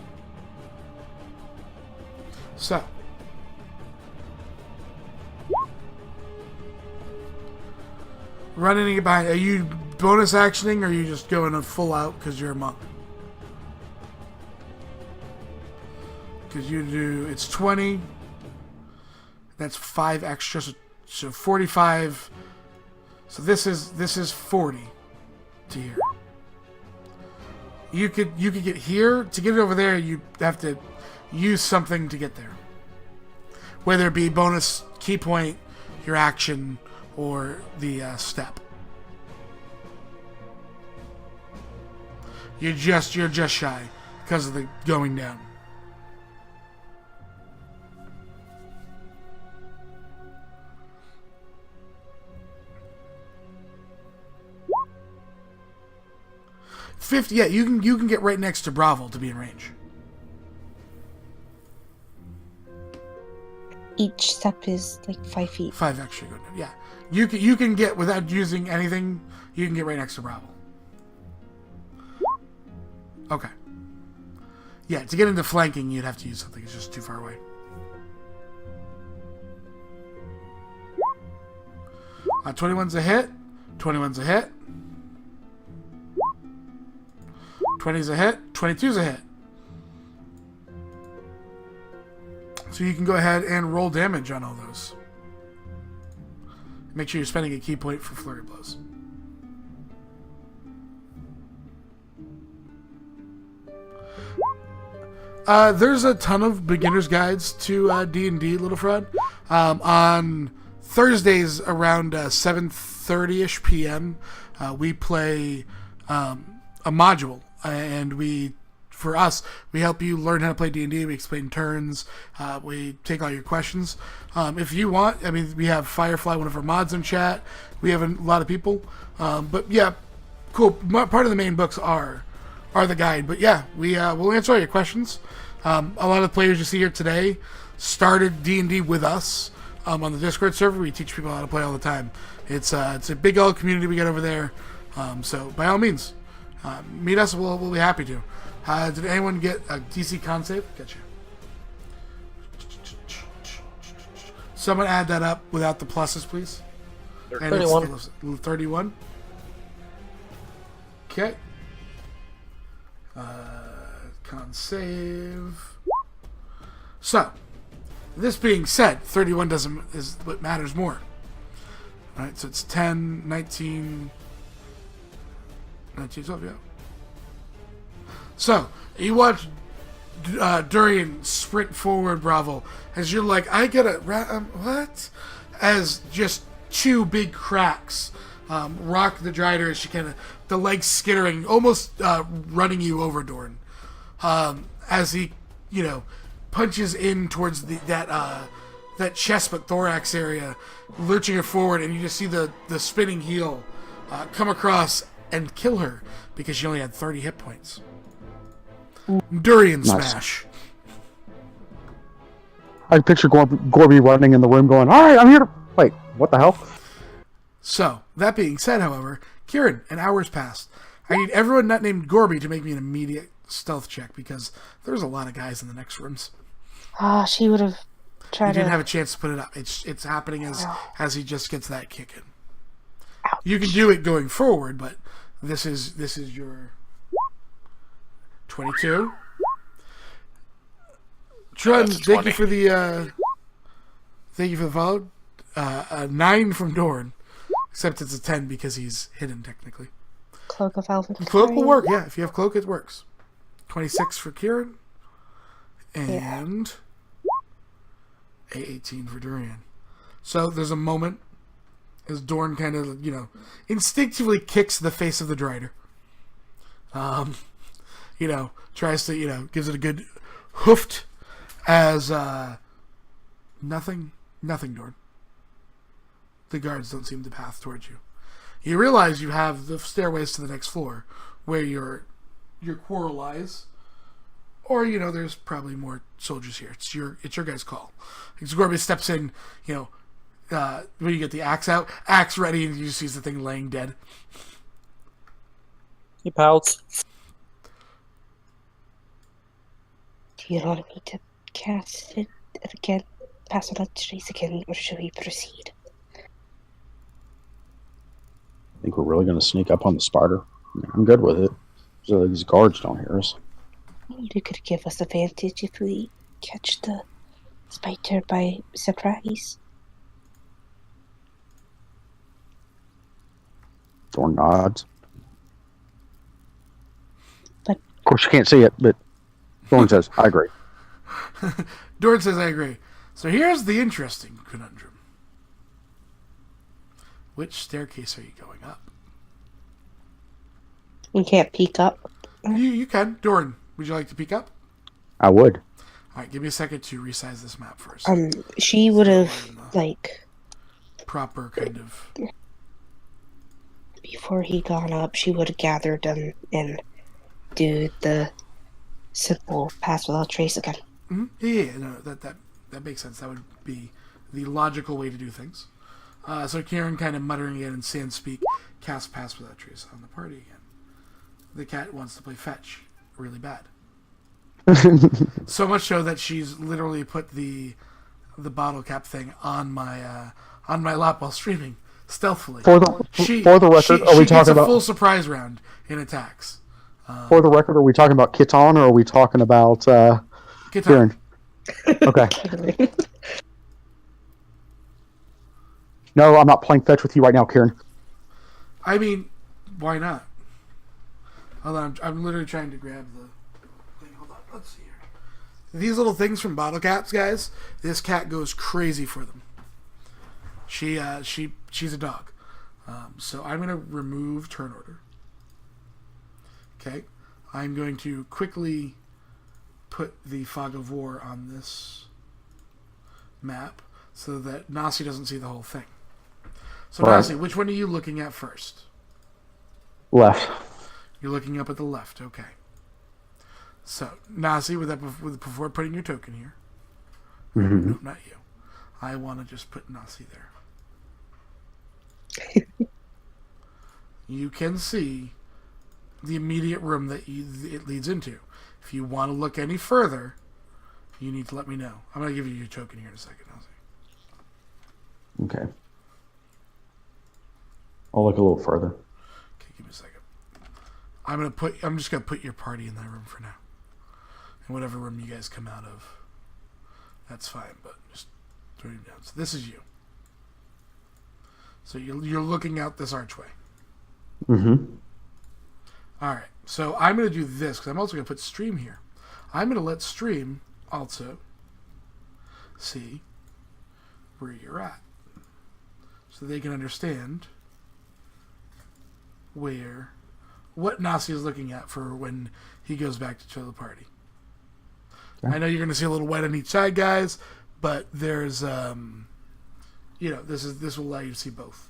So. Running it behind. Are you bonus actioning, or are you just going full out because you're a monk? Because you do, it's 20. That's 5 extra, so 45. So this is 40 to here. You could get here. To get it over there, you have to use something to get there. Whether it be bonus key point, your action, or the step. You're just shy because of the going down. Yeah, you can get right next to Bravo to be in range. Each step is like 5 feet. 5 extra. Yeah, you can get without using anything. You can get right next to Bravo. Okay. Yeah, to get into flanking, you'd have to use something. It's just too far away. 21's a hit. 21's a hit. 20's a hit. 22's a hit. So you can go ahead and roll damage on all those. Make sure you're spending a key point for flurry blows. There's a ton of beginner's guides to D&D, Little Fraud. On Thursdays around 7:30ish p.m., we play a module, and we help you learn how to play D&D. We explain turns. We take all your questions. If you want, we have Firefly, one of our mods, in chat. We have a lot of people. But yeah, cool. Part of the main books are the guide. But yeah, we'll answer all your questions. A lot of the players you see here today started D&D with us on the Discord server. We teach people how to play all the time. It's a big old community we got over there. So by all means, meet us. We'll be happy to. Did anyone get a DC con save? Gotcha. Someone add that up without the pluses, please. 31. 31. Okay. Con save. So, this being said, 31 is what matters more. Alright, so it's 10, 19, 12, yeah. So, you watch Durian sprint forward, Bravo, as you're like, I gotta, what? As just 2 big cracks rock the Drider as she the legs skittering, almost running you over, Dorn. As he, punches in towards that chest but thorax area, lurching her forward, and you just see the spinning heel come across and kill her because she only had 30 hit points. Durian Nice. smash. I picture Gorby running in the room going, all right, I'm here to... Wait, what the hell? So, that being said, however, Kieran, an hour's passed. I need everyone not named Gorby to make me an immediate stealth check because there's a lot of guys in the next rooms. She would have You tried didn't to. have a chance to put it up. It's happening as he just gets that kick in. You can do it going forward, but this is your 22. Trun, That's a thank 20. you for the follow. A 9 from Dorn, except it's a 10 because he's hidden technically. Cloak of Elven Cloak will Fire. work, yeah. If you have Cloak, it works. 26 for Kieran. And a 18 for Durian. So there's a moment as Dorn kind of, instinctively kicks the face of the Drider. Tries to, gives it a good hoofed as nothing, Dorn. The guards don't seem to path towards you. You realize you have the stairways to the next floor where your quarrel lies. Or, there's probably more soldiers here. It's your guys' call. Gorby steps in, when you get the axe out, axe ready, and you see the thing laying dead. He pouts. Do you want me to cast it again? Pass it on to Trace again, or should we proceed? I think we're really going to sneak up on the Sparta. I'm good with it. So these guards don't hear us. You could give us advantage if we catch the spider by surprise. Thorn nods. But of course, you can't see it, but Thorn says, I agree. Dorn says, I agree. So here's the interesting conundrum. Which staircase are you going up? we can't peek up. You can. Dorn, would you like to peek up? I would. Alright, give me a second to resize this map first. She would have, Proper kind of... before he gone up, she would have gathered them and do the simple pass without trace again. Mm-hmm. Yeah, no, that makes sense. That would be the logical way to do things. So Kieran, kind of muttering again in sand speak, casts Pass Without Trace on the party again. The cat wants to play fetch really bad. So much so that she's literally put the bottle cap thing on my lap while streaming stealthily. For the record, are we talking about a full surprise round in attacks? For the record, are we talking about Kitan or are we talking about Kieran? Okay. No, I'm not playing fetch with you right now, Kieran. I mean, why not? Hold on, I'm literally trying to grab the thing. Hold on, let's see here. These little things from bottle caps, guys. This cat goes crazy for them. She's a dog. So I'm gonna remove turn order. Okay, I'm going to quickly put the Fog of War on this map so that Nasi doesn't see the whole thing. So Right. Nasi, which one are you looking at first? Left. You're looking up at the left, okay. So, Nasi, before putting your token here. Mm-hmm. No, not you. I want to just put Nasi there. You can see the immediate room that it leads into. If you want to look any further, you need to let me know. I'm going to give you your token here in a second, Nasi. Okay. I'll look a little further. Okay, give me a second. I'm just gonna put your party in that room for now. And whatever room you guys come out of, that's fine. But just throw you down. So this is you. So you're looking out this archway. Mm-hmm. All right. So I'm gonna do this because I'm also gonna put stream here. I'm gonna let stream also see where you're at, so they can understand what Nasi is looking at for when he goes back to the party. Okay. I know you're going to see a little wet on each side, guys, but there's, this will allow you to see both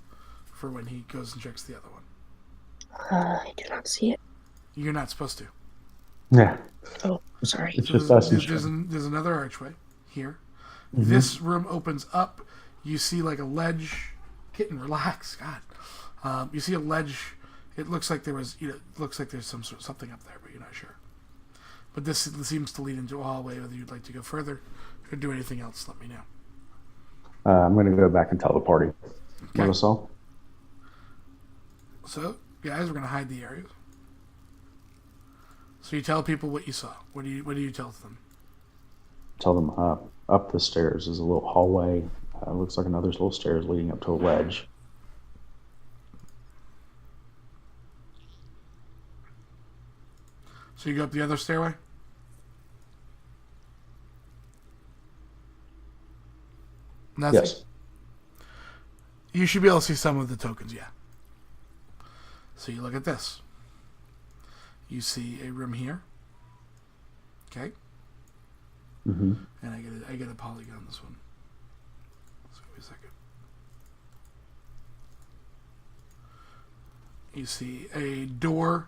for when he goes and checks the other one. I do not see it. You're not supposed to. Yeah. Oh, sorry. It's So just us. there's another archway here. Mm-hmm. This room opens up. You see like a ledge. Kitten, relax. God. You see a ledge. It looks like there's something up there, but you're not sure. But this seems to lead into a hallway. Whether you'd like to go further or do anything else, let me know. I'm going to go back and tell the party what I saw. So, guys, we're going to hide the areas. So you tell people what you saw. What do you tell them? Tell them up the stairs is a little hallway. Looks like another little stairs leading up to a ledge. So you go up the other stairway? Nothing? Yes. You should be able to see some of the tokens, yeah. So you look at this. You see a room here. Okay? Mm-hmm. And I get a polygon on this one. So give me a second. You see a door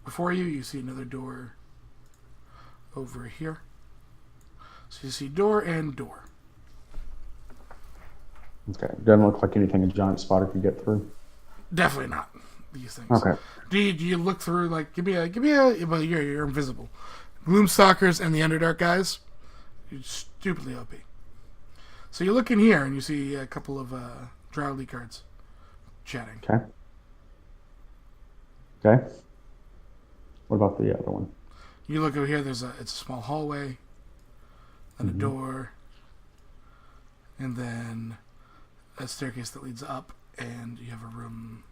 before you. You see another door over here. So you see door and door. Okay. Doesn't look like anything a giant spider could get through. Definitely not these things. Okay. Do you look through, like, give me a well, you're invisible. Gloomstalkers and the Underdark guys, you're stupidly OP. So you look in here and you see a couple of Drow cards chatting. Okay. Okay. What about the other one? You look over here. It's a small hallway, and a door, and then a staircase that leads up, and you have a room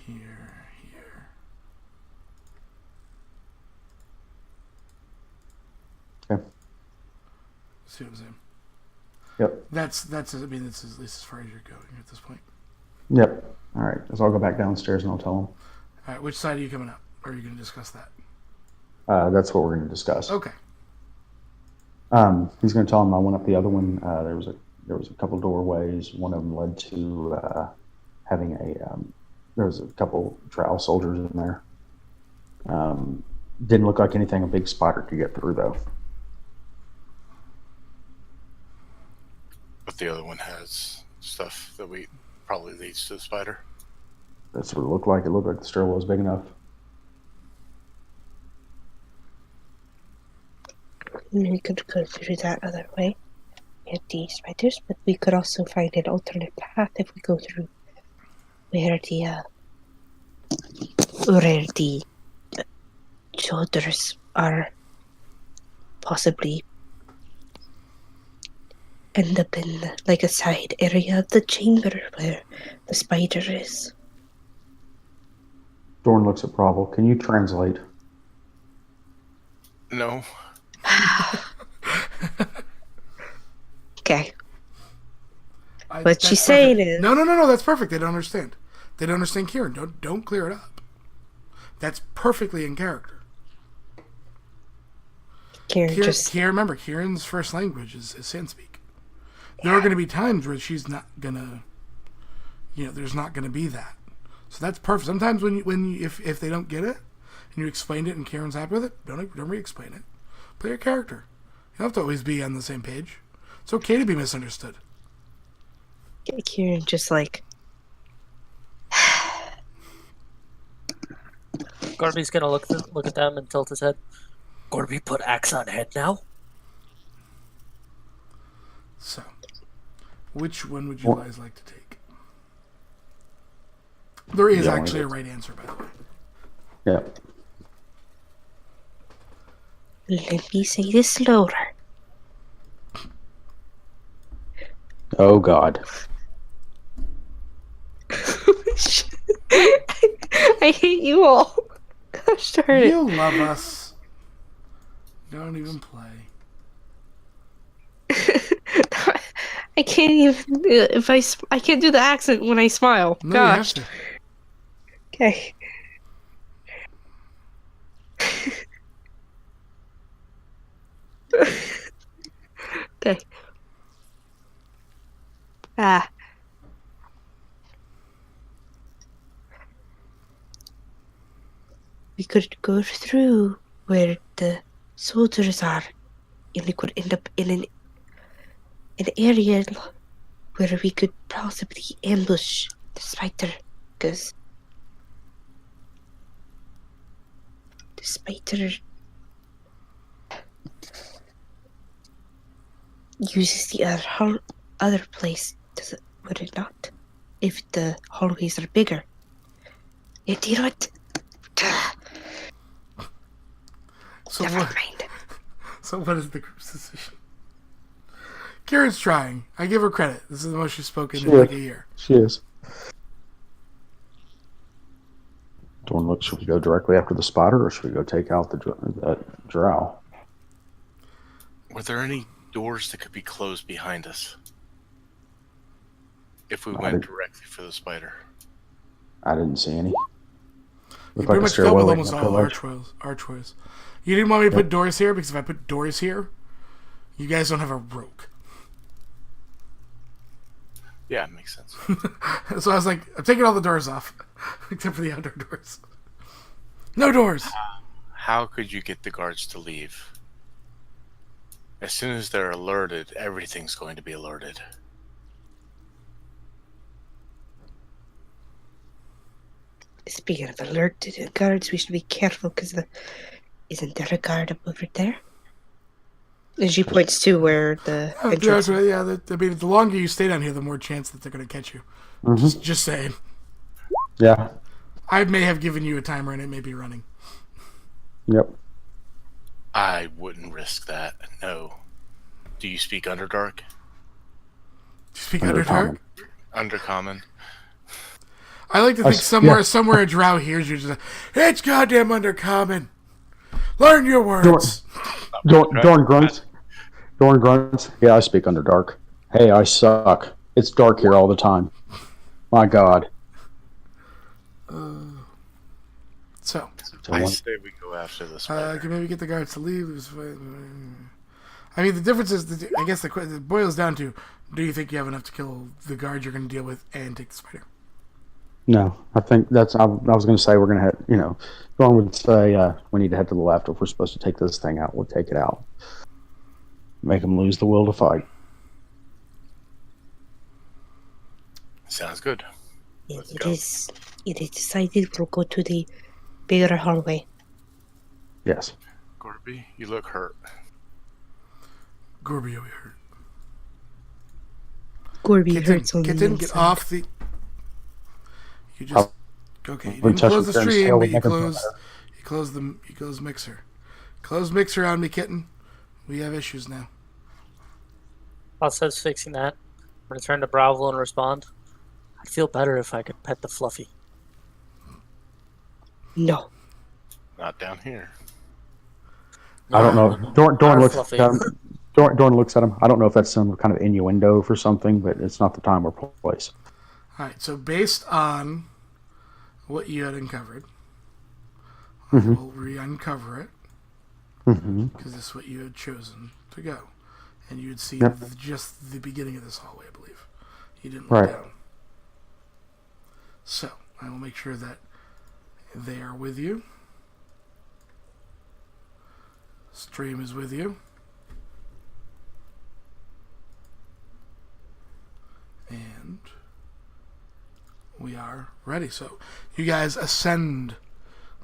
here. Okay. See what I'm saying? Yep. That's. I mean, it's at least as far as you're going at this point. Yep. All right. So I'll go back downstairs and I'll tell him. All right. Which side are you coming up? Or are you going to discuss that? That's what we're going to discuss. Okay. He's going to tell him I went up the other one. There was a couple doorways. One of them led to having there was a couple Drow soldiers in there. Didn't look like anything a big spider could get through, though. But the other one has stuff that probably leads to the spider. That's what it looked like. It looked like the stairwell was big enough. We could go through that other way at the spiders, but we could also find an alternate path if we go through where the shoulders are, possibly end up in like a side area of the chamber where the spider is. Dorn looks at Bravo. Can you translate? No. Okay. What That's she's saying perfect. is No. That's perfect. They don't understand. They don't understand Kieran. Don't clear it up. That's perfectly in character. Remember, Kieran's first language is Sandspeak. There are going to be times where she's not gonna, there's not going to be that. So that's perfect. Sometimes if they don't get it and you explained it and Kieran's happy with it, don't re-explain it. Play your character. You don't have to always be on the same page. It's okay to be misunderstood. Kieran just like Gorby's gonna look at them and tilt his head. Gorby put axe on head now? So, which one would you guys like to take? There is actually a right answer, by the way. Yeah. let me say this slower. Oh, God. I hate you all. Gosh darn it. You love us. Don't even play. I can't even I can't do the accent when I smile. No, Gosh. you have to. Okay. Okay. We could go through where the soldiers are, and we could end up in an area where we could possibly ambush the spider, because the spider uses the other place, does it? Would it not? If the hallways are bigger. Yeah, do you know what? So Never what? mind. So what is the group's decision? Kieran's trying. I give her credit. This is the most she's spoken in like a year. She is. Dorn looks, should we go directly after the spider, or should we go take out the drow? Were there any doors that could be closed behind us? if we I went did- directly for the spider. I didn't see any. You Looked pretty a much dealt stairwell with leading almost up to all a ledge. archways. You didn't want me to Yep. put doors here because if I put doors here, you guys don't have a rogue. Yeah, makes sense. So I was like, I'm taking all the doors off, except for the outdoor doors. No doors. How could you get the guards to leave? As soon as they're alerted, everything's going to be alerted. Speaking of alerted guards, we should be careful because isn't there a guard up over there? And she points to where the Yeah, entrance. I mean, the longer you stay down here, the more chance that they're going to catch you. Mhm. Just saying. Yeah. I may have given you a timer and it may be running. Yep. I wouldn't risk that. No. Do you speak Underdark? Do you speak Undercommon. Underdark? Undercommon? I like to think yeah. somewhere a drow hears you just like, it's goddamn Undercommon. Learn your words. Dorn grunts. Dorn grunts. Yeah, I speak Underdark. Hey, I suck. It's dark here all the time. My God. So, So I one- say we go after the spider. can maybe get the guards to leave. I mean, the difference is, I guess it boils down to, do you think you have enough to kill the guard you're going to deal with and take the spider? No, I think that's. I was going to say we're going to head. Dorn would say we need to head to the left if we're supposed to take this thing out. We'll take it out. Make them lose the will to fight. Sounds good. Yes, Let's go. it is decided we'll go to the bigger hallway. Yes. Gorby, you look hurt. Gorby over here. Gorby Kitten, hurts on the get inside. off the... You just... Okay, you When didn't touching close the Finn's stream, tail, but we make him feel you closed Mixer. Close Mixer on me, Kitten. We have issues now. While says fixing that, I'm gonna turn to Bravo and respond. I'd feel better if I could pet the Fluffy. No. Not down here. I don't know. Dorn Our looks Fluffy. at him. Dorn looks at him. I don't know if that's some kind of innuendo for something, but it's not the time or place. Alright, so based on what you had uncovered, Mhm. we'll re-uncover it, Mm-hmm. because this is what you had chosen to go. And you had seen Yep. just the beginning of this hallway, I believe. You didn't look Right. down. So, I will make sure that they are with you. Stream is with you. And we are ready. So, you guys ascend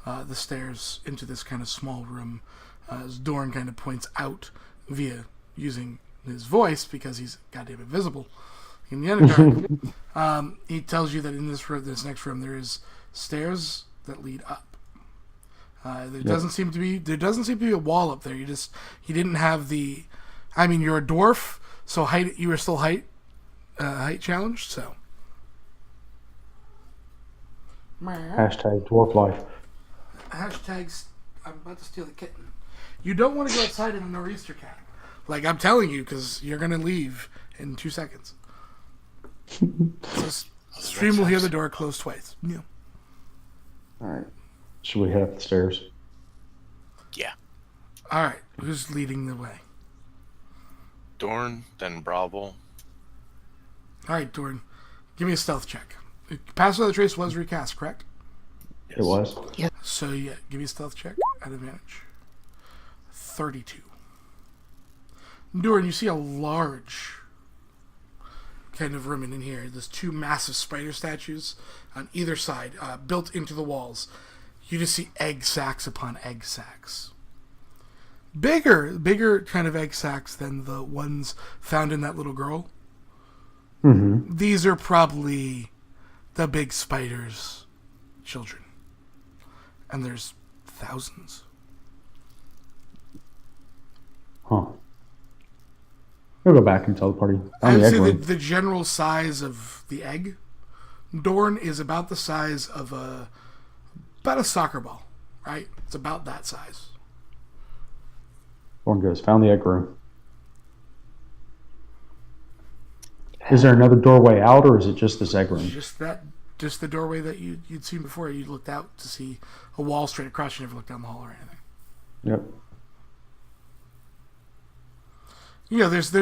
the stairs into this kind of small room as Dorn kind of points out via using his voice because he's goddamn invisible in the Underdark. He tells you that in this room, this next room, there is stairs that lead up. There doesn't seem to be a wall up there. You didn't have the. I mean, you're a dwarf, so height. You were still height challenged. So. Hashtag dwarf life. Hashtags. I'm about to steal the kitten. You don't want to go outside in a nor'easter cat. Like I'm telling you, because you're gonna leave in 2 seconds. So stream will hear the door close twice. Yeah. All right. Should we head up the stairs? Yeah. All right. Who's leading the way? Dorn, then Bravo. All right, Dorn. Give me a stealth check. Pass Without a Trace was recast, correct? It was. So yeah, give me a stealth check at advantage. 32. Dorn, you see a large kind of room in here. There's 2 massive spider statues on either side, built into the walls. You just see egg sacs upon egg sacs. Bigger kind of egg sacs than the ones found in that little girl. Mm-hmm. These are probably the big spider's children. And there's thousands. Huh. We'll go back and tell the party. I On would the egg say room. the general size of the egg, Dorn, is about the size of about a soccer ball, right? It's about that size. Dorn goes, found the egg room. Is there another doorway out, or is it just this egg room? Just the doorway that you'd seen before. You looked out to see a wall straight across. You never looked down the hall or anything. Yep. You know, there's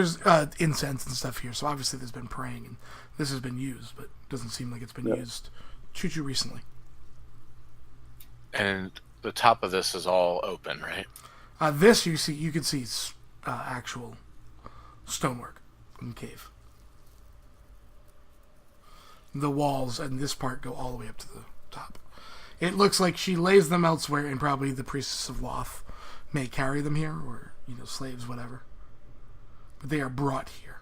incense and stuff here, so obviously there's been praying, and this has been used, but it doesn't seem like it's been used too recently. And the top of this is all open, right? This you can see actual stonework in the cave. The walls and this part go all the way up to the top. It looks like she lays them elsewhere, and probably the priestess of Loth may carry them here, or slaves, whatever. But they are brought here.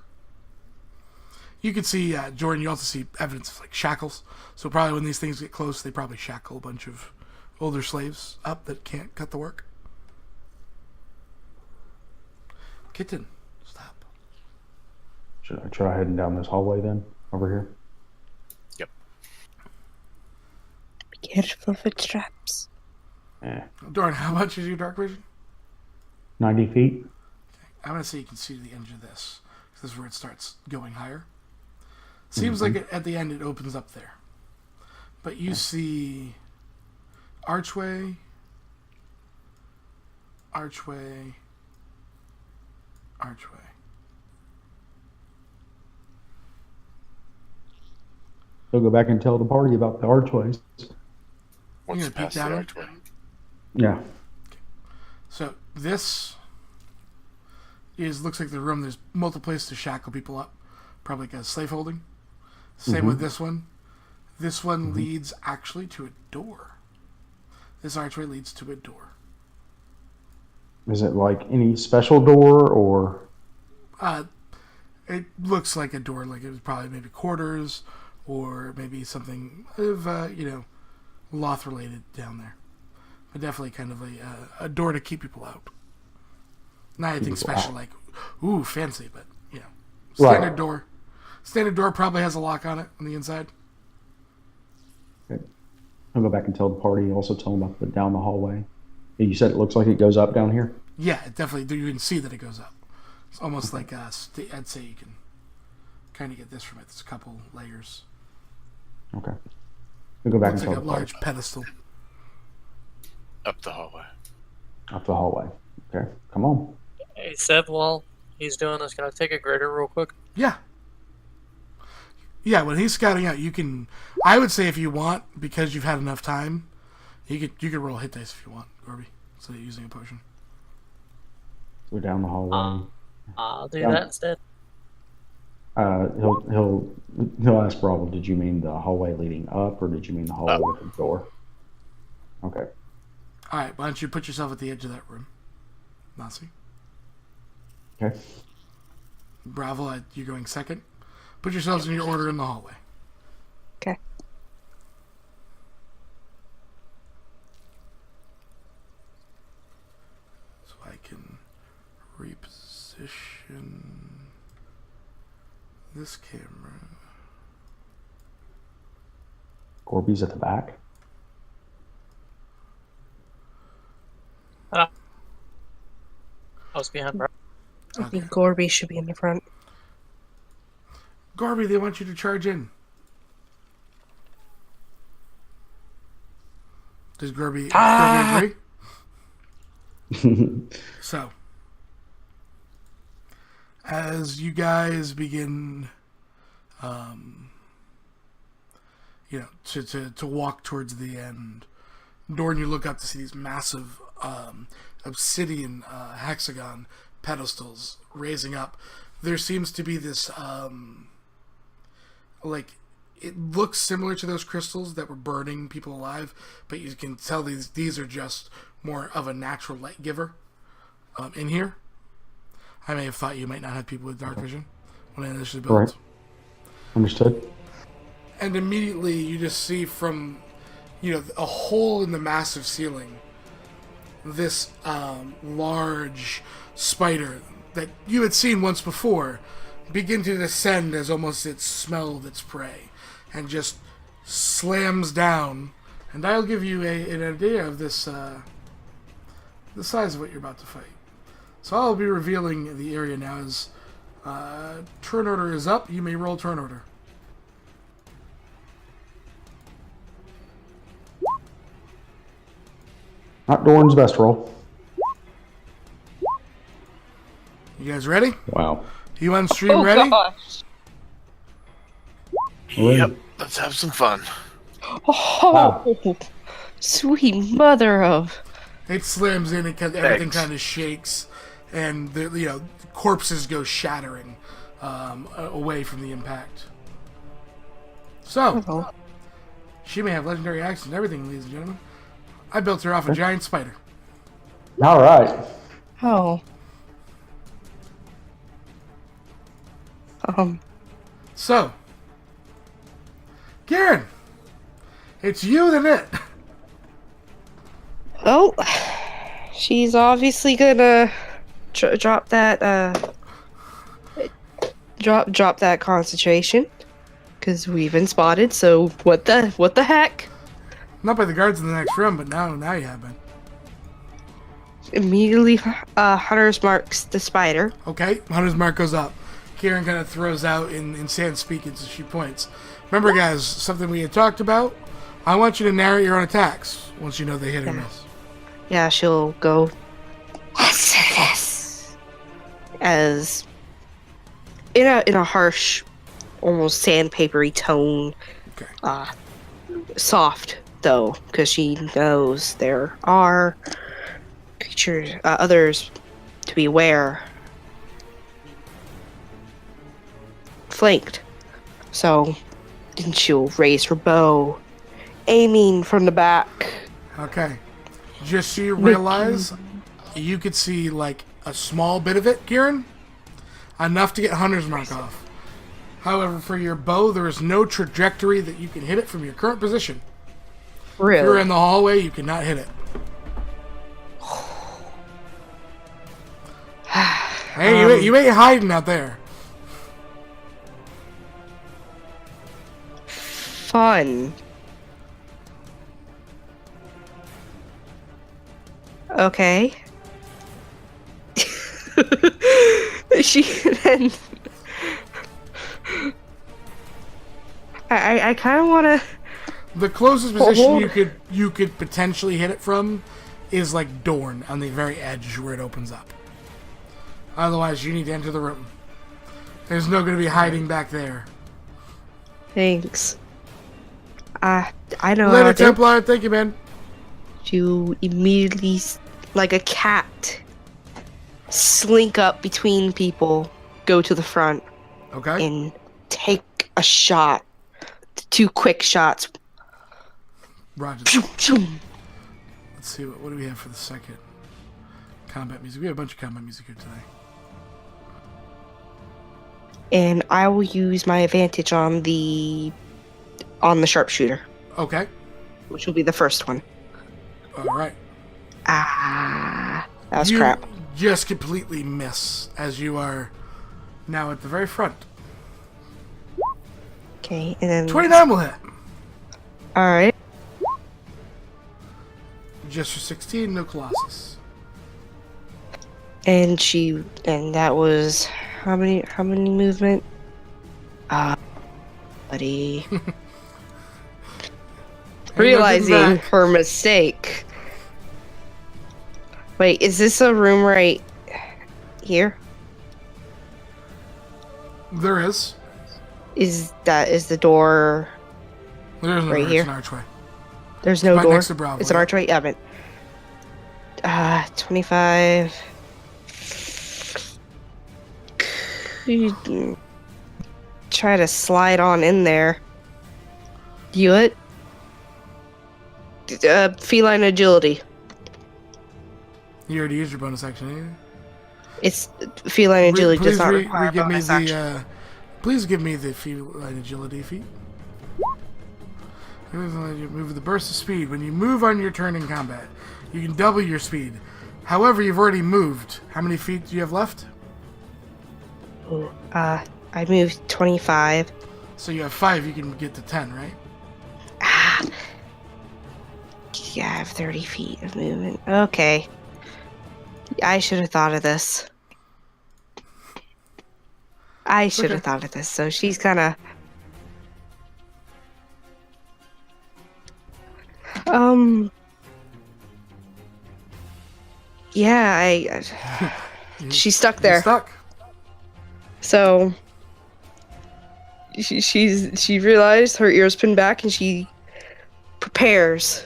You can see, Jordan, you also see evidence of shackles. So probably when these things get close, they probably shackle a bunch of older slaves up that can't cut the work. Kitten, stop. Should I try heading down this hallway then? Over here? Yep. Be careful for traps. Jordan, how much is your dark vision? 90 feet? I'm going to say you can see to the edge of this. This is where it starts going higher. Seems like at the end it opens up there. But you see archway, archway, archway. They'll go back and tell the party about the archways. Once You you gonna pass peek the down it? archway. Yeah. So this looks like the room. There's multiple places to shackle people up. Probably like a slave holding. Same with this one. This one leads actually to a door. This archway leads to a door. Is it like any special door, or? It looks like a door, like it was probably maybe quarters or maybe something of, Loth related down there. But definitely kind of a door to keep people out. Not anything special like, ooh, fancy, but, standard Right. door. Standard door probably has a lock on it on the inside. Okay. I'll go back and tell the party. Also tell them about the down the hallway. You said it looks like it goes up down here? Yeah, it definitely, you can see that it goes up. It's almost like, I'd say you can kind of get this from it. There's a couple layers. Okay. We'll go back Looks and like tell a the party. large pedestal. Up the hallway. Up the hallway. Okay. Come on. Hey, Seb, while he's doing this, can I take a grader real quick? Yeah. Yeah, when he's scouting out, you can. I would say if you want, because you've had enough time, you could roll hit dice if you want, Gorby, instead of using a potion. Go down the hallway. I'll do Yeah. that instead. He'll ask Bravo, did you mean the hallway leading up, or did you mean the hallway with the door? Okay. All right, why don't you put yourself at the edge of that room, Nasi? Okay. Bravo, you're going second. Put yourselves in your order in the hallway. Okay. So I can reposition this camera. Corby's at the back. I was behind Brad. I think Gorby should be in the front. Gorby, they want you to charge in. Does Gorby agree? So, as you guys begin, to walk towards the end, Dorn, you look up to see these massive obsidian hexagon pedestals raising up. There seems to be this, it looks similar to those crystals that were burning people alive, but you can tell these are just more of a natural light giver in here. I may have thought you might not have people with dark vision when I initially built. Right. Understood. And immediately you just see from, a hole in the massive ceiling, this large spider that you had seen once before begin to descend as almost it smelled its prey and just slams down. And I'll give you an idea of this, the size of what you're about to fight. So I'll be revealing the area now as Turn order is up. You may roll turn order. Not Doran's best roll. You guys ready? Wow. You on stream ready? gosh. Yep. Let's have some fun. Oh, sweet mother of. It slams in and everything Thanks. kind of shakes, and the corpses go shattering away from the impact. So, Oh. she may have legendary accents and everything, ladies and gentlemen. I built her off a giant spider. All right. Oh. So, Karen, it's you then it. Oh. She's obviously gonna drop that, drop that concentration. Because we've been spotted, so what the heck? Not by the guards in the next room, but now you have been. Immediately, Hunter's marks the spider. Okay, Hunter's mark goes up. Kieran kind of throws out in Sand speak as she points. Remember, guys, something we had talked about? I want you to narrate your own attacks once you know they hit or miss. Yeah, she'll go as in a harsh, almost sandpapery tone. Okay. Soft though, because she knows there are creatures, others to be aware, flanked. So, then she'll raise her bow, aiming from the back. Okay. Just so you realize, you could see like a small bit of it, Kieran. Enough to get Hunter's mark off. However, for your bow, there is no trajectory that you can hit it from your current position. If you're Really? in the hallway, you cannot hit it. Hey, you ain't hiding out there. Fun. Okay. She then. I kind of want to. The closest position Hold. you could potentially hit it from is like Dorn on the very edge where it opens up. Otherwise, you need to enter the room. There's no going to be hiding back there. Thanks. I know Later, how to. Templar. Thank you, man. You immediately, like a cat, slink up between people, go to the front, Okay. and take a shot. 2 quick shots. Roger. Pshoo, pshoo. Let's see what do we have for the second combat music. We have a bunch of combat music here today. And I will use my advantage on the sharpshooter, Okay. which will be the first one. All right. Ah, that was You crap. just completely miss as you are now at the very front. Okay, and then 29 will hit. all right. Just for 16, no Colossus. And that was how many movement? Buddy. Realizing back. her mistake. Wait, is this a room right here? There is. Is the door? There is no Right door, here? It's an archway. There's no Right door. next to Bravo, It's an yeah. archway. Yeah, but 25. Could try to slide on in there. You it? Feline agility. You already used your bonus action, didn't you? It's feline agility does Please not require give me bonus action. the. Please give me the feline agility feat. You move with the burst of speed. When you move on your turn in combat, you can double your speed. However, you've already moved. How many feet do you have left? I moved 25. So you have 5. You can get to 10, right? Yeah, I have 30 feet of movement. Okay. I should have thought of this. I should have Okay. thought of this. So she's kind of. Yeah, she's stuck You're there. stuck. So she realized her ears pinned back, and she prepares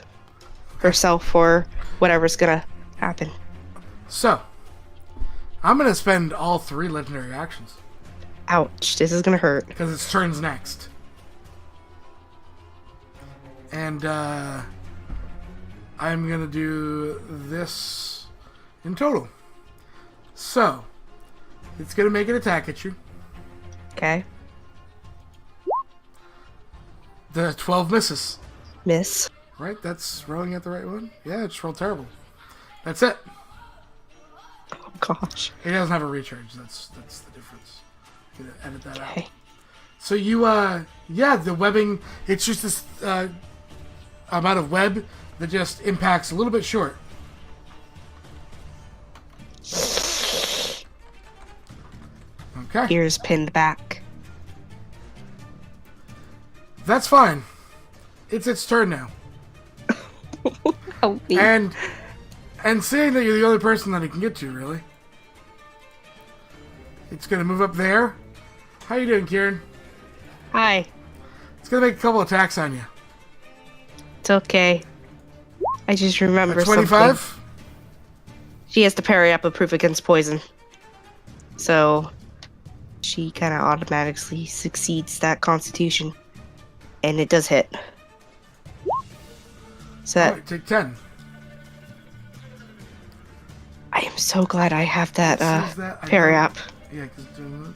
herself for whatever's gonna happen. So, I'm gonna spend all 3 legendary actions Ouch! This is gonna hurt. because it's turns next. And I'm gonna do this in total. So, it's gonna make an attack at you. Okay, The 12 misses. miss. Right? That's rolling at the right one? Yeah, it's rolled terrible. That's it. Oh gosh. It doesn't have a recharge. That's the difference. I'm gonna edit that out. Okay. So you, yeah, the webbing, it's just this amount of web that just impacts a little bit short. Okay, Ears pinned back. that's fine. It's its turn now. Help me. And seeing that you're the only person that it can get to, really. It's gonna move up there. How you doing, Kieran? Hi. It's gonna make a couple attacks on you. It's okay. I just remember A something. 25? She has to parry up a proof against poison. So she kind of automatically succeeds that constitution. And it does hit. So that, Alright, take 10. I am so glad I have that Says that I parry don't- up. Yeah, because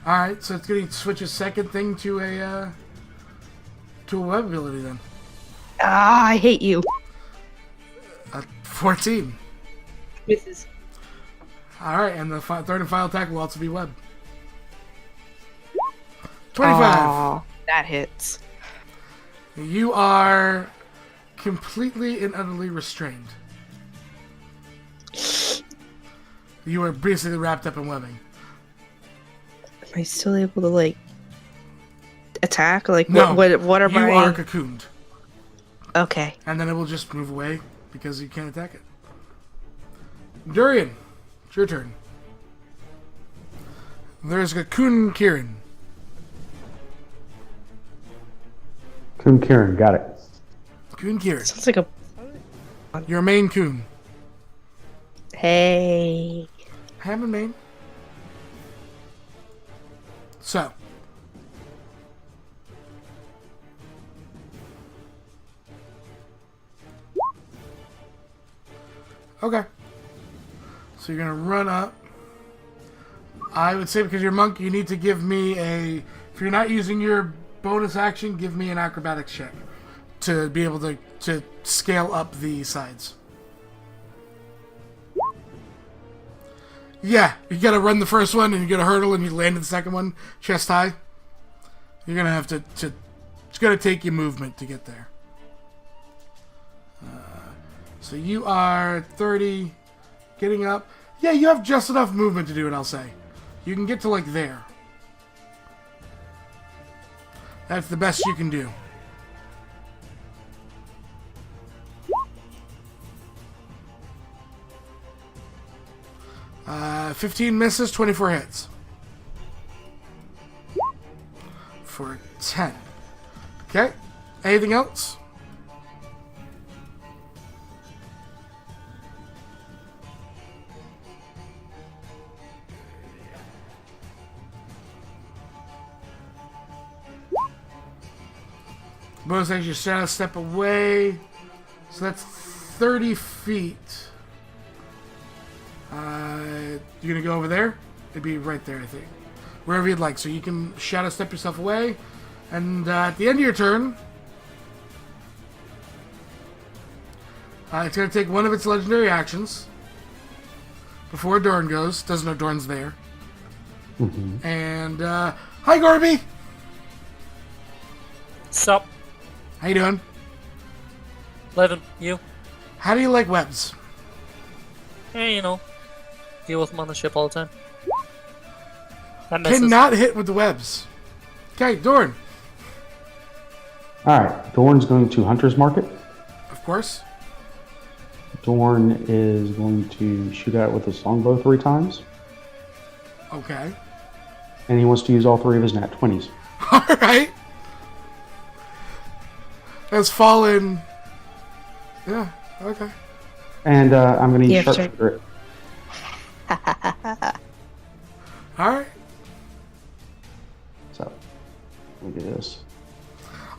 alright, so it's gonna switch a second thing to a web ability then. Ah, I hate you. 14. Misses. Alright, and the third and final attack will also be web. 25. Aw, that hits. You are completely and utterly restrained. You are basically wrapped up in webbing. Am I still able to like attack? Like No, what are you my are cocooned. Okay. And then it will just move away because you can't attack it. Durian, it's your turn. There's Cocoon Kieran. Coon Kieran, got it. Cocoon Kieran. Sounds like a Your main coon. hey. Ham and main. So. Okay. So you're gonna run up. I would say because you're monk, you need to give me a. If you're not using your bonus action, give me an acrobatics check to be able to scale up the sides. Yeah, you gotta run the first one and you gotta hurdle and you land the second one chest high. You're gonna have to it's gonna take you movement to get there. So you are 30, getting up. Yeah, you have just enough movement to do it, I'll say. You can get to like there. That's the best you can do. Uh, 15 misses, 24 hits. For 10. Okay. Anything else? Bonus action, shadow step away. So that's 30 feet. You're gonna go over there? It'd be right there, I think. Wherever you'd like. So you can shadow step yourself away. And at the end of your turn, it's gonna take one of its legendary actions before Dorn goes. Doesn't know Dorn's there. And hi, Gorby. Sup? How you doing? Living. You? How do you like webs? Hey, you know. Deal with them on the ship all the time. That misses. Cannot hit with the webs. Okay, Dorn, All right, Dorn's going to Hunter's Market. of course. Dorn is going to shoot at it with his longbow 3 times, Okay. and he wants to use all 3 of his nat 20s. All right. Has fallen. Yeah. Okay. And I'm going to use Yeah, sure. Sharpshooter. All right. So, let me do this.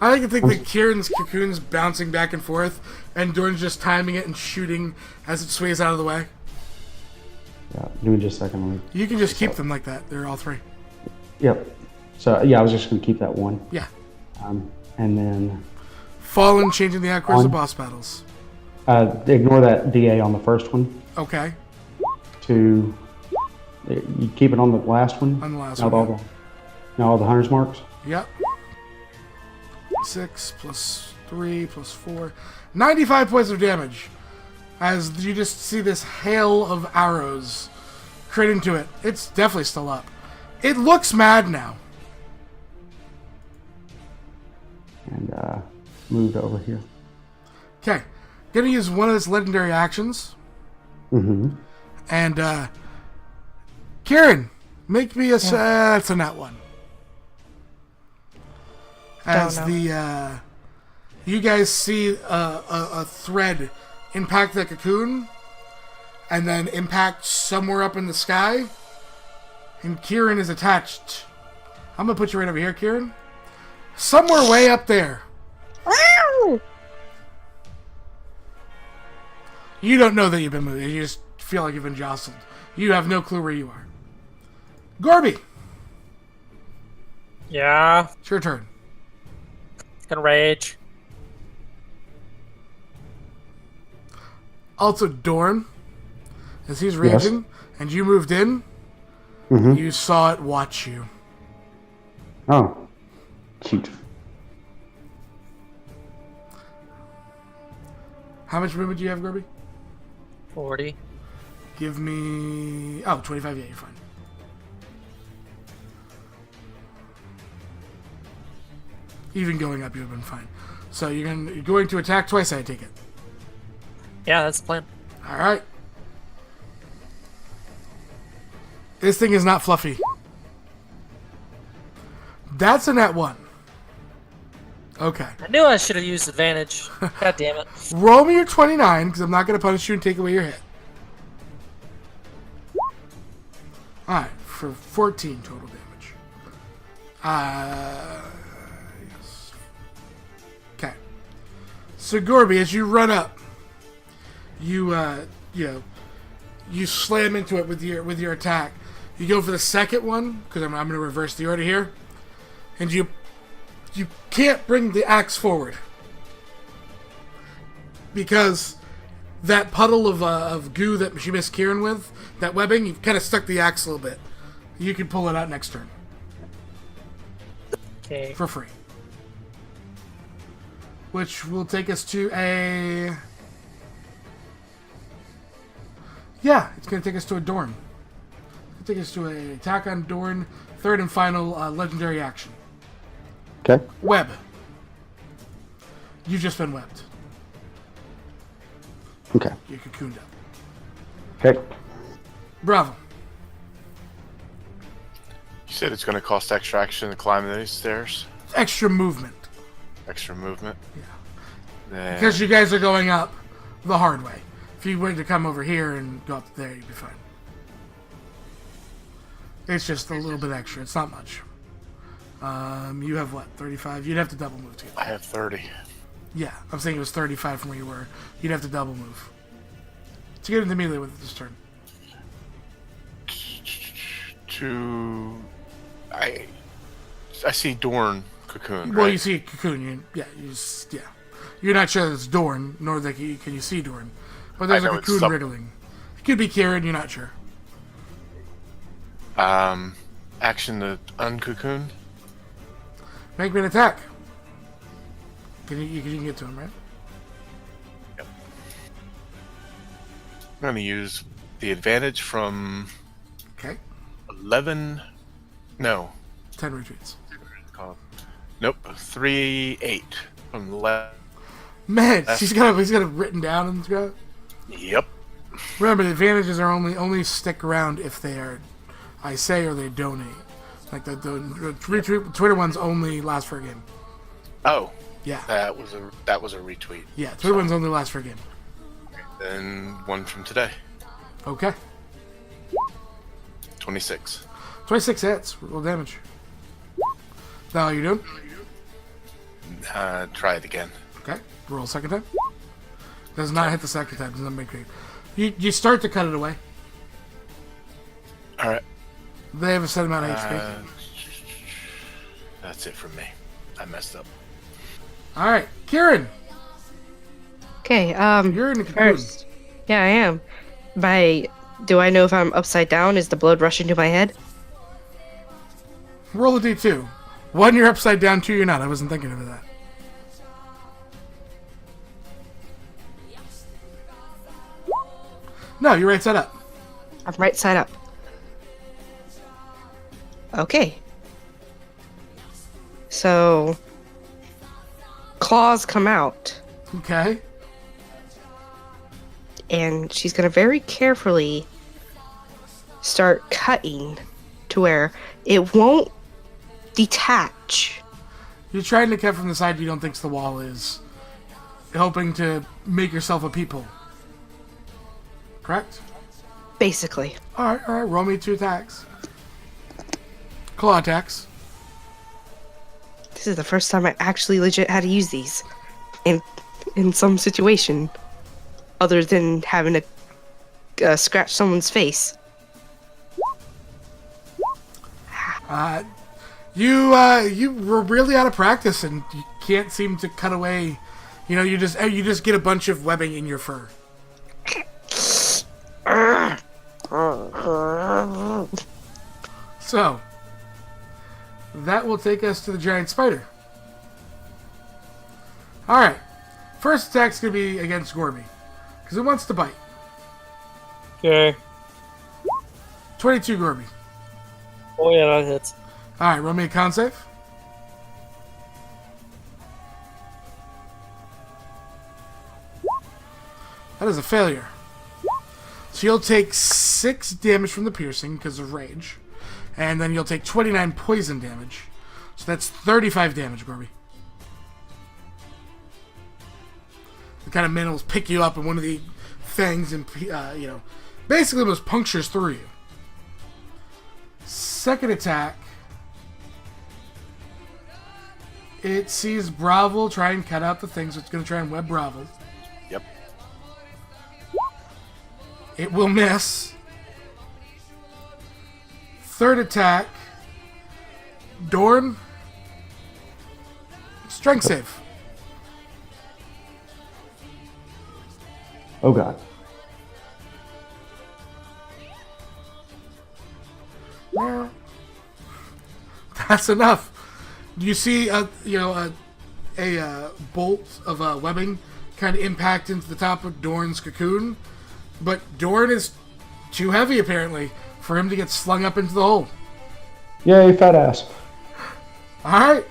I like to think that Kieran's cocoon's bouncing back and forth, and Dorn's just timing it and shooting as it sways out of the way. Yeah, give me just a second. Let me, You can just keep them like that. They're all 3. yep. So, yeah, I was just going to keep that 1. Yeah. And then Fallen, changing the outcourse of One. boss battles. ignore that DA on the first one. Okay. You keep it on the last one. On the last now one, Now all the hunter's marks. Yep. 6 plus 3 plus 4. 95 points of damage. As you just see this hail of arrows crit into it. It's definitely still up. It looks mad now. And moved over here. Okay. Gonna use one of its legendary actions. Mm-hmm. And, Kieran, make me a... that's a nat 1. As Don't know. the, you guys see a thread impact the cocoon, and then impact somewhere up in the sky, and Kieran is attached. I'm gonna put you right over here, Kieran. Somewhere way up there. You don't know that you've been moved. You just feel like you've been jostled. You have no clue where you are. Gorby, Yeah. it's your turn. Gonna rage. Also, Dorn, as he's Yes. raging, and you moved in, Mm-hmm. you saw it watch you. Oh, cute. How much movement do you have, Gorby? 40. Give me... Oh, 25, yeah, you're fine. Even going up, you would have been fine. So you're going to attack twice, I take it. Yeah, that's the plan. All right. This thing is not fluffy. That's a nat 1. Okay. I knew I should have used advantage. God damn it. Roll me your 29, because I'm not going to punish you and take away your hit. Alright, for 14 total damage. Yes. Okay. So, Gorby, as you run up, you slam into it with your attack. You go for the second one, because I'm going to reverse the order here. And you can't bring the axe forward. Because that puddle of goo that she missed Kieran with, that webbing, you've kind of stuck the axe a little bit. You can pull it out next turn. Okay. For free. Which will take us to a... Yeah, it's going to take us to a Dorn. It's going to take us to an attack on Dorn, third and final legendary action. Okay. Web. You've just been webbed. Okay. You're cocooned up. Okay. Bravo. You said it's going to cost extra action to climb these stairs? Extra movement. Extra movement? Yeah. Because you guys are going up the hard way. If you were to come over here and go up there, you'd be fine. It's just a little bit extra. It's not much. You have what, 35? You'd have to double move to get I there. have 30. Yeah, I'm saying it was 35 from where you were. You'd have to double move. To get into melee with it this turn. I see Dorn cocoon. Well, right? you see Cocoon. You're not sure that it's Dorn, nor that can you see Dorn. But there's I a know it's Cocoon some- wriggling. It could be Kieran, you're not sure. Action to uncocoon. Make me an attack. You can get to him, right? I'm going to use the advantage from Okay. 11 No. 10 retreats. Nope. 3-8 from the left. Man, he's got it written down in the script. Yep. Remember, the advantages are only stick around if they are, I say, or they donate. Like the retweet Twitter ones only last for a game. Oh, Yeah, that was a retweet. yeah. Twitter ones only last for a game. Then one from today. Okay, 26. 26 hits. Roll damage. Now how you doing? Try it again. Okay, roll second time. Does not hit the second time. Does not make it. You start to cut it away. All right. They have a set amount of HP. That's it from me. I messed up. All right, Kieran, Okay, you're in the cocoon. first. Yeah, I am. Do I know if I'm upside down? Is the blood rushing to my head? Roll a d2. 1, you're upside down. 2, you're not. I wasn't thinking of that. No, you're right side up. I'm right side up. Okay. So, claws come out, Okay. and she's gonna very carefully start cutting to where it won't detach. You're trying to cut from the side you don't think the wall is, hoping to make yourself a peephole. Correct? Basically. All right. Roll me 2 attacks. Claw attacks. This is the first time I actually legit had to use these in some situation other than having to scratch someone's face. You were really out of practice and you can't seem to cut away. You know, you just get a bunch of webbing in your fur. So that will take us to the giant spider. All right, first attack's gonna be against Gorby because it wants to bite. Okay. 22 Gorby. Oh yeah, that hits. All right, roll me a con save. That is a failure. So you'll take 6 damage from the piercing because of rage, and then you'll take 29 poison damage. So that's 35 damage, Gorby. The kind of minerals pick you up, and one of the fangs and basically almost punctures through you. Second attack. It sees Bravo try and cut out the thing, so it's going to try and web Bravo. Yep. It will miss. Third attack. Dorn. Strength save. Oh god. That's enough. You see a bolt of webbing kind of impact into the top of Dorn's cocoon, but Dorn is too heavy apparently for him to get slung up into the hole. Yay, fat ass. All right,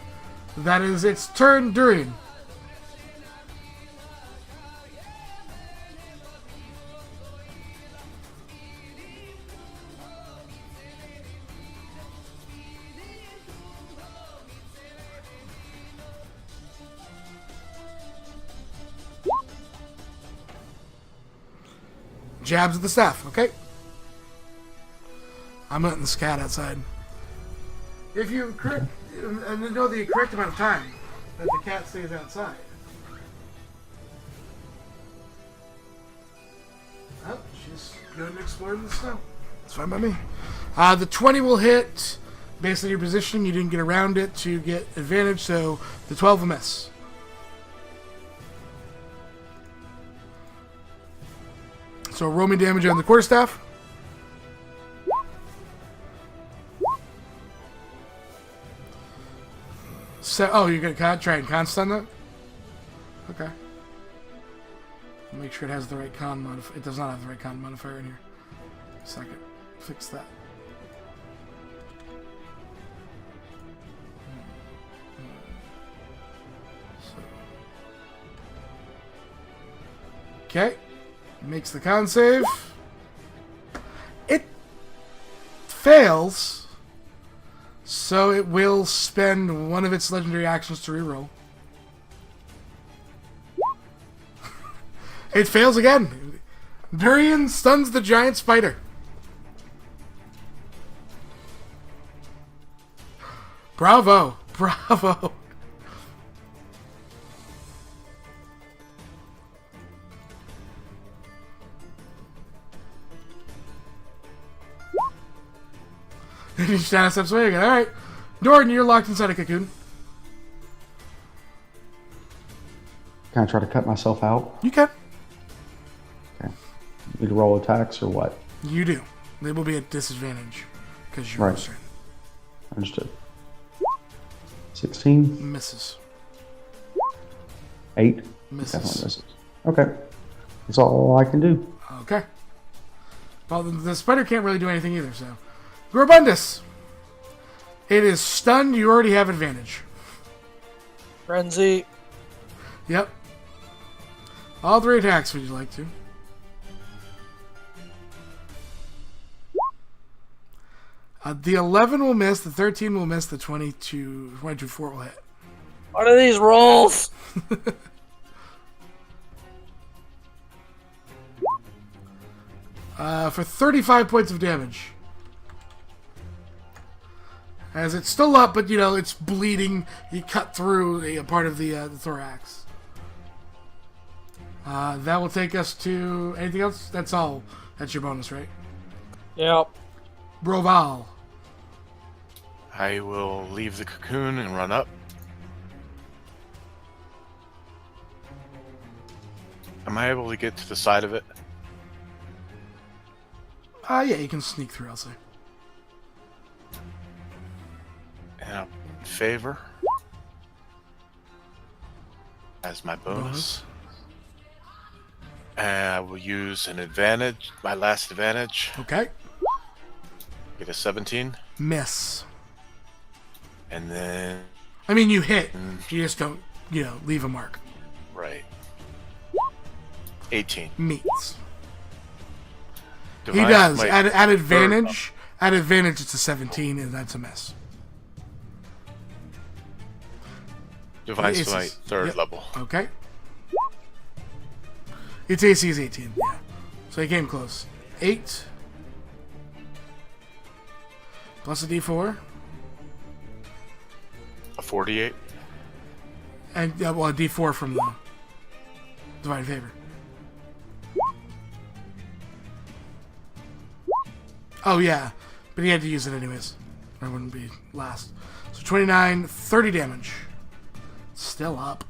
that is its turn. Durian. Jabs at the staff, okay? I'm letting the scat outside. If you correct, and know the correct amount of time that the cat stays outside. Oh, she's going to explore in the snow. That's fine by me. The 20 will hit. Based on your position, you didn't get around it to get advantage, so the 12 will miss. So roll me damage on the quarterstaff. So, you're gonna try and con stun that? Okay. Make sure it has the right con modifier. It does not have the right con modifier in here. Second. Fix that. Okay. Makes the con save. It fails. So it will spend one of its legendary actions to reroll. It fails again. Durian stuns the giant spider. Bravo. Bravo. Shanna steps away again. Alright. Jordan, you're locked inside a cocoon. Can I try to cut myself out? You can. Okay. Need to roll attacks or what? You do. They will be at disadvantage because you're Right. restrained. Understood. 16, Misses. 8. Misses. Definitely misses. Okay. That's all I can do. Okay. Well, the spider can't really do anything either, so. Gorbundus! It is stunned. You already have advantage. Frenzy. Yep. All 3 attacks, would you like to? The 11 will miss, the 13 will miss, the 22 4 will hit. What are these rolls? For 35 points of damage. As it's still up, but it's bleeding. You cut through a part of the thorax. That will take us to anything else? That's all. That's your bonus, right? Yep. Broval. I will leave the cocoon and run up. Am I able to get to the side of it? Yeah, you can sneak through, I'll say. And I'll favor as my bonus. And I will use an advantage, my last advantage. Okay. Get a 17. Miss. And then, I mean, you hit. You just don't, leave a mark. right. 18. Meets. He Divine does. Smite. At advantage. At advantage, it's a 17, and that's a miss. Divine It's- Smite, third yep. level. Okay. Its AC is 18. Yeah. So he came close. 8. Plus a D4. A 48. And, a D4 from the Divine Favor. Oh, yeah. But he had to use it anyways. Or it wouldn't be last. So 29, 30 damage. Still up.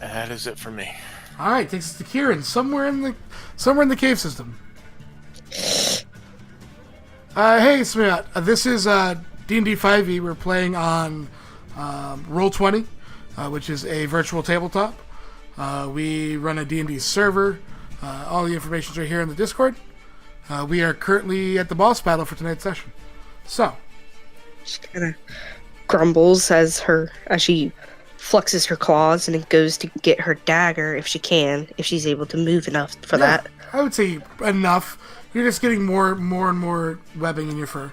That is it for me. Alright, takes us to Kieran. Somewhere in the cave system. Hey, Smiat. This is D&D 5e. We're playing on Roll20, which is a virtual tabletop. We run a D&D server. All the information's right here in the Discord. We are currently at the boss battle for tonight's session. So, She kind of grumbles as she flexes her claws and it goes to get her dagger if she can, if she's able to move enough for that. I would say enough. You're just getting more and more webbing in your fur.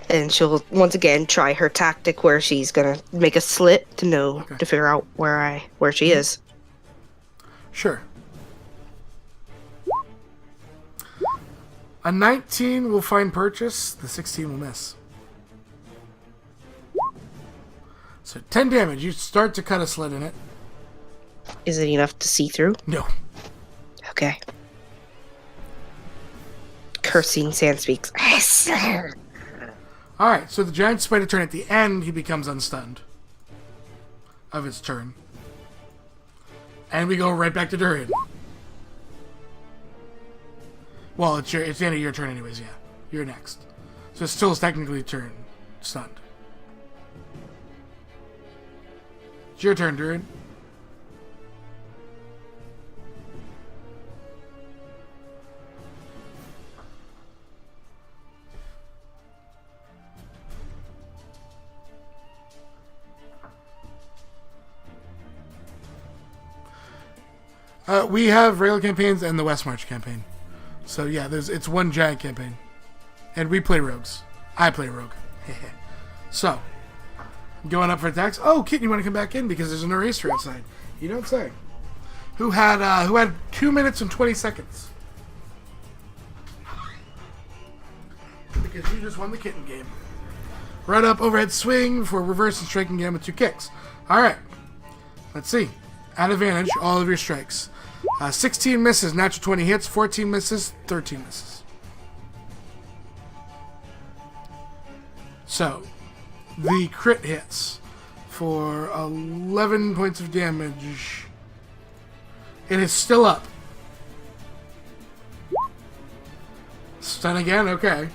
And she'll once again try her tactic where she's gonna make a slit to know Okay. to figure out where she is. Sure. A 19 will find purchase. The 16 will miss. So 10 damage. You start to cut a slit in it. Is it enough to see through? No. Okay. Cursing Sand speaks. Alright, so the giant spider turn at the end, he becomes unstunned. Of his turn. And we go right back to Durian. Well, it's the end of your turn anyways, yeah. You're next. So it's still technically turn stunned. It's your turn, Durian. We have regular campaigns and the West March campaign. So yeah, it's one giant campaign. And we play rogues. I play rogue. So, going up for attacks. Oh, Kitten, you want to come back in because there's an eraser outside. You don't say. Who had 2 minutes and 20 seconds. Because you just won the Kitten game. Right up, overhead swing for reverse and striking again with 2 kicks. Alright. Let's see. At advantage, all of your strikes. 16 misses, natural 20 hits, 14 misses, 13 misses. So, the crit hits for 11 points of damage. It is still up. Stun again, okay.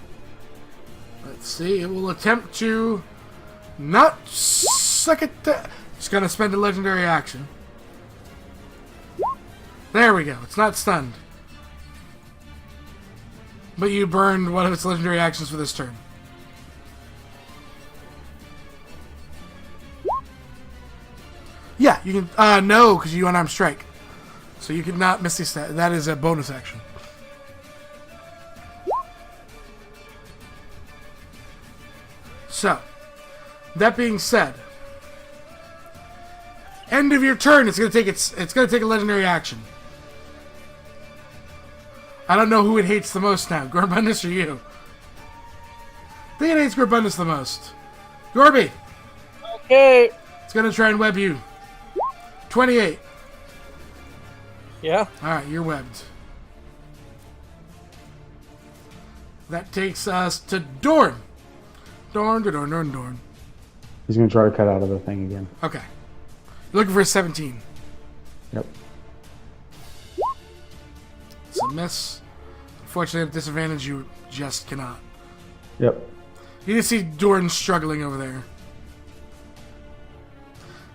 Let's see, it will attempt to not suck it. It's going to spend a legendary action. There we go. It's not stunned. But you burned one of its legendary actions for this turn. Yeah, you can... no, because you unarmed strike. So you could not miss the... That is a bonus action. So, that being said... End of your turn, it's gonna take a legendary action. I don't know who it hates the most now, Gorbundus or you. I think it hates Gorbundus the most. Gorby! Okay. It's gonna try and web you. 28. Yeah. Alright, you're webbed. That takes us to Dorn. Dorn. He's going to try to cut out of the thing again. Okay. You're looking for a 17. Yep. It's a miss. Unfortunately, at disadvantage, you just cannot. Yep. You can see Dorn struggling over there.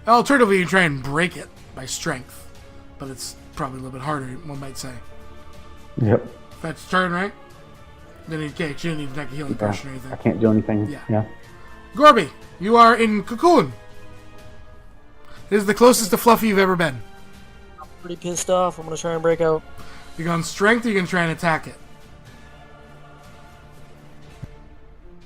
Alternatively, you try and break it by strength. But it's probably a little bit harder, one might say. Yep. That's turn, right? Then you can't need to take a healing potion or anything. I can't do anything. Yeah. Yeah. Gorby, you are in Cocoon. This is the closest to Fluffy you've ever been. I'm pretty pissed off. I'm gonna try and break out. You're going strength, or you're going to try and attack it?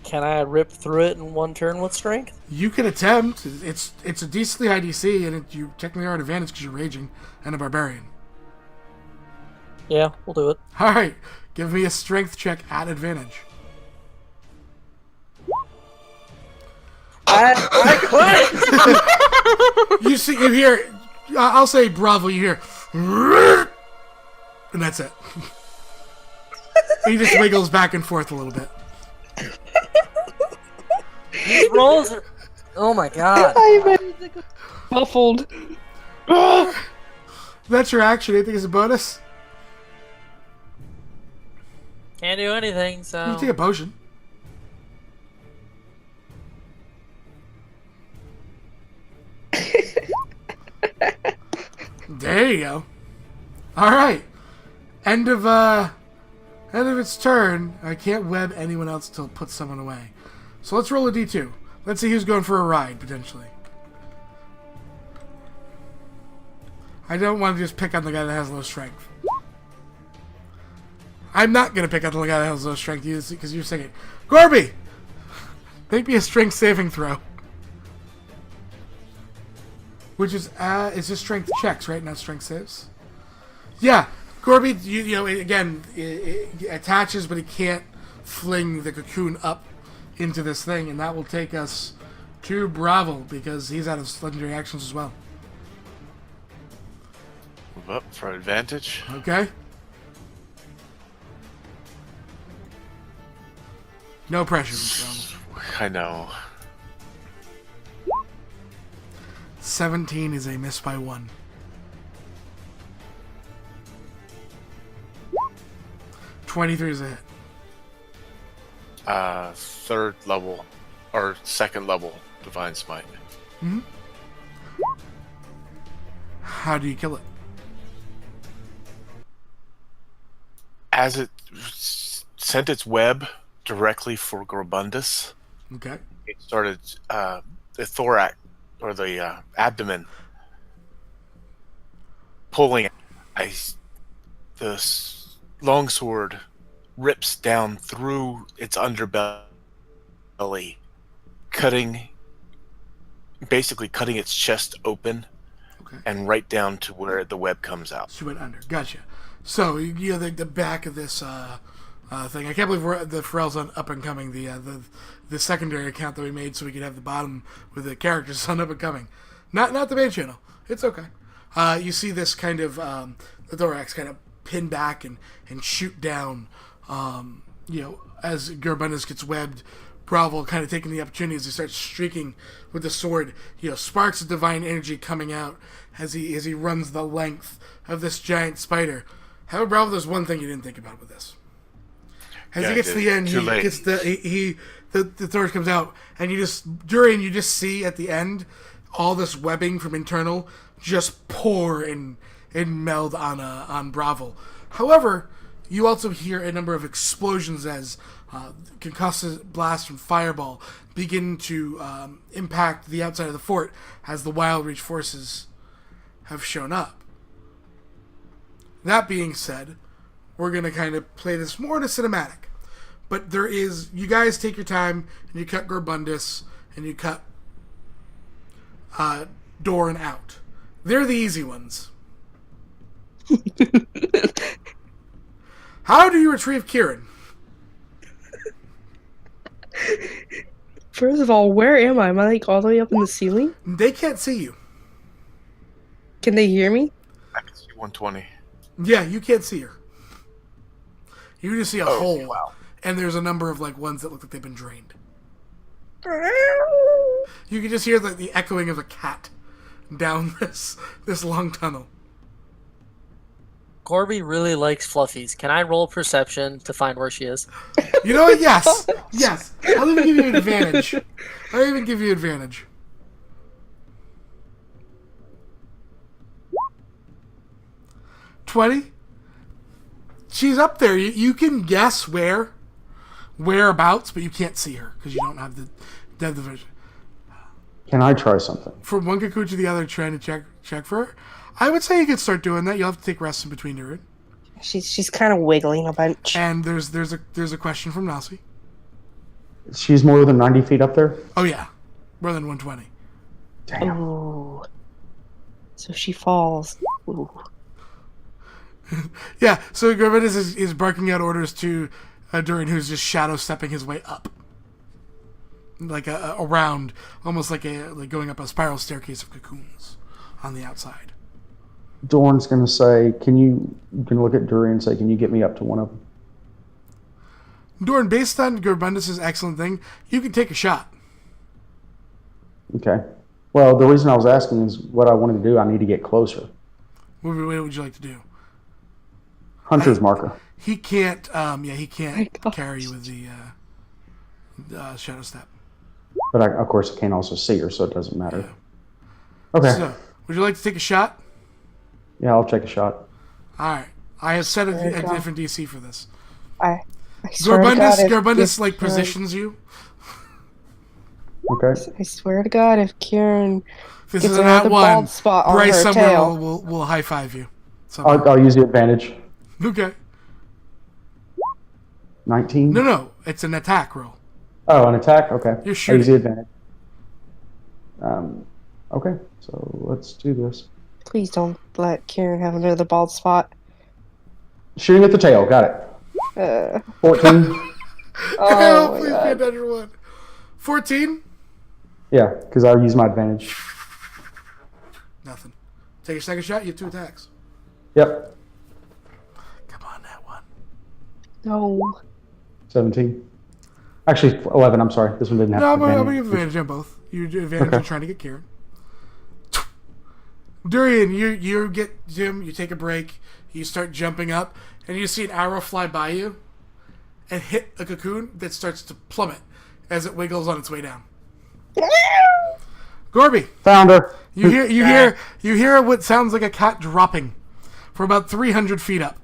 Can I rip through it in one turn with strength? You can attempt. It's a decently high DC, and you technically are at advantage because you're raging and a barbarian. Yeah, we'll do it. All right, give me a strength check at advantage. I quit. You hear? I'll say bravo. You hear, and that's it. He just wiggles back and forth a little bit. These rolls are... Oh my god. Muffled. That's your action. Anything is a bonus? Can't do anything, so... You take a potion. There you go. All right. End of its turn. I can't web anyone else until it puts someone away. So let's roll a d2. Let's see who's going for a ride, potentially. I don't want to just pick on the guy that has low strength. I'm not going to pick on the guy that has low strength because you're saying it. Gorby! Make me a strength saving throw. Which is, it's just strength checks, right? Not strength saves? Yeah. Gorby, you know, again, it attaches, but it can't fling the cocoon up into this thing, and that will take us to Bravo, because he's out of legendary actions as well. Move up for advantage. Okay? No pressure, Mr. Bravo. I know. 17 is a miss by 1. $23 is a hit. Third level, or second level Divine Smite. Mm-hmm. How do you kill it? As it sent its web directly for Gorbundus, Okay. it started the thorax, or the abdomen, pulling longsword rips down through its underbelly, basically cutting its chest open, Okay. and right down to where the web comes out. She went under. Gotcha. So you know the back of this thing. I can't believe the Pharrell's on Up and Coming. The secondary account that we made so we could have the bottom with the characters on Up and Coming. Not the main channel. It's okay. You see this kind of the thorax kind of pin back and shoot down. As Garbundus gets webbed, Bravo kind of taking the opportunity as he starts streaking with the sword. Sparks of divine energy coming out as he runs the length of this giant spider. However, Bravo, there's one thing you didn't think about with this. As he gets to the end, the thorax comes out, and you just see at the end all this webbing from internal just pour and meld on Bravo. However, you also hear a number of explosions as concussive blast and fireball begin to impact the outside of the fort as the Wild Reach forces have shown up. That being said, we're going to kind of play this more in a cinematic. But you guys take your time and you cut Garbundus and you cut Doran out. They're the easy ones. How do you retrieve Kieran? First of all, where am I? Am I like all the way up in the ceiling? They can't see you. Can they hear me? I can see 120. Yeah, you can't see her. You just see a hole, wow. and there's a number of ones that look like they've been drained. You can just hear the echoing of a cat down this long tunnel. Corby really likes fluffies. Can I roll perception to find where she is? You know what? Yes. Yes. I'll even give you an advantage. 20? She's up there. You can guess whereabouts, but you can't see her because you don't have the depth of vision. Can I try something? From one cocoon to the other, trying to check for her. I would say you could start doing that. You'll have to take rests in between your. She's kind of wiggling a bunch. And there's a question from Nasi. She's more than 90 feet up there? Oh yeah, more than 120. Damn. Ooh. So she falls. Ooh. Yeah, so Garbundus is barking out orders to Durin, who's just shadow stepping his way up, like around, almost like going up a spiral staircase of cocoons on the outside. Dorn's going to say, you can look at Durin and say, can you get me up to one of them? Doran, based on Garbundus' excellent thing, you can take a shot. Okay. Well, the reason I was asking is what I wanted to do. I need to get closer. What would you like to do? Hunter's marker. He can't. He My can't gosh. carry you with the shadow step. But of course I can't also see her, so it doesn't matter. Yeah. Okay. So, would you like to take a shot? Yeah, I'll take a shot. All right. I have set a There you go. different DC for this. I swear to God, Garbundus if Kieran- positions you. Okay. I swear to God, if Kieran This gets is an another at one. bald spot on Bryce her somewhere tail, will high five you. Somehow. I'll use the advantage. Okay. 19? No. It's an attack roll. Oh, an attack? Okay. You're I'll use shooting. the advantage. Okay, so let's do this. please don't let Kieran have another bald spot. Shooting at the tail, got it. 14? Oh my Please God. be a natural one. 14? Yeah, because I'll use my advantage. Nothing. Take a second shot. You have 2 attacks. Yep, Come on, that one. No. 17. Actually, 11, I'm sorry. This one didn't have No, I'm going to advantage. give advantage on both. You do advantage Okay. on trying to get Kieran. Durian, you get Jim, you take a break, you start jumping up, and you see an arrow fly by you and hit a cocoon that starts to plummet as it wiggles on its way down. Gorby, Found her. you hear what sounds like a cat dropping from about 300 feet up.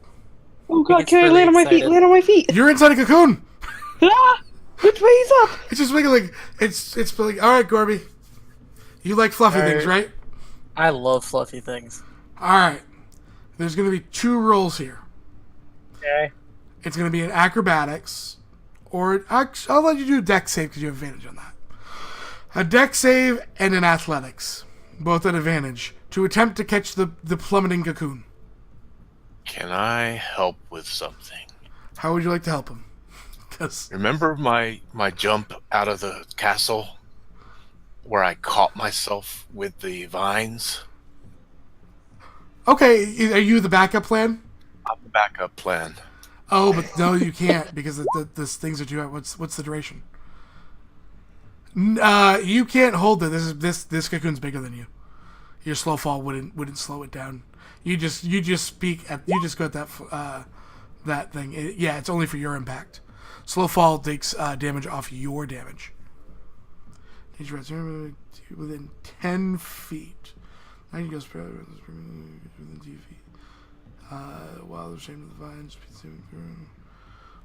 Oh God, It's can I really land on my feet? excited. Land on my feet. You're inside a cocoon. Ah! Which way is up? It's just wiggling. It's like, all right, Gorby. You like fluffy All things, right. right? I love fluffy things. All right. There's going to be 2 rolls here. Okay. It's going to be an acrobatics, or I'll let you do a dex save because you have advantage on that. A dex save and an athletics, both at advantage, to attempt to catch the plummeting cocoon. Can I help with something? How would you like to help him? 'Cause Remember my jump out of the castle where I caught myself with the vines? okay, are you the backup plan? I'm the backup plan. Oh, but no, you can't because the things are too. What's the duration? You can't hold it. This cocoon's bigger than you. Your slow fall wouldn't slow it down. You just go at that thing. It's only for your impact. Slow fall takes damage off your damage. Within 10 feet. 90 goes within 2 feet. While the shame of the vines.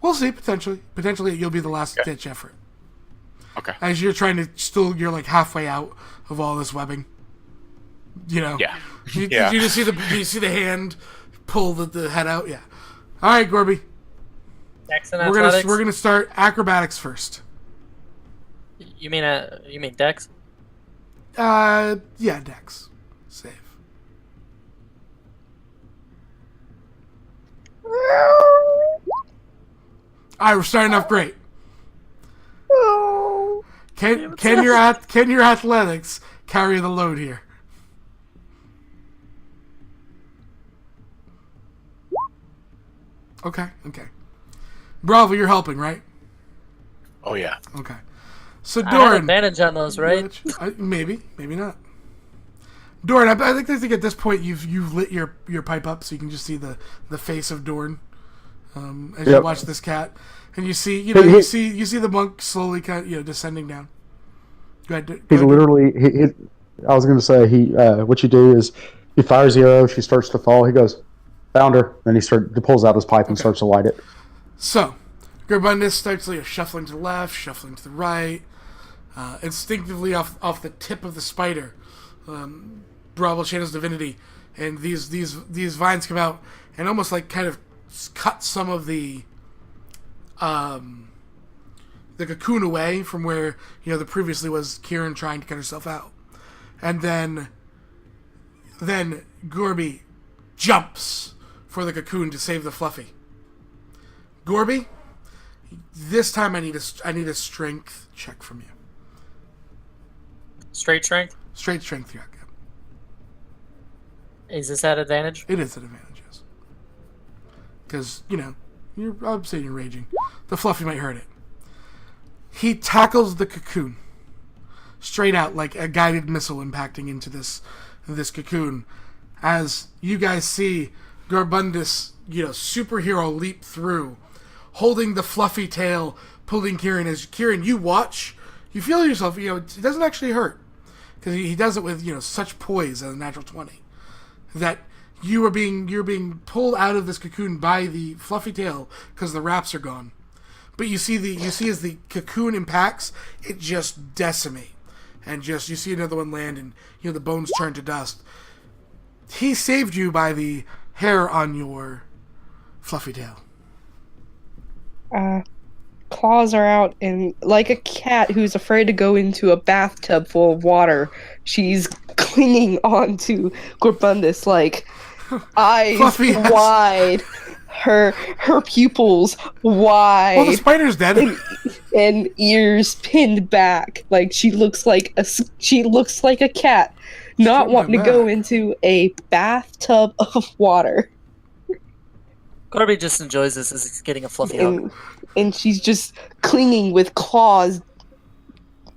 We'll see. Potentially, you'll be the last ditch effort. Okay. As you're you're like halfway out of all this webbing. You know. Yeah. You Yeah. just see the hand pull the head out. Yeah. All right, Gorby. Dex and We're athletics. gonna start acrobatics first. You mean Dex? Yeah, Dex. Save. All right, we're starting off great. Can your athletics carry the load here? Okay. Bravo, you're helping, right? Oh yeah. Okay. So I had Doran, advantage on those, right? maybe not. Doran, I think at this point you've lit your pipe up so you can just see the face of Doran as you watch this cat, and you see you see the monk slowly kind of descending down. Go ahead. He's literally. I was going to say what you do is he fires the arrow. She starts to fall. He goes, "Found her." Then he pulls out his pipe and starts to light it. So, Gerbundus starts shuffling to the left, shuffling to the right, instinctively off the tip of the spider. Bravo channels divinity, and these vines come out and almost kind of cut some of the cocoon away from where the previously was Kieran trying to cut herself out, and then Gorby jumps for the cocoon to save the Fluffy. Gorby, this time I need a strength check from you. Straight strength? Straight strength check. Is this at advantage? It is an advantage, yes. Because, I'm saying you're raging. The Fluffy might hurt it. He tackles the cocoon. Straight out, like a guided missile impacting into this cocoon. As you guys see Garbundus, superhero leap through, holding the fluffy tail, pulling Kieran. As Kieran, you watch, you feel yourself, it doesn't actually hurt. Because he does it with, such poise as a natural 20. That you're being pulled out of this cocoon by the fluffy tail because the wraps are gone. But you see as the cocoon impacts, it just decimate. And you see another one land and the bones turn to dust. He saved you by the hair on your fluffy tail. Claws are out, and like a cat who's afraid to go into a bathtub full of water, she's clinging on to Gorbundus, eyes Fluffy ass. wide, her pupils wide. Well, the spider's dead. And ears pinned back, she looks like a cat, not wanting to go into a bathtub of water. Gorby just enjoys this as he's getting a fluffy hug. And she's just clinging with claws.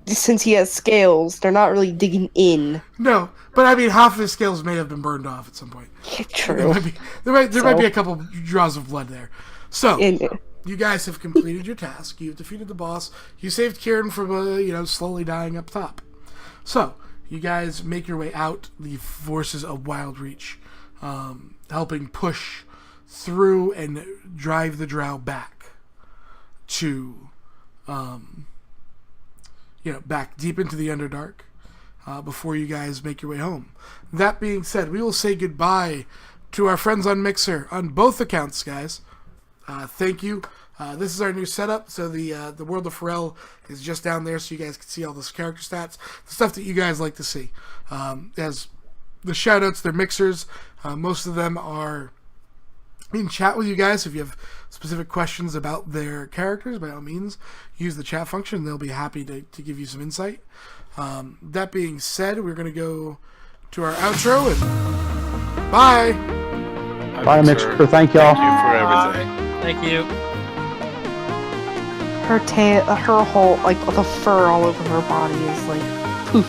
Since he has scales, they're not really digging in. No, but I mean, half of his scales may have been burned off at some point. True. There might be a couple draws of blood there. So, you guys have completed your task. You've defeated the boss. You saved Kieran from slowly dying up top. So, you guys make your way out the forces of Wild Reach, helping push through and drive the drow back to back deep into the Underdark before you guys make your way home. That being said, we will say goodbye to our friends on Mixer, on both accounts, guys, thank you. This is our new setup, so the World of Pharrell is just down there, so you guys can see all those character stats, the stuff that you guys like to see. As the shoutouts, they're mixers. Most of them are in chat with you guys. If you have specific questions about their characters, by all means, use the chat function. They'll be happy to give you some insight. That being said, we're going to go to our outro, and bye! Bye, Mixer. Thank y'all. Thank you for everything. Thank you. Her tail, her whole, like, the fur all over her body is like poof.